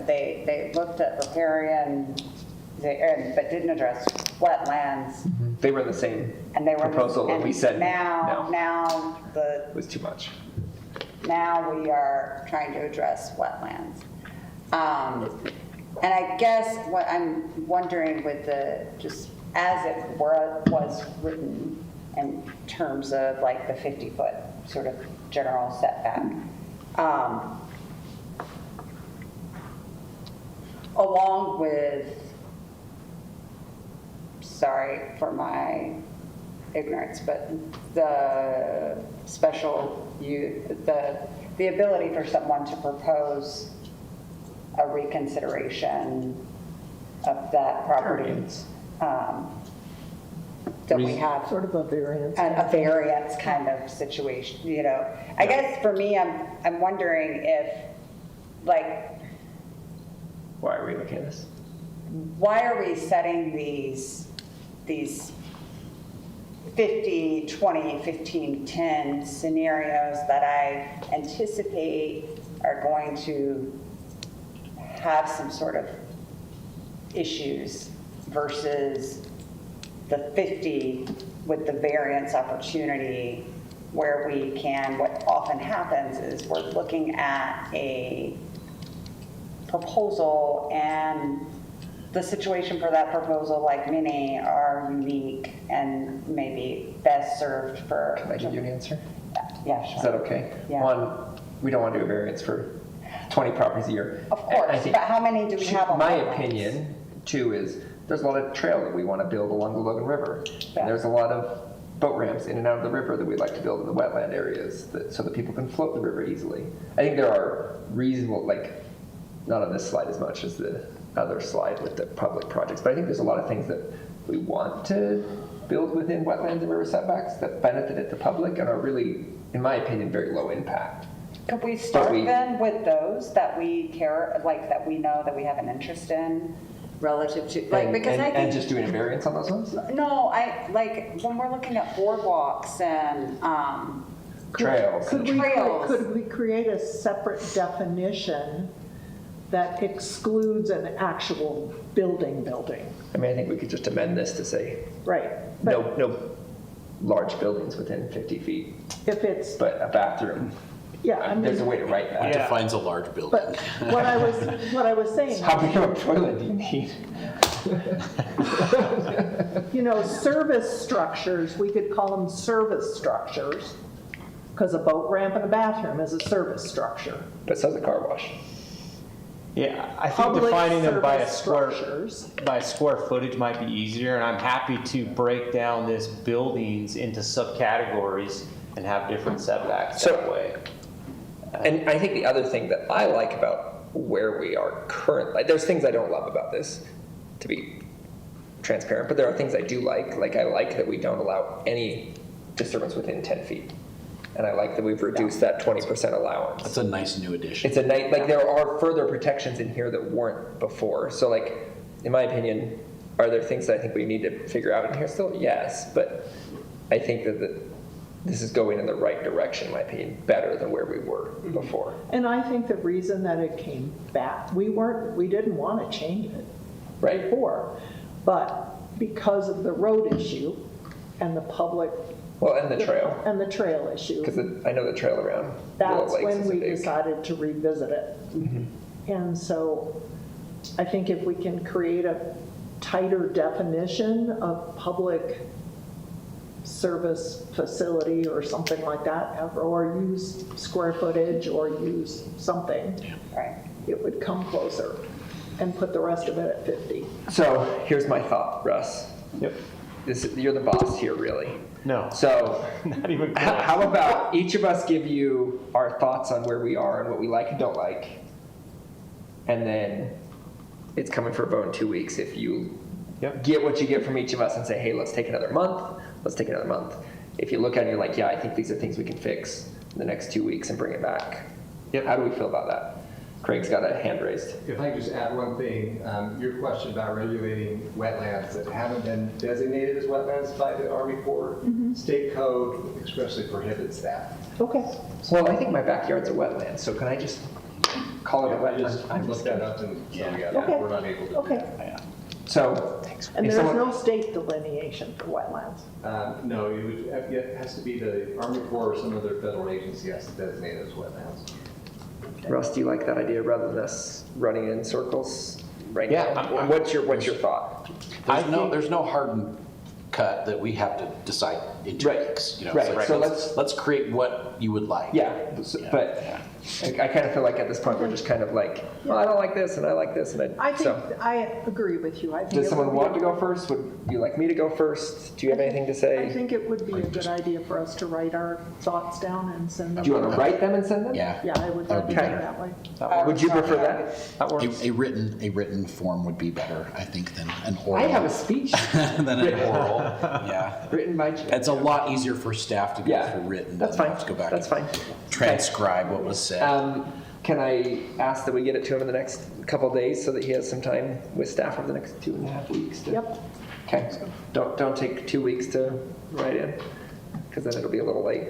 they looked at riparian, but didn't address wetlands. They were in the same And they were proposal, and we said no. Now It was too much. Now we are trying to address wetlands. And I guess what I'm wondering with just as it was written in terms of like the 50-foot sort of general setback, along with, sorry for my ignorance, but the the ability for someone to propose a reconsideration of that property. Don't we have Sort of a variance. a variance kind of situation, you know? I guess for me, I'm wondering if, like, Why are we looking at this? why are we setting these 50, 20, 15, 10 scenarios that I anticipate are going to have some sort of issues versus the 50 with the variance opportunity where we can, what often happens is we're looking at a proposal and the situation for that proposal, like many, are unique and maybe best served for. Can I give you an answer? Yeah, sure. Is that okay? Yeah. One, we don't want to do a variance for 20 properties a year. Of course, I think but how many do we have on my wetlands? opinion, too, is there's a lot of trail that we want to build along the Logan River. Yeah. And there's a lot of boat ramps in and out of the river that we'd like to build in the wetland areas so that people can float the river easily. I think there are reasonable, like, not on this slide as much as the other slide with the public projects, but I think there's a lot of things that we want to build within wetlands and river setbacks that benefit the public and are really, in my opinion, very low impact. Could we start then with those that we care, like, that we know that we have an interest in relative to, like, because I think. And just doing a variance on those ones? No, like, when we're looking at boardwalks and, Trails. Could we create a separate definition that excludes an actual building? I mean, I think we could just amend this to say Right. no large buildings within 50 feet, If it's, but a bathroom. yeah, I mean. There's a way to write that. What defines a large building? But what I was saying. How big of a toilet do you need? You know, service structures, we could call them service structures, because a boat ramp and a bathroom is a service structure. But so's a car wash. Yeah, I think Public defining them by a service square footage might be easier, and I'm happy to break down this buildings into subcategories and have different setbacks that way. And I think the other thing that I like about where we are currently, there's things I don't love about this, to be transparent, but there are things I do like. Like, I like that we don't allow any disturbance within 10 feet. And I like that we've reduced that 20% allowance. That's a nice new addition. It's a nice, like, there are further protections in here that weren't before. So, like, in my opinion, are there things that I think we need to figure out in here still? Yes, but I think that this is going in the right direction, in my opinion, better than where we were before. And I think the reason that it came back, we didn't want to change it before, but because of the road issue and the public. Well, and the trail. And the trail issue. Because I know the trail around That's Willow Lakes when is a we big. decided to revisit it. And so I think if we can create a tighter definition of public service facility or something like that, or use square footage or use something, it would come closer and put the rest of it at 50. So here's my thought, Russ. Yep. You're the boss here, really. No. So Not even close. how about each of us give you our thoughts on where we are and what we like and don't like, and then it's coming for a vote in 2 weeks. If you get what you get from each of us and say, hey, let's take another month, let's take another month. If you look at it and you're like, yeah, I think these are things we can fix in the next 2 weeks and bring it back. Yep. How do we feel about that? Craig's got a hand raised. If I could just add one thing, your question about regulating wetlands that haven't been designated as wetlands by the Army Corps, state code expressly prohibits that. Okay. Well, I think my backyard's a wetland, so can I just call it a wetland? I looked that up and so Okay. we're not able to do that. So, And if there's someone- no state delineation for wetlands. No, it has to be the Army Corps or some other federal agency has to designate it as wetlands. Russ, do you like that idea rather than us running in circles right Yeah, now? What's your thought? There's no hardened cut that we have to decide in 2 weeks. You know, Right. it's like, So let's create what you would like. Yeah, but I kind of feel like at this point, we're just kind of like, well, I don't like this, and I like this, and I think, so. I agree with you. I think Does it someone would be- want to go first? Would you like me to go first? Do you have anything to I say? think it would be a good idea for us to write our thoughts down and send them. Do you want to write them and send them? Yeah. Yeah, I would like to do it that way. Would you prefer that? That works. A written form would be better, I think, than an oral. I have a speech. Than an oral, yeah. Written by Jim. It's a lot easier for staff to go Yeah, through written. that's than fine. have to go back That's and fine. transcribe what was said. Can I ask that we get it to him in the next couple of days so that he has some time with staff over the next 2.5 weeks? Yep. Okay. Don't take 2 weeks to write in, because then it'll be a little late.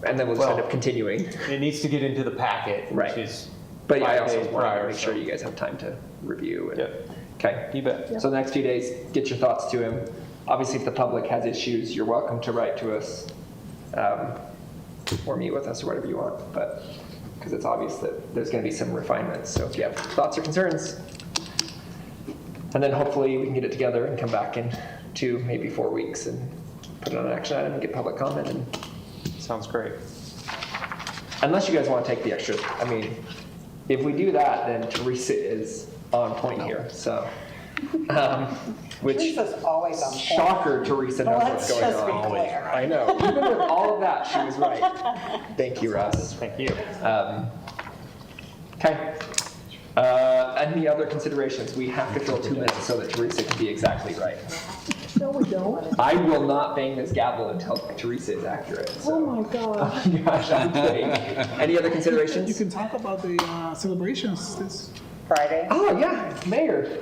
And then we'll just end up continuing. It needs to get into the packet, Right. which is But I 5 also days want to prior. make sure you guys have time to review. And, Okay. You bet. So the next few days, get your thoughts to him. Obviously, if the public has issues, you're welcome to write to us or meet with us or whatever you want. But because it's obvious that there's going to be some refinements. So if you have thoughts or concerns, and then hopefully we can get it together and come back in 2, maybe 4 weeks and put it on an action item and get public comment. And sounds great. Unless you guys want to take the extra, I mean, if we do that, then Teresa is on point here. So, which Teresa's always on point. shocker, Teresa knows what's going Let's just be on. clear. I know. Even with all of that, she was right. Thank you, Russ. Thank you. Okay. Any other considerations? We have to fill 2 minutes so that Teresa can be exactly right. No, we don't. I will not bang this gavel until Teresa is accurate. So. Oh my God. Gosh, I'm kidding. Any other considerations? You can talk about the celebrations this Friday. Oh, yeah, Mayor.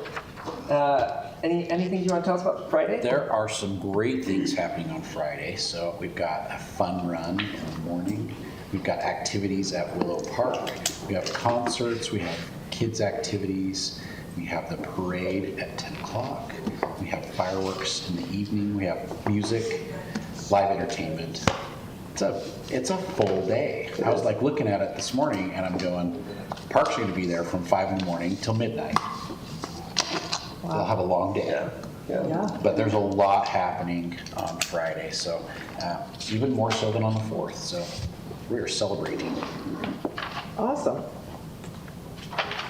Anything you want to tell us about Friday? There are some great things happening on Friday. So we've got a fun run in the morning. We've got activities at Willow Park. We have concerts. We have kids' activities. We have the parade at 10 o'clock. We have fireworks in the evening. We have music, live entertainment. It's a full day. I was like looking at it this morning and I'm going, parks are going to be there from 5 in the morning till midnight. They'll have a long day. Yeah. But there's a lot happening on Friday, so even more so than on the 4th. So we are celebrating. Awesome.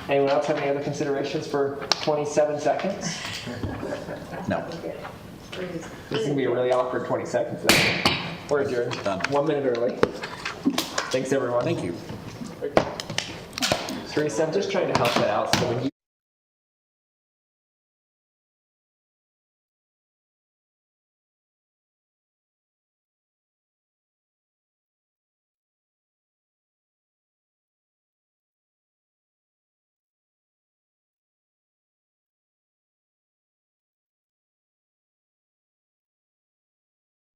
Anyone else have any other considerations for 27 seconds? No. This is going to be a really awkward 20 seconds. We're adjourned. Done. 1 minute early. Thanks, everyone. Thank you. Teresa, I'm just trying to help that out so when you